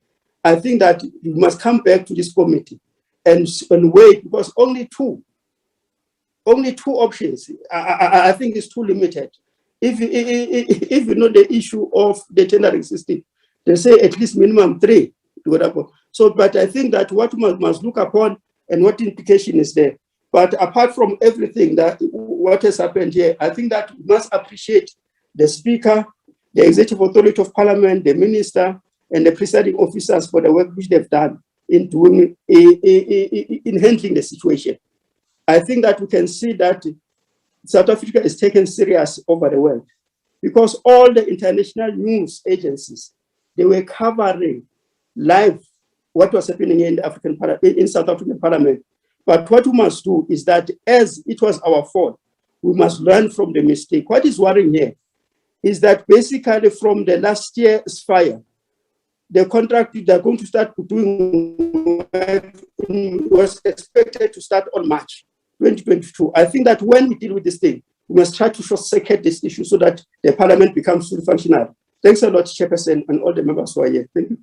S10: I think that we must come back to this committee and wait, because only two options, I think is too limited. If you know the issue of the tendering system, they say at least minimum 3. So, but I think that what we must look upon and what implication is there. But apart from everything what has happened here, I think that we must appreciate the Speaker, the Executive Authority of Parliament, the Minister, and the presiding officers for the work which they've done in doing in handling the situation. I think that we can see that South Africa is taken serious over the world, because all the international news agencies, they were covering live what was happening in South African Parliament. But what we must do is that, as it was our fault, we must learn from the mistake. What is worrying here is that basically from the last year's fire, the contract they're going to start doing was expected to start on March 2022. I think that when we deal with this thing, we must try to short-circuit this issue so that the parliament becomes fully functional. Thanks a lot, Chairperson, and all the members who are here. Thank you.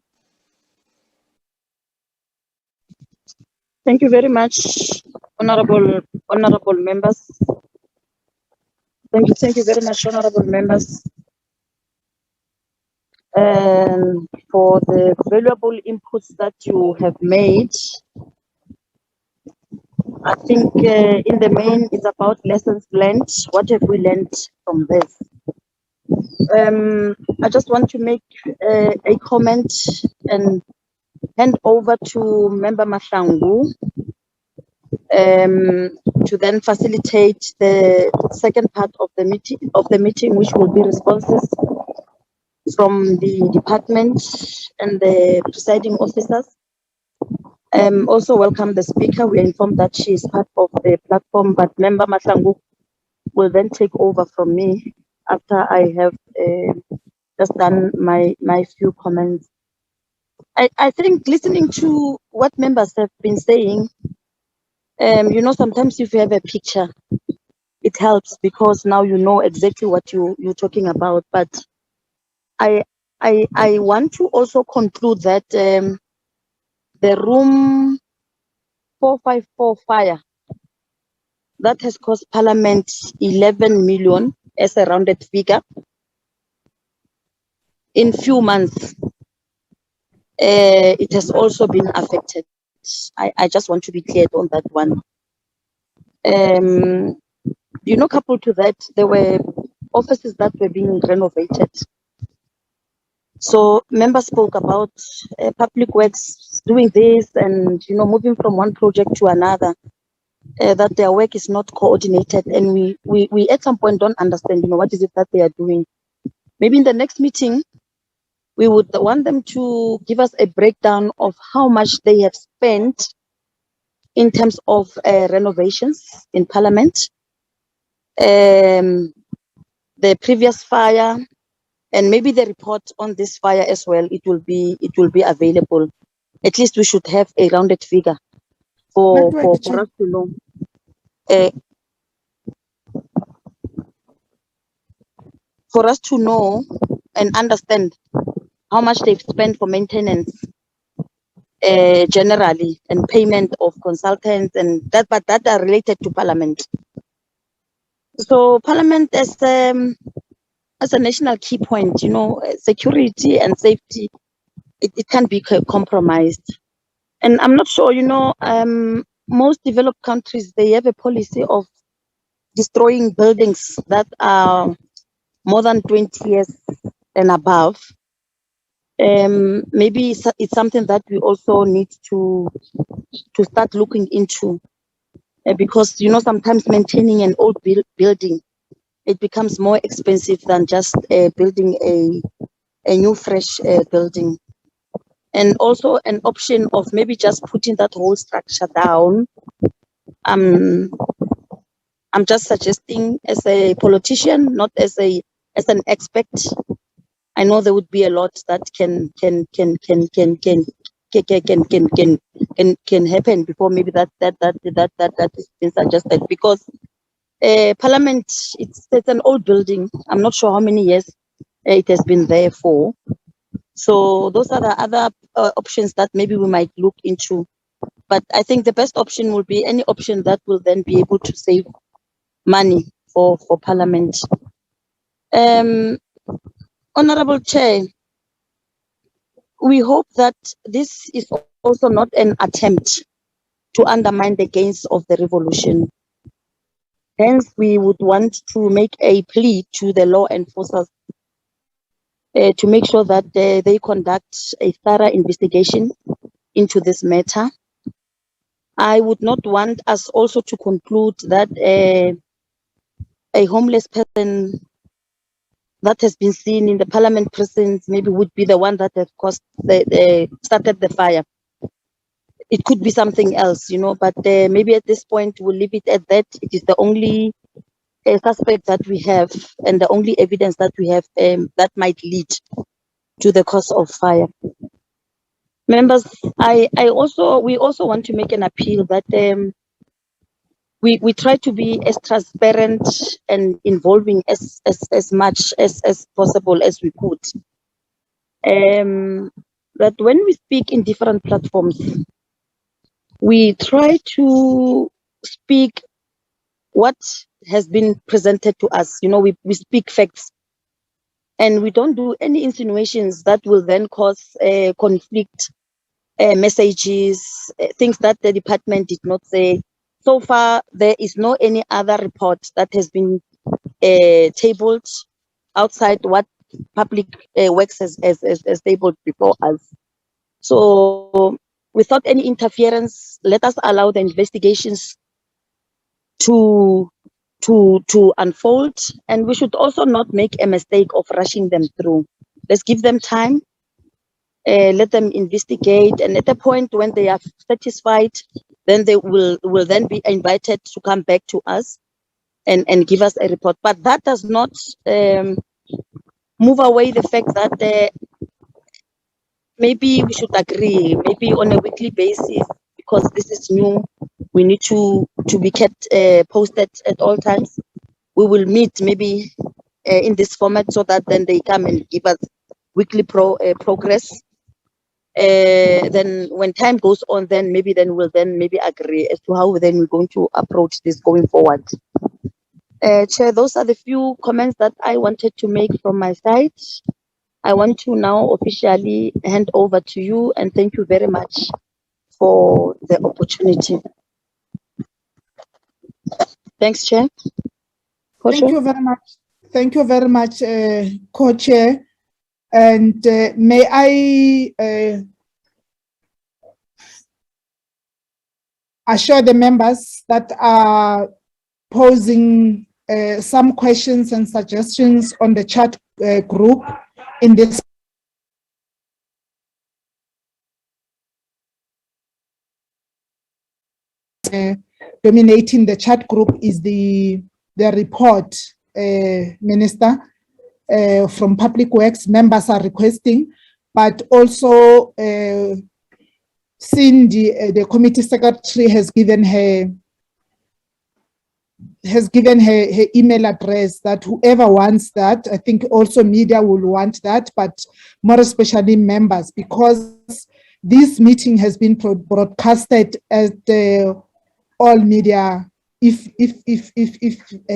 S1: Thank you very much, honorable members. Thank you very much, honorable members, and for the valuable inputs that you have made. I think in the main, it's about lessons learned. What have we learned from this? I just want to make a comment and hand over to Member Mahlangu to then facilitate the second part of the meeting, which will be responses from the department and the presiding officers. Also welcome the speaker. We are informed that she is part of the platform, but Member Mahlangu will then take over from me after I have just done my few comments. I think listening to what members have been saying, sometimes if you have a picture, it helps, because now you know exactly what you're talking about. But I want to also conclude that the room 454 fire that has cost Parliament 11 million as a rounded figure in few months. It has also been affected. I just want to be clear on that one. Coupled to that, there were offices that were being renovated. So members spoke about public works doing this and moving from one project to another, that their work is not coordinated, and we at some point don't understand what is it that they are doing. Maybe in the next meeting we would want them to give us a breakdown of how much they have spent in terms of renovations in Parliament, the previous fire, and maybe the report on this fire as well. It will be available. At least we should have a rounded figure for us to know. For us to know and understand how much they've spent for maintenance generally, and payment of consultants and that, but that are related to Parliament. So Parliament as a national key point, security and safety, it can't be compromised. And I'm not sure, most developed countries, they have a policy of destroying buildings that are more than 20 years and above. Maybe it's something that we also need to start looking into, because sometimes maintaining an old building, it becomes more expensive than just building a new fresh building. And also an option of maybe just putting that whole structure down. I'm just suggesting as a politician, not as an expert. I know there would be a lot that can happen before maybe that is been suggested, because Parliament, it's an old building. I'm not sure how many years it has been there for. So those are the other options that maybe we might look into. But I think the best option will be any option that will then be able to save money for Parliament. Honorable Chair, we hope that this is also not an attempt to undermine the gains of the revolution. Hence, we would want to make a plea to the law enforcers to make sure that they conduct a thorough investigation into this matter. I would not want us also to conclude that a homeless person that has been seen in the Parliament precincts maybe would be the one that has started the fire. It could be something else, but maybe at this point we'll leave it at that. It is the only suspect that we have and the only evidence that we have that might lead to the cause of fire. Members, we also want to make an appeal that we try to be as transparent and involving as much as possible as we could. That when we speak in different platforms, we try to speak what has been presented to us. We speak facts, and we don't do any insinuations that will then cause conflict, messages, things that the department did not say. So far, there is no any other report that has been tabled outside what public works has tabled before us. So without any interference, let us allow the investigations to unfold, and we should also not make a mistake of rushing them through. Let's give them time, let them investigate, and at the point when they are satisfied, then they will then be invited to come back to us and give us a report. But that does not move away the fact that maybe we should agree, maybe on a weekly basis, because this is new, we need to be kept posted at all times. We will meet maybe in this format so that then they come and give us weekly progress. then when time goes on, then we'll maybe agree as to how then we're going to approach this going forward. Chair, those are the few comments that I wanted to make from my side. I want to now officially hand over to you and thank you very much for the opportunity. Thanks, Chair.
S5: Thank you very much. Thank you very much, Co-Chair. And may I assure the members that are posing some questions and suggestions on the chat group in this dominating the chat group is the report, Minister, from Public Works. Members are requesting, but also Cindy, the committee secretary, has given her email address that whoever wants that, I think also media will want that, but more especially members, because this meeting has been broadcasted at all media, if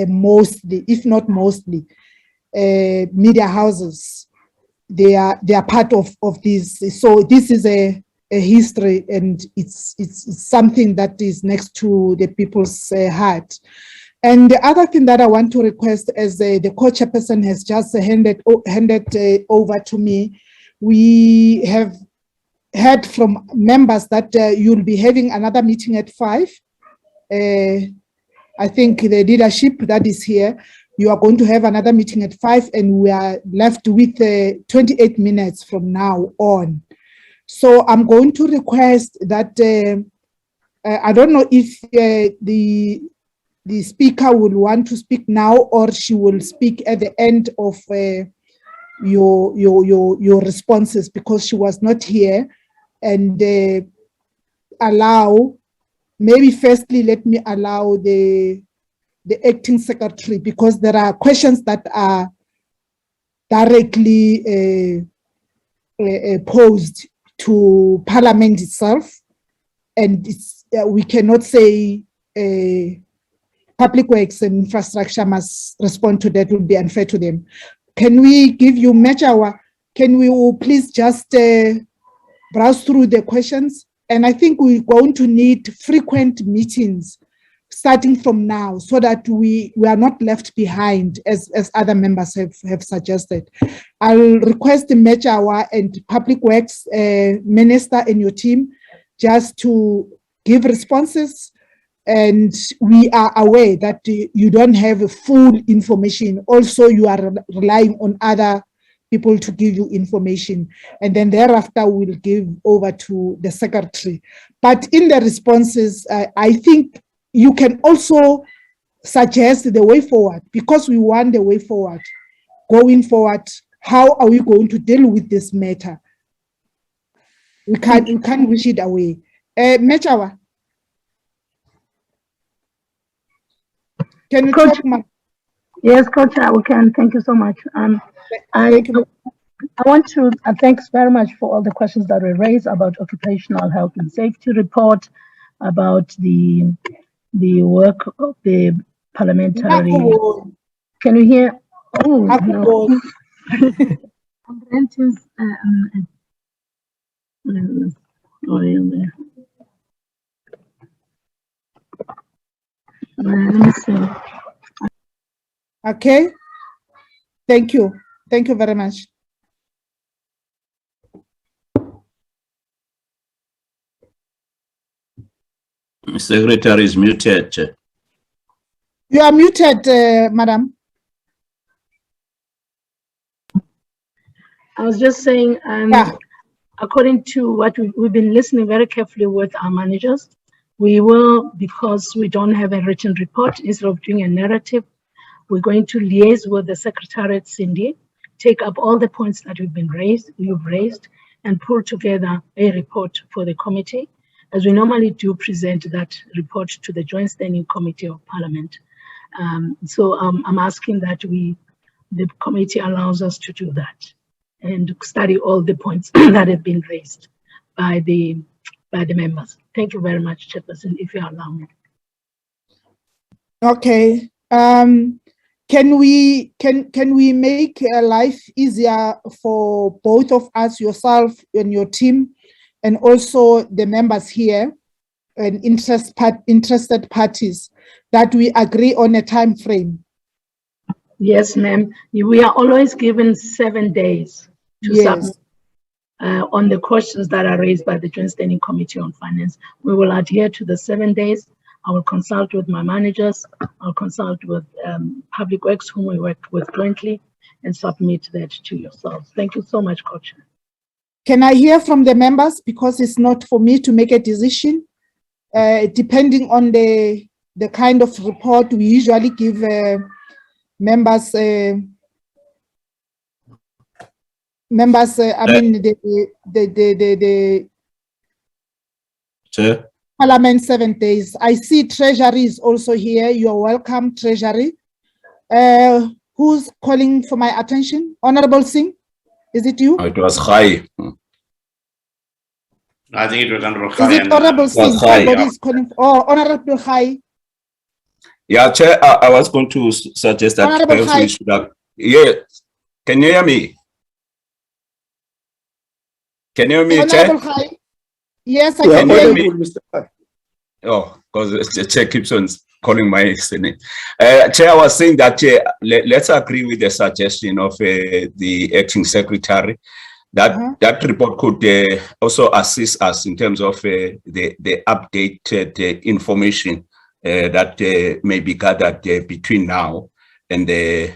S5: mostly, if not mostly, media houses. They are part of this. So this is a history, and it's something that is next to the people's heart. And the other thing that I want to request, as the co-chairperson has just handed over to me, we have heard from members that you'll be having another meeting at 5. I think the leadership that is here, you are going to have another meeting at 5, and we are left with 28 minutes from now on. So I'm going to request that, I don't know if the speaker will want to speak now, or she will speak at the end of your responses, because she was not here, and allow, maybe firstly, let me allow the acting secretary, because there are questions that are directly posed to Parliament itself, and it's, we cannot say Public Works and Infrastructure must respond to that, would be unfair to them. Can we give you Mechawa? Can we please just browse through the questions? And I think we're going to need frequent meetings starting from now, so that we are not left behind, as other members have suggested. I'll request the Mechawa and Public Works Minister and your team just to give responses. And we are aware that you don't have full information. Also, you are relying on other people to give you information. And then thereafter, we'll give over to the secretary. But in the responses, I think you can also suggest the way forward, because we want the way forward. Going forward, how are we going to deal with this matter? We can't wish it away. Mechawa. Can you
S4: Coach,
S5: talk, ma'am?
S4: Yes, Coach, we can. Thank you so much. I want to thanks very much for all the questions that were raised about occupational health and safety report, about the work of the parliamentary. Can you hear? Oh, no. Let me see.
S5: Okay. Thank you. Thank you very much.
S18: Secretary is muted.
S5: You are muted, madam.
S4: I was just saying, according to what we've been listening very carefully with our managers, we will, because we don't have a written report, instead of doing a narrative, we're going to liaise with the Secretariat, Cindy, take up all the points that you've raised, and pull together a report for the committee, as we normally do present that report to the Joint Standing Committee of Parliament. So I'm asking that the committee allows us to do that and study all the points that have been raised.
S9: by the members. Thank you very much, Chairperson, if you allow me.
S5: Okay. Can we make life easier for both of us, yourself and your team, and also the members here and interested parties, that we agree on a time frame?
S9: Yes, ma'am. We are always given 7 days to submit on the questions that are raised by the Joint Standing Committee on Finance. We will adhere to the 7 days. I will consult with my managers. I'll consult with Public Works, whom we work with jointly, and submit that to yourselves. Thank you so much, Coach.
S5: Can I hear from the members? Because it's not for me to make a decision. Depending on the kind of report, we usually give members, I mean, the
S18: Chair.
S5: Parliament 7 days. I see Treasury is also here. You're welcome, Treasury. Who's calling for my attention? Honorable Singh, is it you?
S18: It was high.
S3: I think it was Honorable
S5: Is
S3: Khai.
S5: it Honorable Singh? Somebody is calling. Oh, Honorable Khai.
S18: Yeah, Chair, I was going to suggest that
S5: Honorable
S18: perhaps
S5: Khai.
S18: we should have. Yeah, can you hear me? Can you hear me, Chair?
S5: Honorable Khai. Yes, I
S18: Can
S5: can
S18: you
S5: hear
S18: hear
S5: you.
S18: me? Oh, because the Chair keeps on calling my name. Chair, I was saying that let's agree with the suggestion of the acting secretary that that report could also assist us in terms of the updated information that may be gathered between now and the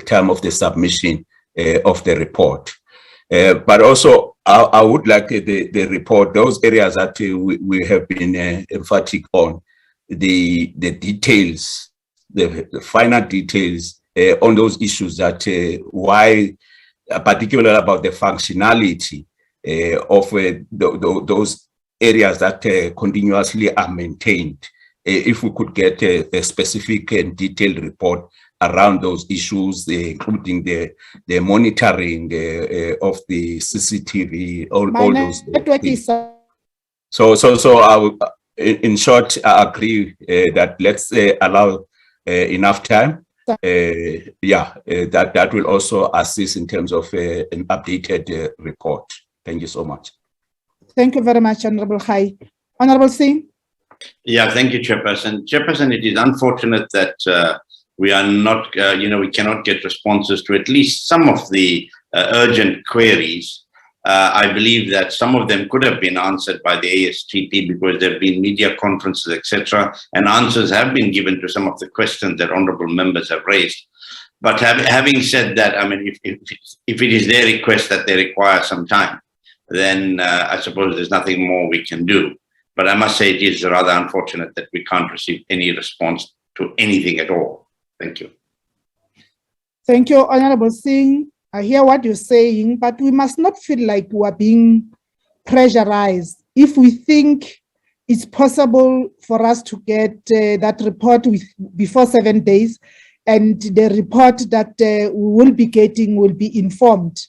S18: time of the submission of the report. But also, I would like the report, those areas that we have been emphatic on, the details, the final details on those issues that why, particularly about the functionality of those areas that continuously are maintained. If we could get a specific and detailed report around those issues, including the monitoring of the CCTV, all those things. So I would, in short, I agree that let's allow enough time. That will also assist in terms of an updated report. Thank you so much.
S5: Thank you very much, Honorable Khai. Honorable Singh.
S3: Yeah, thank you, Chairperson. Chairperson, it is unfortunate that we are not, we cannot get responses to at least some of the urgent queries. I believe that some of them could have been answered by the ASTP because there have been media conferences, etc., and answers have been given to some of the questions that honourable members have raised. But having said that, I mean, if it is their request that they require some time, then I suppose there's nothing more we can do. But I must say it is rather unfortunate that we can't receive any response to anything at all. Thank you.
S5: Thank you, Honorable Singh. I hear what you're saying, but we must not feel like we are being pressurized. If we think it's possible for us to get that report before 7 days, and the report that we will be getting will be informed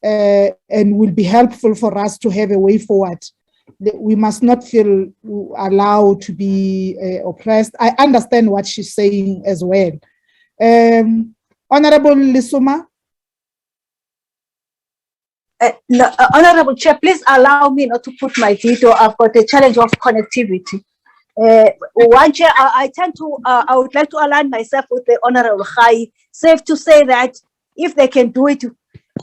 S5: and will be helpful for us to have a way forward. We must not feel allowed to be oppressed. I understand what she's saying as well. Honorable Lisuma.
S4: No, Honorable Chair, please allow me not to put my veto. I've got a challenge of connectivity. One Chair, I would like to align myself with the Honorable Khai. Safe to say that if they can do it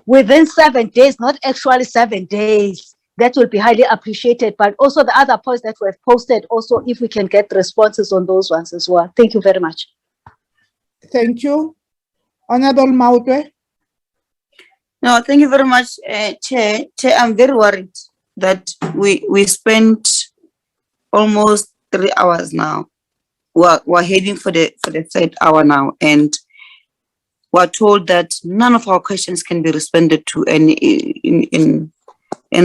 S4: within 7 days, not actually 7 days, that will be highly appreciated. But also the other points that were posted, also if we can get responses on those ones as well. Thank you very much.
S5: Thank you. Honorable Mautwe.
S20: No, thank you very much, Chair. Chair, I'm very worried that we spent almost 3 hours now. We're heading for the 3rd hour now, and we're told that none of our questions can be responded to, and in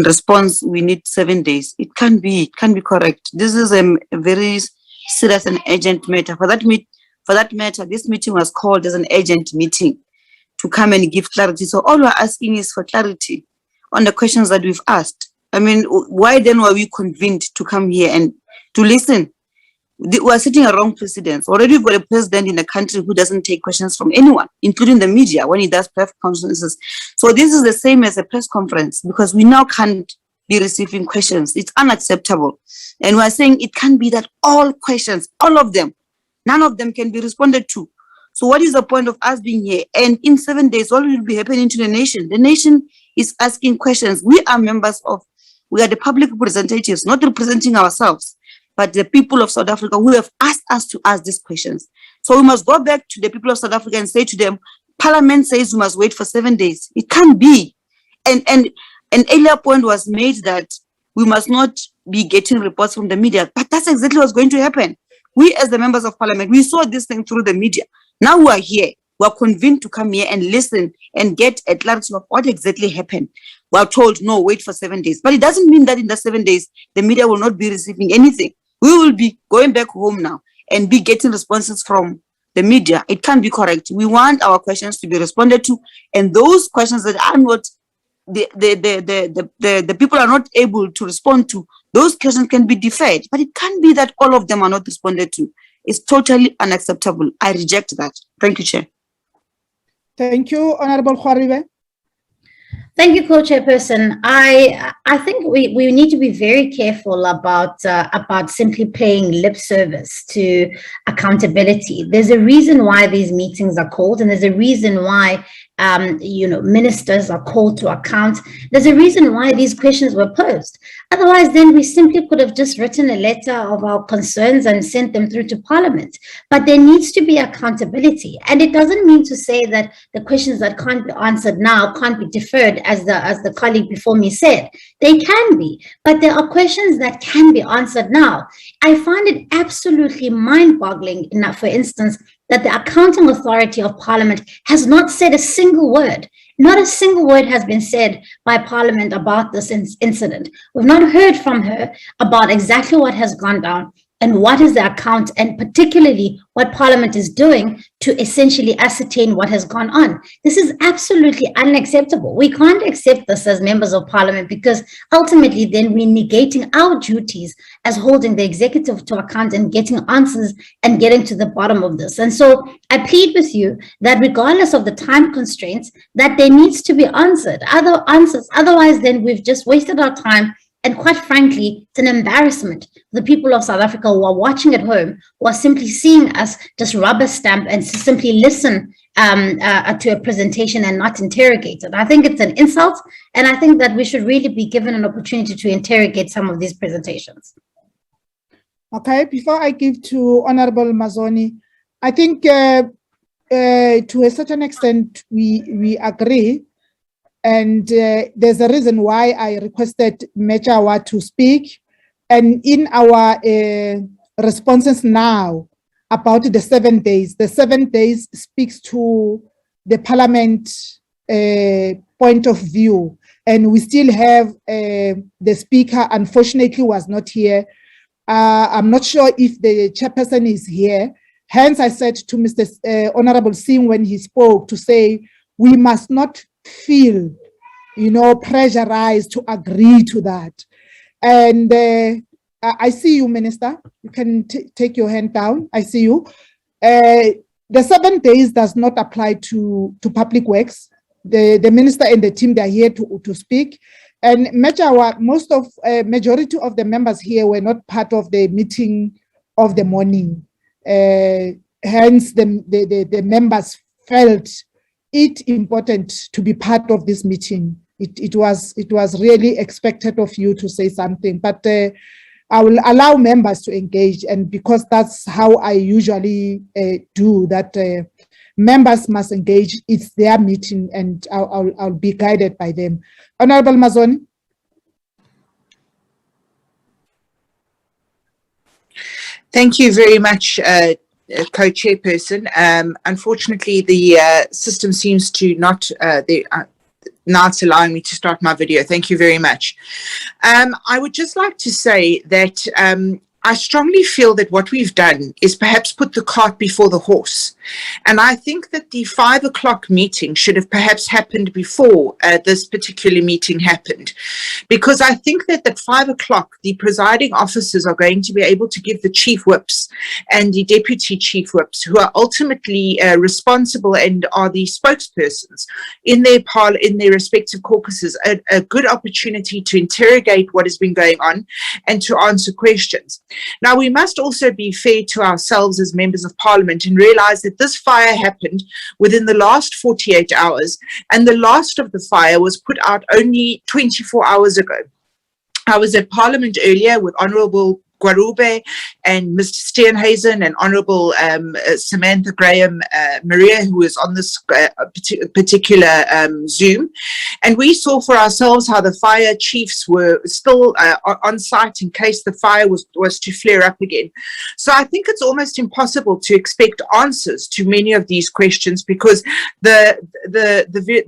S20: response we need 7 days. It can't be correct. This is a very serious and urgent matter. For that matter, this meeting was called as an urgent meeting to come and give clarity. So all we're asking is for clarity on the questions that we've asked. I mean, why then were we convened to come here and to listen? We are setting a wrong precedence. Already we've got a president in the country who doesn't take questions from anyone, including the media, when he does press conferences. So this is the same as a press conference, because we now can't be receiving questions. It's unacceptable. And we're saying it can't be that all questions, all of them, none of them can be responded to. So what is the point of us being here? And in 7 days, what will be happening to the nation? The nation is asking questions. We are we are the public representatives, not representing ourselves, but the people of South Africa who have asked us to ask these questions. So we must go back to the people of South Africa and say to them, Parliament says we must wait for 7 days. It can't be. And an earlier point was made that we must not be getting reports from the media, but that's exactly what's going to happen. We as the members of Parliament, we saw this thing through the media. Now we are here. We are convened to come here and listen and get a clarity of what exactly happened. We are told, no, wait for 7 days. But it doesn't mean that in the 7 days, the media will not be receiving anything. We will be going back home now and be getting responses from the media. It can't be correct. We want our questions to be responded to. And those questions that are not, the people are not able to respond to, those questions can be deferred. But it can't be that all of them are not responded to. It's totally unacceptable. I reject that. Thank you, Chair.
S5: Thank you, Honorable Khwaribe.
S14: Thank you, Co-Chairperson. I think we need to be very careful about simply paying lip service to accountability. There's a reason why these meetings are called, and there's a reason why ministers are called to account. There's a reason why these questions were posed. Otherwise, then we simply could have just written a letter of our concerns and sent them through to Parliament. But there needs to be accountability. And it doesn't mean to say that the questions that can't be answered now can't be deferred, as the colleague before me said. They can be, but there are questions that can be answered now. I find it absolutely mind-boggling, for instance, that the Accounting Authority of Parliament has not said a single word. Not a single word has been said by Parliament about this incident. We've not heard from her about exactly what has gone down and what is the account, and particularly what Parliament is doing to essentially ascertain what has gone on. This is absolutely unacceptable. We can't accept this as members of Parliament, because ultimately then we're negating our duties as holding the executive to account and getting answers and getting to the bottom of this. And so I plead with you that regardless of the time constraints, that there needs to be other answers. Otherwise, then we've just wasted our time. And quite frankly, it's an embarrassment for the people of South Africa who are watching at home, who are simply seeing us just rubber stamp and simply listen to a presentation and not interrogate it. I think it's an insult, and I think that we should really be given an opportunity to interrogate some of these presentations.
S5: Okay, before I give to Honorable Mazoni, I think to a certain extent we agree. And there's a reason why I requested Mechawa to speak. And in our responses now about the 7 days, the 7 days speaks to the Parliament point of view. And we still have the Speaker, unfortunately, was not here. I'm not sure if the chairperson is here. Hence, I said to Mr. Honorable Singh when he spoke to say, we must not feel, pressurized to agree to that. And I see you, Minister. You can take your hand down. I see you. The 7 days does not apply to public works. The minister and the team, they're here to speak. And majority of the members here were not part of the meeting of the morning. Hence, the members felt it important to be part of this meeting. It was really expected of you to say something, but I will allow members to engage, and because that's how I usually do that, members must engage. It's their meeting, and I'll be guided by them. Honorable Mazoni.
S8: Thank you very much, Co-Chairperson. Unfortunately, the system seems to not, now it's allowing me to start my video. Thank you very much. I would just like to say that I strongly feel that what we've done is perhaps put the cart before the horse. And I think that the 5 o'clock meeting should have perhaps happened before this particular meeting happened. Because I think that at 5 o'clock, the presiding officers are going to be able to give the chief whips and the deputy chief whips, who are ultimately responsible and are the spokespersons in their respective caucuses, a good opportunity to interrogate what has been going on and to answer questions. Now, we must also be fair to ourselves as members of parliament and realize that this fire happened within the last 48 hours, and the last of the fire was put out only 24 hours ago. I was at Parliament earlier with Honourable Gwarube and Mr. Steenhuisen and Honourable Samantha Graham Maria, who was on this particular Zoom. And we saw for ourselves how the fire chiefs were still on site in case the fire was to flare up again. So I think it's almost impossible to expect answers to many of these questions, because the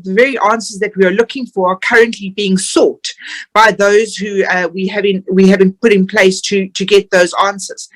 S8: very answers that we are looking for are currently being sought by those who we haven't put in place to get those answers.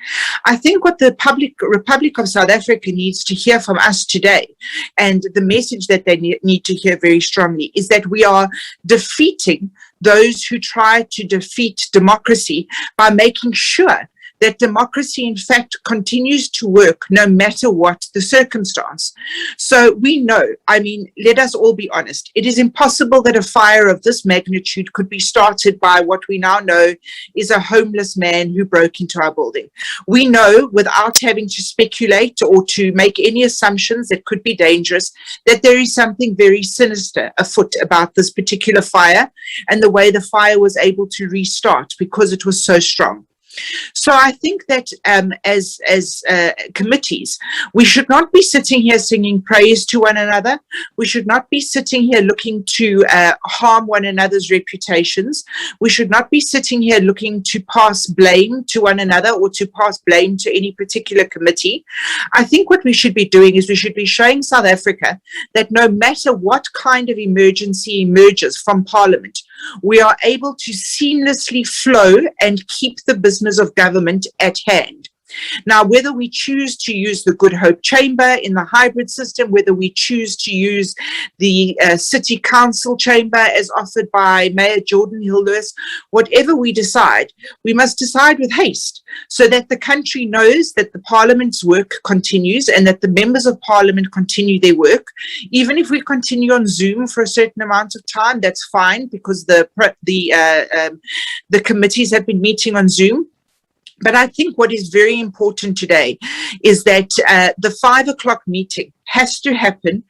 S8: I think what the Republic of South Africa needs to hear from us today, and the message that they need to hear very strongly, is that we are defeating those who try to defeat democracy by making sure that democracy, in fact, continues to work no matter what the circumstance. So we know, I mean, let us all be honest, it is impossible that a fire of this magnitude could be started by what we now know is a homeless man who broke into our building. We know, without having to speculate or to make any assumptions that could be dangerous, that there is something very sinister afoot about this particular fire and the way the fire was able to restart because it was so strong. So I think that as committees, we should not be sitting here singing praise to one another. We should not be sitting here looking to harm one another's reputations. We should not be sitting here looking to pass blame to one another or to pass blame to any particular committee. I think what we should be doing is we should be showing South Africa that no matter what kind of emergency emerges from Parliament, we are able to seamlessly flow and keep the business of government at hand. Now, whether we choose to use the Good Hope Chamber in the hybrid system, whether we choose to use the City Council Chamber as offered by Mayor Jordan Hill-Lewis, whatever we decide, we must decide with haste so that the country knows that the Parliament's work continues and that the members of Parliament continue their work. Even if we continue on Zoom for a certain amount of time, that's fine, because the committees have been meeting on Zoom. But I think what is very important today is that the 5 o'clock meeting has to happen,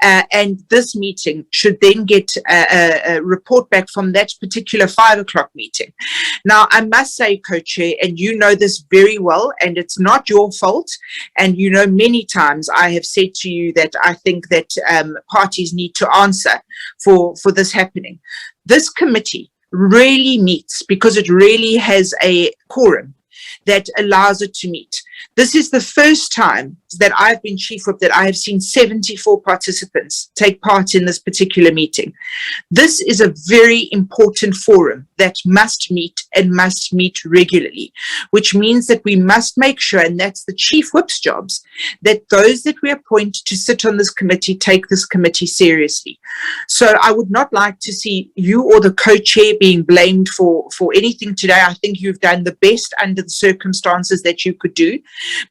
S8: and this meeting should then get a report back from that particular 5 o'clock meeting. Now, I must say, Co-Chair, and you know this very well, and it's not your fault, and you know many times I have said to you that I think that parties need to answer for this happening. This committee really meets because it really has a quorum that allows it to meet. This is the first time that I've been Chief Whip that I have seen 74 participants take part in this particular meeting. This is a very important forum that must meet and must meet regularly, which means that we must make sure, and that's the Chief Whip's jobs, that those that we appoint to sit on this committee take this committee seriously. So I would not like to see you or the co-chair being blamed for anything today. I think you've done the best under the circumstances that you could do.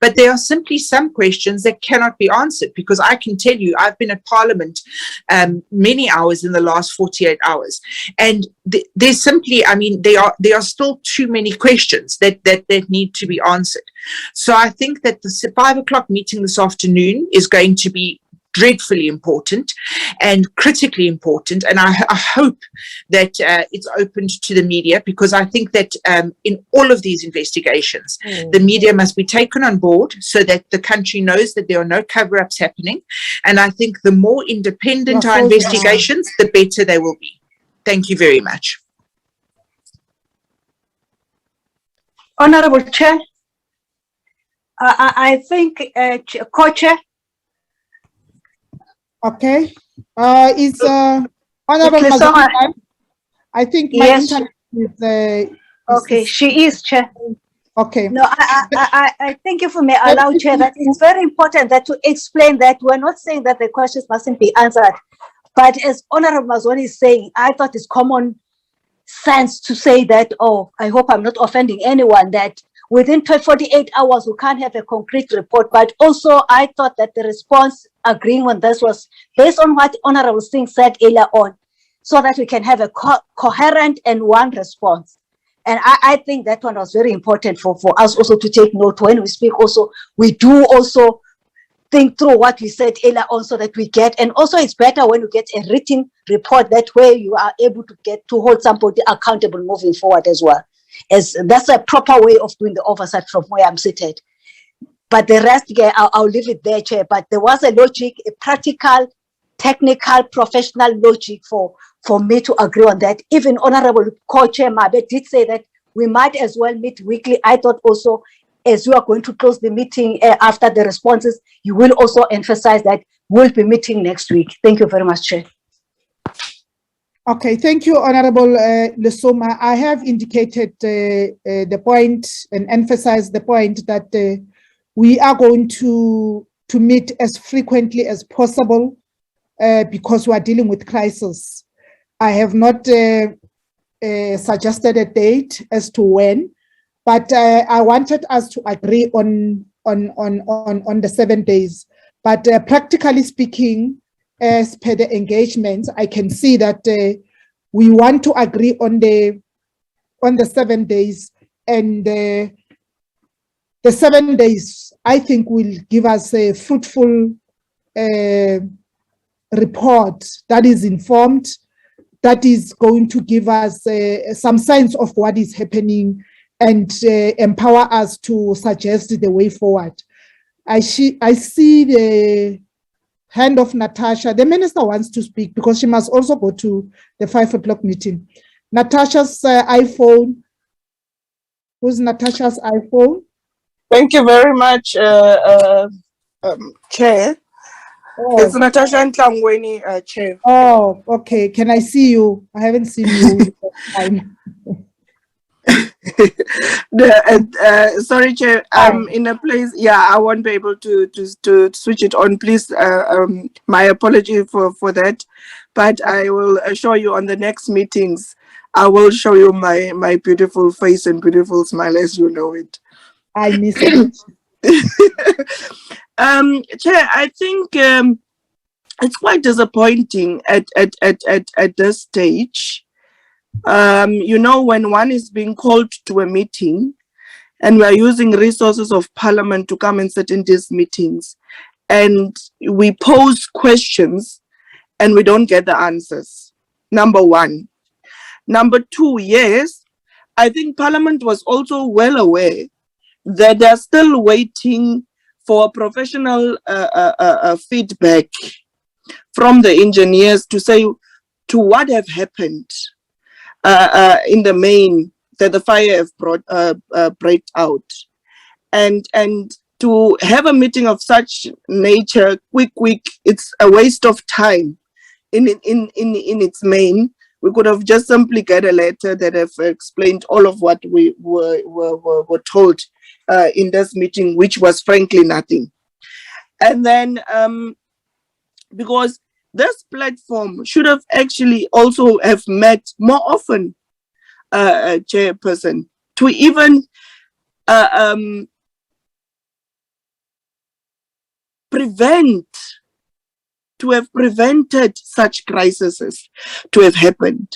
S8: But there are simply some questions that cannot be answered, because I can tell you I've been at Parliament many hours in the last 48 hours, and there's simply, I mean, there are still too many questions that need to be answered. So I think that the 5 o'clock meeting this afternoon is going to be dreadfully important and critically important, and I hope that it's opened to the media, because I think that in all of these investigations the media must be taken on board so that the country knows that there are no cover-ups happening, and I think the more independent our investigations, the better they will be. Thank you very much.
S4: Honorable Chair, I think Co-Chair.
S5: Okay. Is Honorable
S4: Okay, so
S5: I think my
S4: yes.
S5: internet is
S4: Okay, she is Chair.
S5: Okay.
S4: No, I thank you for me allow, Chair, that it's very important that to explain that we're not saying that the questions mustn't be answered. But as Honorable Mazoni is saying, I thought it's common sense to say that, oh, I hope I'm not offending anyone, that within 48 hours, we can't have a concrete report. But also, I thought that the response agreeing on this was based on what Honorable Singh said earlier on, so that we can have a coherent and one response. And I think that one was very important for us also to take note when we speak. Also, we do also think through what we said earlier on so that we get, and also it's better when you get a written report that way you are able to get to hold somebody accountable moving forward as well. As that's a proper way of doing the oversight from where I'm seated. But the rest, yeah, I'll leave it there, Chair. But there was a logic, a practical, technical, professional logic for me to agree on that. Even Honorable Co-Chair Mabe did say that we might as well meet weekly. I thought also, as you are going to close the meeting after the responses, you will also emphasize that we'll be meeting next week. Thank you very much, Chair.
S5: Okay, thank you, Honorable Lesoma. I have indicated the point and emphasized the point that we are going to meet as frequently as possible because we are dealing with crisis. I have not suggested a date as to when, but I wanted us to agree on the 7 days. But practically speaking, as per the engagements, I can see that we want to agree on the 7 days, and the 7 days I think will give us a fruitful report that is informed, that is going to give us some sense of what is happening and empower us to suggest the way forward. I see the hand of Natasha. The minister wants to speak because she must also go to the 5 o'clock meeting. Natasha's iPhone. Who's Natasha's iPhone?
S7: Thank you very much, Chair.
S5: Oh.
S7: It's Natasha Ntlangweni, Chair.
S5: Oh, okay. Can I see you? I haven't seen you.
S7: Sorry, Chair. I'm in a place. Yeah, I won't be able to switch it on. Please, my apology for that. But I will assure you on the next meetings, I will show you my beautiful face and beautiful smile as you know it.
S5: I miss it.
S7: Chair, I think it's quite disappointing at this stage. You know, when one is being called to a meeting and we are using resources of Parliament to come and sit in these meetings, and we pose questions and we don't get the answers. Number one. Number two, yes, I think Parliament was also well aware that they're still waiting for professional feedback from the engineers to say to what have happened in the main that the fire have break out, and to have a meeting of such nature quick, it's a waste of time. In its main, we could have just simply get a letter that have explained all of what we were told in this meeting, which was frankly nothing. And then because this platform should have actually also have met more often, Chairperson, to even prevented such crises to have happened.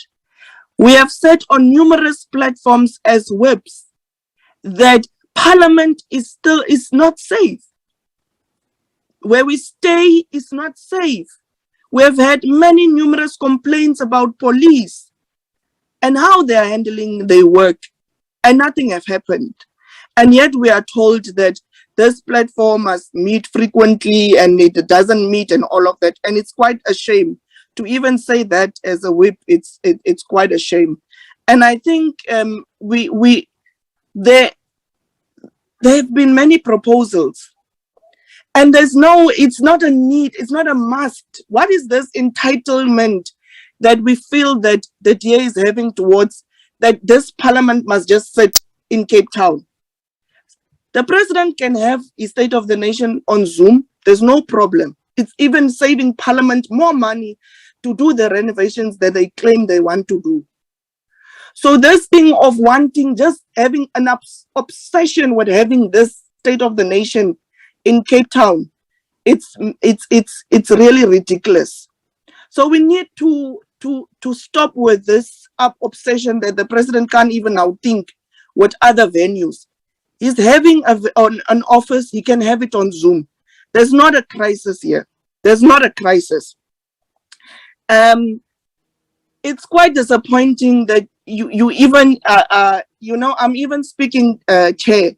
S7: We have said on numerous platforms as whips that Parliament is not safe. Where we stay is not safe. We have had numerous complaints about police and how they are handling their work, and nothing have happened. And yet we are told that this platform must meet frequently and it doesn't meet and all of that. And it's quite a shame to even say that as a whip. It's quite a shame. And I think there have been many proposals. And it's not a need, it's not a must. What is this entitlement that we feel that the DA is having towards that this Parliament must just sit in Cape Town? The president can have his State of the Nation on Zoom. There's no problem. It's even saving Parliament more money to do the renovations that they claim they want to do. So this thing of wanting, just having an obsession with having this State of the Nation in Cape Town, it's really ridiculous. So we need to stop with this obsession that the president can't even now think with other venues. He's having an office, he can have it on Zoom. There's not a crisis here. There's not a crisis. It's quite disappointing that you even, I'm even speaking, Chair,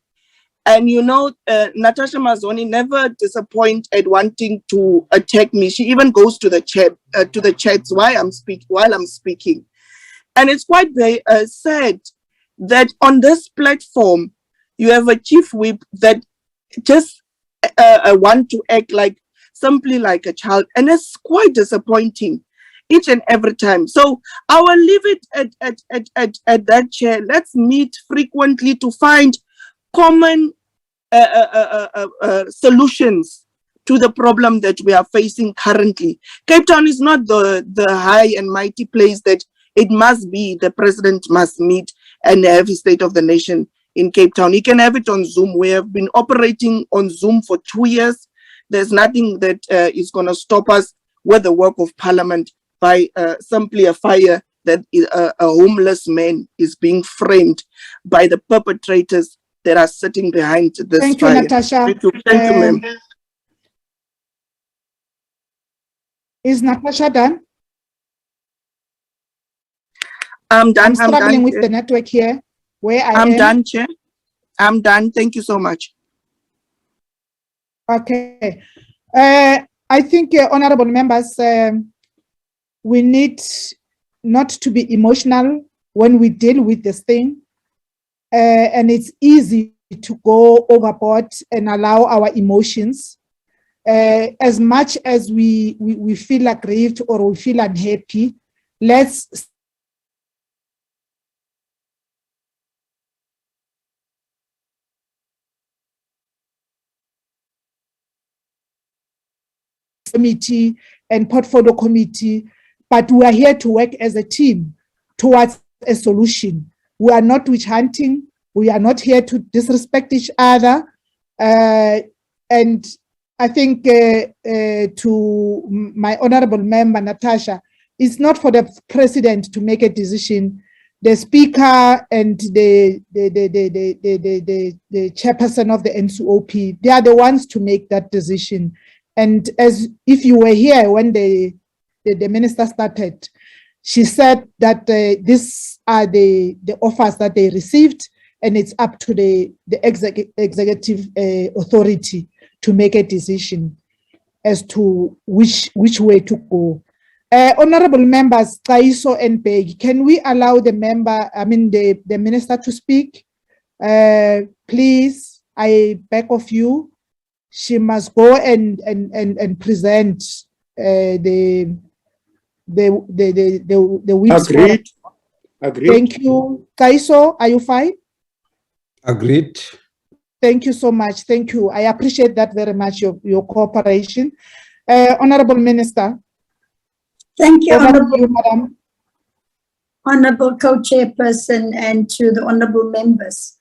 S7: and Natasha Mazzoni never disappoint at wanting to attack me. She even goes to the chats while I'm speaking. And it's quite sad that on this platform, you have a chief whip that just want to act simply like a child. And it's quite disappointing each and every time. So I will leave it at that, Chair. Let's meet frequently to find common solutions to the problem that we are facing currently. Cape Town is not the high and mighty place that it must be. The president must meet and have his State of the Nation in Cape Town. He can have it on Zoom. We have been operating on Zoom for 2 years. There's nothing that is going to stop us with the work of Parliament by simply a fire that a homeless man is being framed by the perpetrators that are sitting behind this
S5: Thank
S7: fire.
S5: you, Natasha.
S7: Thank you, ma'am.
S5: Is Natasha done?
S7: I'm done.
S5: I'm struggling with
S7: Chair.
S5: the network here. Where
S7: I'm
S5: am.
S7: done, Chair. I'm done. Thank you so much.
S5: Okay. I think, honorable members, we need not to be emotional when we deal with this thing. And it's easy to go overboard and allow our emotions. As much as we feel aggrieved or we feel unhappy, let's committee and portfolio committee, but we are here to work as a team towards a solution. We are not witch hunting. We are not here to disrespect each other. And I think to my honorable member, Natasha, it's not for the president to make a decision. The speaker and the chairperson of the NCOP, they are the ones to make that decision. And as if you were here when the minister started, she said that these are the offers that they received, and it's up to the executive authority to make a decision as to which way to go. Honorable members, Taiso and Beg, can we allow the minister to speak? Please, I beg of you. She must go and present the whips.
S22: Agreed. Agreed.
S5: Thank you. Taiso, are you fine?
S19: Agreed.
S5: Thank you so much. Thank you. I appreciate that very much, your cooperation. Honorable Minister.
S11: Thank you,
S5: Honorable Madam.
S11: Honorable Co-Chairperson, and to the honorable members.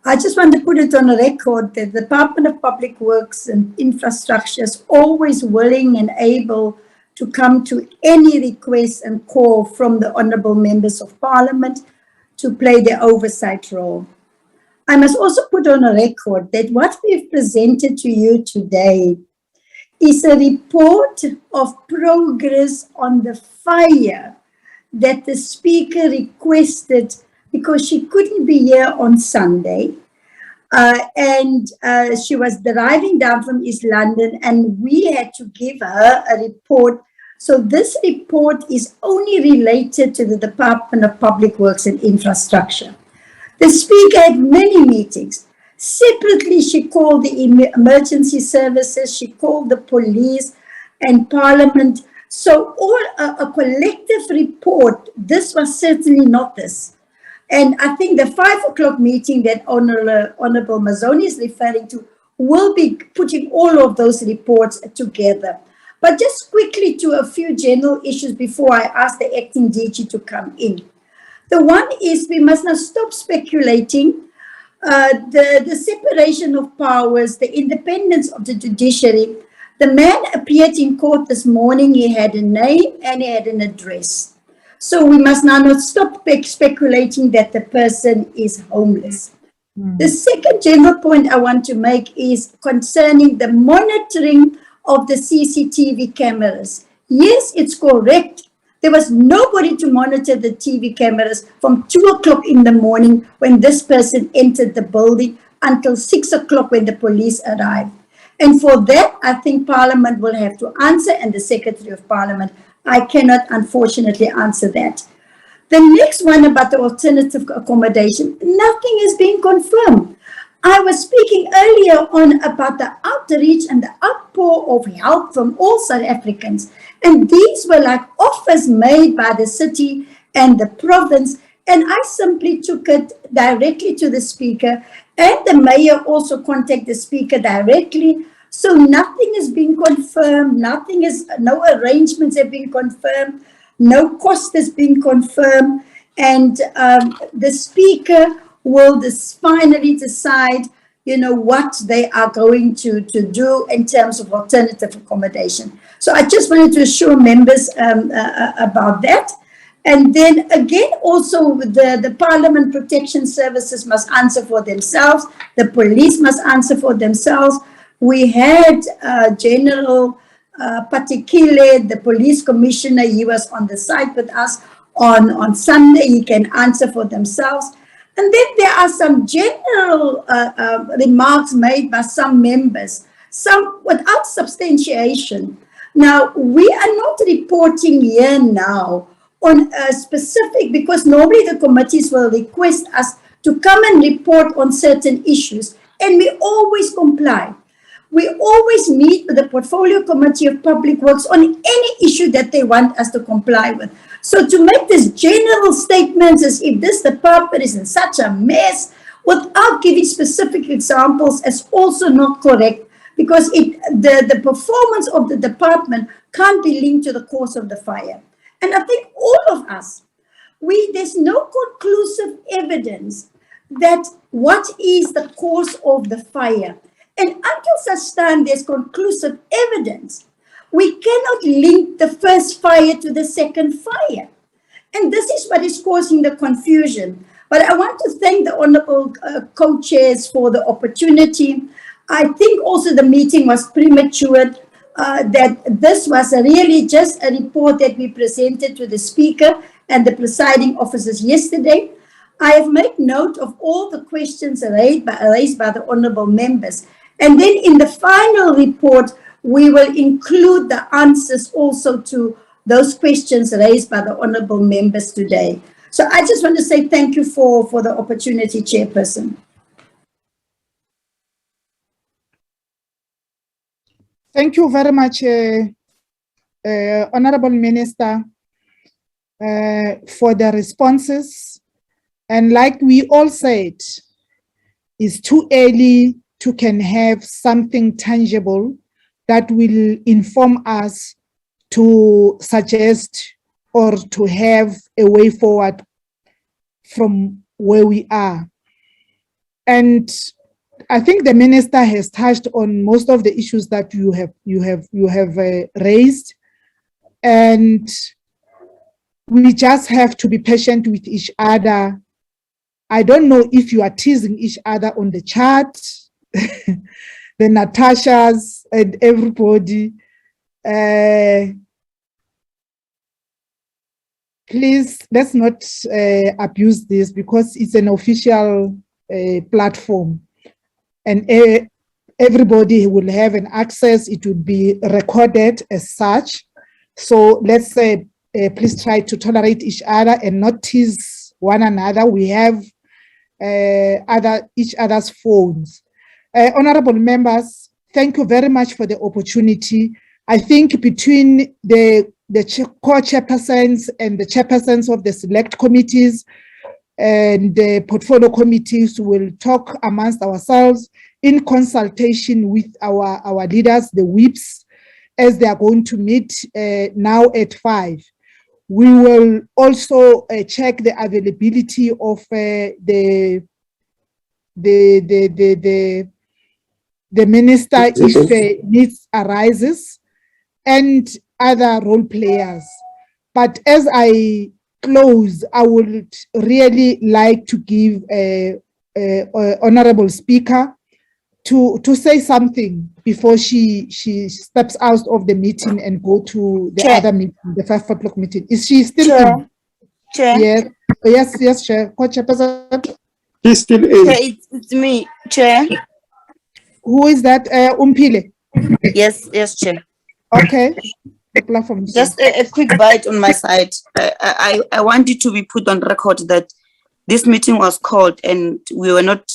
S11: I just want to put it on a record that the Department of Public Works and Infrastructure is always willing and able to come to any request and call from the honorable members of Parliament to play their oversight role. I must also put on a record that what we've presented to you today is a report of progress on the fire that the speaker requested because she couldn't be here on Sunday. And she was driving down from East London, and we had to give her a report. So this report is only related to the Department of Public Works and Infrastructure. The speaker had many meetings. Separately, she called the emergency services, she called the police and Parliament. So all a collective report, this was certainly not this. And I think the 5 o'clock meeting that Honorable Mazzoni is referring to will be putting all of those reports together. But just quickly to a few general issues before I ask the acting DG to come in. The one is we must not stop speculating. The separation of powers, the independence of the judiciary. The man appeared in court this morning. He had a name and he had an address. So we must now not stop speculating that the person is homeless. The second general point I want to make is concerning the monitoring of the CCTV cameras. Yes, it's correct. There was nobody to monitor the TV cameras from 2 o'clock in the morning when this person entered the building until 6 o'clock when the police arrived. And for that, I think Parliament will have to answer, and the Secretary of Parliament. I cannot, unfortunately, answer that. The next one about the alternative accommodation, nothing is being confirmed. I was speaking earlier on about the outreach and the outpour of help from all South Africans. And these were like offers made by the city and the province. And I simply took it directly to the speaker, and the mayor also contacted the speaker directly. So nothing is being confirmed. No arrangements have been confirmed. No cost has been confirmed. And the speaker will finally decide, what they are going to do in terms of alternative accommodation. So I just wanted to assure members about that. And then again, also the Parliament Protection Services must answer for themselves. The police must answer for themselves. We had General Patikile, the police commissioner. He was on the site with us on Sunday. He can answer for themselves. And then there are some general remarks made by some members, some without substantiation. Now, we are not reporting here now on a specific, because normally the committees will request us to come and report on certain issues, and we always comply. We always meet with the Portfolio Committee of Public Works on any issue that they want us to comply with. So to make this general statements as if this department is in such a mess without giving specific examples is also not correct, because the performance of the department can't be linked to the cause of the fire. And I think all of us, there's no conclusive evidence that what is the cause of the fire. And until such time there's conclusive evidence, we cannot link the first fire to the second fire. And this is what is causing the confusion. But I want to thank the honorable co-chairs for the opportunity. I think also the meeting was premature, that this was really just a report that we presented to the speaker and the presiding officers yesterday. I have made note of all the questions raised by the honorable members. And then in the final report, we will include the answers also to those questions raised by the honorable members today. So I just want to say thank you for the opportunity, Chairperson.
S5: Thank you very much, Honorable Minister, for the responses. And like we all said, it's too early to can have something tangible that will inform us to suggest or to have a way forward from where we are. And I think the minister has touched on most of the issues that you have raised, and we just have to be patient with each other. I don't know if you are teasing each other on the chat, the Natashas and everybody. Please, let's not abuse this, because it's an official platform, and everybody will have an access. It will be recorded as such. So let's please try to tolerate each other and not tease one another. We have each other's phones. Honorable members, thank you very much for the opportunity. I think between the co-chairpersons and the chairpersons of the select committees, and the portfolio committees will talk amongst ourselves in consultation with our leaders, the whips, as they are going to meet now at 5. We will also check the availability of the minister if needs arises, and other role players. But as I close, I would really like to give Honorable Speaker to say something before she steps out of the meeting and go to the other meeting, the 5 o'clock meeting. Is she still in?
S20: Chair.
S5: Yes, Chair. Co-Chairperson.
S22: He's still in.
S20: Chair, it's me, Chair.
S5: Who is that? Umpile.
S20: Yes, Chair.
S5: Okay. The platform.
S20: Just a quick bite on my side. I want it to be put on record that this meeting was called and we were not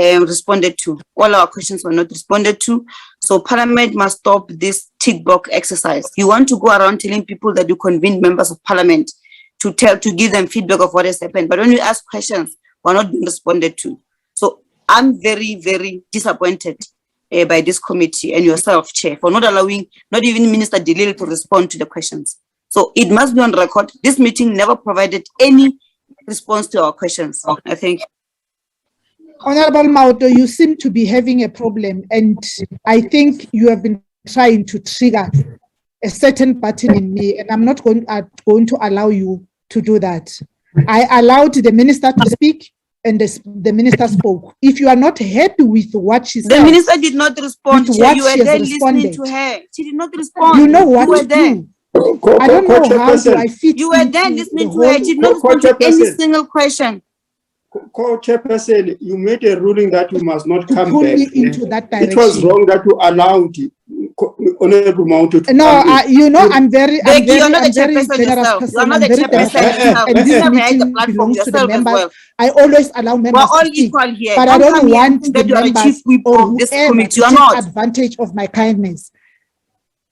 S20: responded to. All our questions were not responded to. So Parliament must stop this tick box exercise. You want to go around telling people that you convene members of Parliament to give them feedback of what has happened. But when you ask questions, we're not being responded to. So I'm very, very disappointed by this committee and yourself, Chair, for not allowing, not even Minister Delil to respond to the questions. So it must be on record. This meeting never provided any response to our questions. I think.
S5: Honorable Mauto, you seem to be having a problem, and I think you have been trying to trigger a certain button in me, and I'm not going to allow you to do that. I allowed the minister to speak, and the minister spoke. If you are not happy with what she said,
S20: the minister did not respond. You were there listening to her. She did not respond.
S5: You know what
S20: you were
S5: to
S20: there.
S5: do. I don't know how do I fit.
S20: You were there listening to her. She did not respond to any single question.
S22: Co-Chairperson, you made a ruling that you must not come back
S5: into that direction.
S22: It was wrong that you allowed Honorable Mauto to
S5: no,
S22: come in.
S5: you know, I'm very
S20: you're not the
S5: generous
S20: chairperson yourself.
S5: person.
S20: You're not the chairperson
S5: And this
S20: yourself.
S5: meeting belongs to the members.
S20: Well.
S5: I always allow members
S20: We're all
S5: to speak,
S20: equal here.
S5: but I don't want the
S20: that you are the
S5: members
S20: chief whip
S5: or
S20: of this
S5: whoever
S20: committee.
S5: to
S20: You're
S5: take
S20: not.
S5: advantage of my kindness.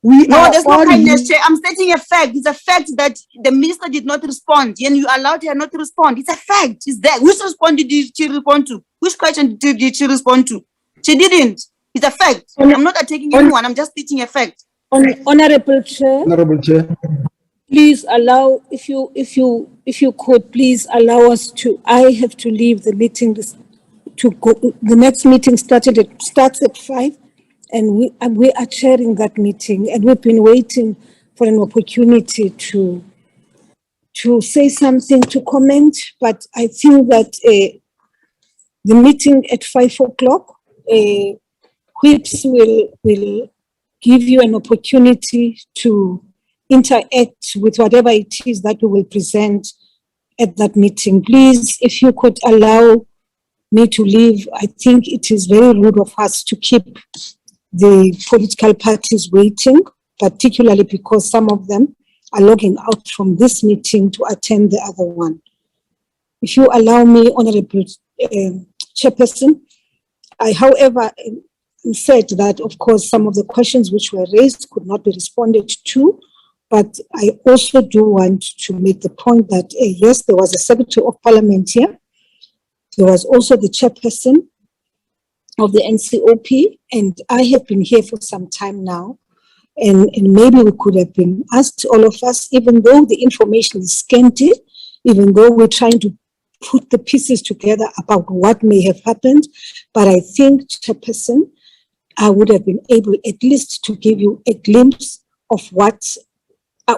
S20: No, there's no
S5: all
S20: kindness, Chair. I'm stating a fact. It's a fact that the minister did not respond, and you allowed her not to respond. It's a fact. It's there. Which response did she respond to? Which question did she respond to? She didn't. It's a fact. I'm not attacking anyone. I'm just stating a fact.
S12: Honorable Chair.
S19: Honorable Chair.
S12: Please allow, if you could please allow us to. I have to leave the meeting to go. The next meeting starts at 5. And we are chairing that meeting, and we've been waiting for an opportunity to say something, to comment. But I think that the meeting at 5 o'clock, whips will give you an opportunity to interact with whatever it is that we will present at that meeting. Please, if you could allow me to leave, I think it is very rude of us to keep the political parties waiting, particularly because some of them are logging out from this meeting to attend the other one. If you allow me, Honorable Chairperson, I, however, said that, of course, some of the questions which were raised could not be responded to, but I also do want to make the point that, yes, there was a Secretary of Parliament here. There was also the Chairperson of the NCOP, and I have been here for some time now, and maybe we could have been asked, all of us, even though the information is scanty, even though we're trying to put the pieces together about what may have happened, but I think, Chairperson, I would have been able at least to give you a glimpse of what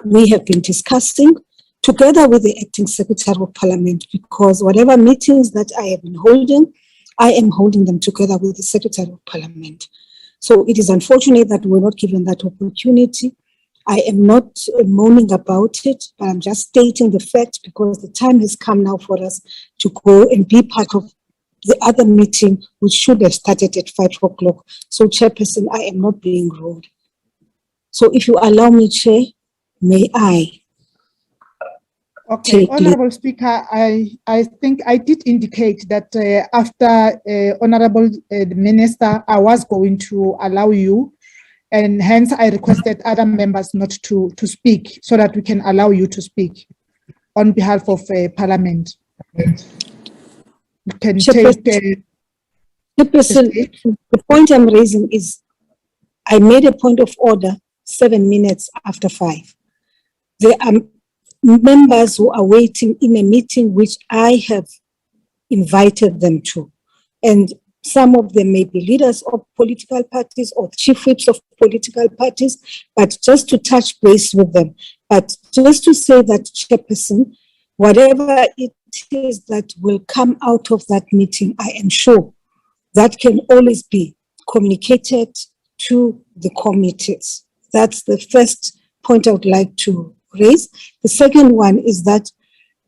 S12: we have been discussing together with the Acting Secretary of Parliament, because whatever meetings that I have been holding, I am holding them together with the Secretary of Parliament. So it is unfortunate that we're not given that opportunity. I am not moaning about it, but I'm just stating the fact because the time has come now for us to go and be part of the other meeting, which should have started at 5 o'clock. So, Chairperson, I am not being rude. So if you allow me, Chair, may I?
S5: Okay, Honorable Speaker, I think I did indicate that after Honorable Minister, I was going to allow you, and hence I requested other members not to speak so that we can allow you to speak on behalf of Parliament. You can take
S12: Chairperson, the point I'm raising is I made a point of order 7 minutes after 5. There are members who are waiting in a meeting which I have invited them to. And some of them may be leaders of political parties or chief whips of political parties, but just to touch base with them. But just to say that, Chairperson, whatever it is that will come out of that meeting, I am sure that can always be communicated to the committees. That's the first point I would like to raise. The second one is that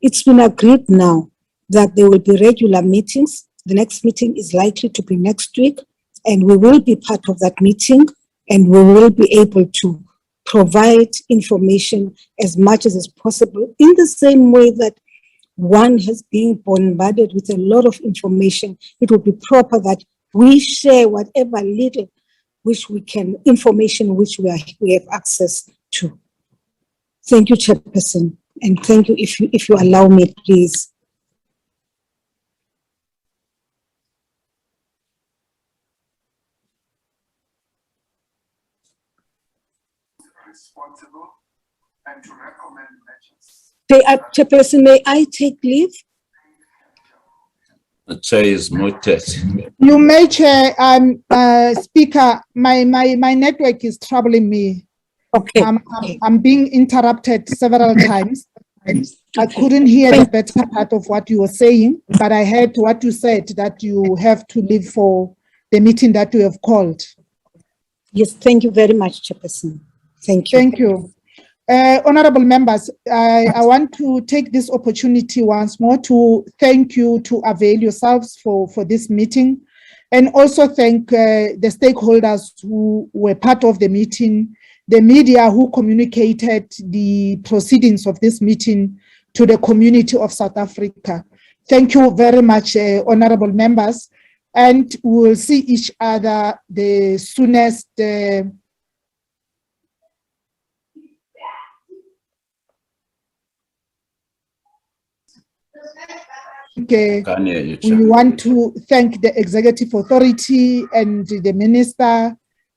S12: it's been agreed now that there will be regular meetings. The next meeting is likely to be next week, and we will be part of that meeting, and we will be able to provide information as much as is possible in the same way that one has been bombarded with a lot of information. It would be proper that we share whatever little which we can, information which we have access to. Thank you, Chairperson, and thank you if you allow me, please.
S13: Responsible and to recommend measures.
S12: Chairperson, may I take leave?
S18: The chair is muted.
S5: You may, Chair. Speaker, my network is troubling me.
S12: Okay.
S5: I'm being interrupted several times. I couldn't hear the better part of what you were saying, but I heard what you said, that you have to leave for the meeting that you have called.
S12: Yes, thank you very much, Chairperson. Thank you.
S5: Thank you. Honorable members, I want to take this opportunity once more to thank you to avail yourselves for this meeting, and also thank the stakeholders who were part of the meeting, the media who communicated the proceedings of this meeting to the community of South Africa. Thank you very much, honorable members, and we will see each other the soonest we want to thank the executive authority and the minister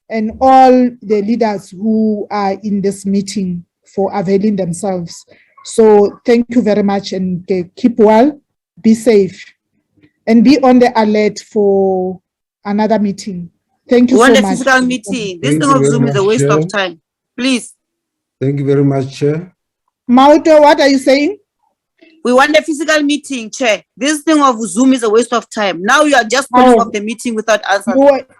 S5: and all the leaders who are in this meeting for availing themselves. So thank you very much, and keep well, be safe, and be on the alert for another meeting. Thank you so much.
S20: Physical meeting. This thing of Zoom is a waste of time. Please.
S19: Thank you very much, Chair.
S5: Mauto, what are you saying?
S20: We want a physical meeting, Chair. This thing of Zoom is a waste of time. Now you are just calling off the meeting without answers.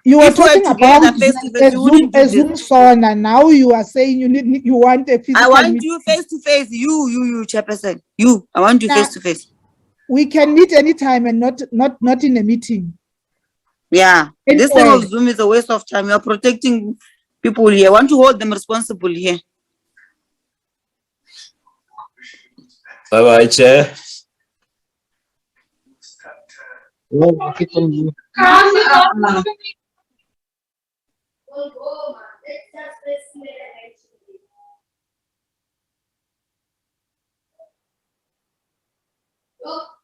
S5: You were
S20: If we
S5: talking about
S20: face-to-face,
S5: a Zoom song, and now you are saying you want a physical
S20: I want
S5: meeting.
S20: you face-to-face. You, Chairperson. You. I want you face-to-face.
S5: We can meet anytime and not in a meeting.
S20: Yeah.
S5: Anyway.
S20: This thing of Zoom is a waste of time. You are protecting people here. I want to hold them responsible here.
S18: Bye-bye, Chair.
S13: Oh.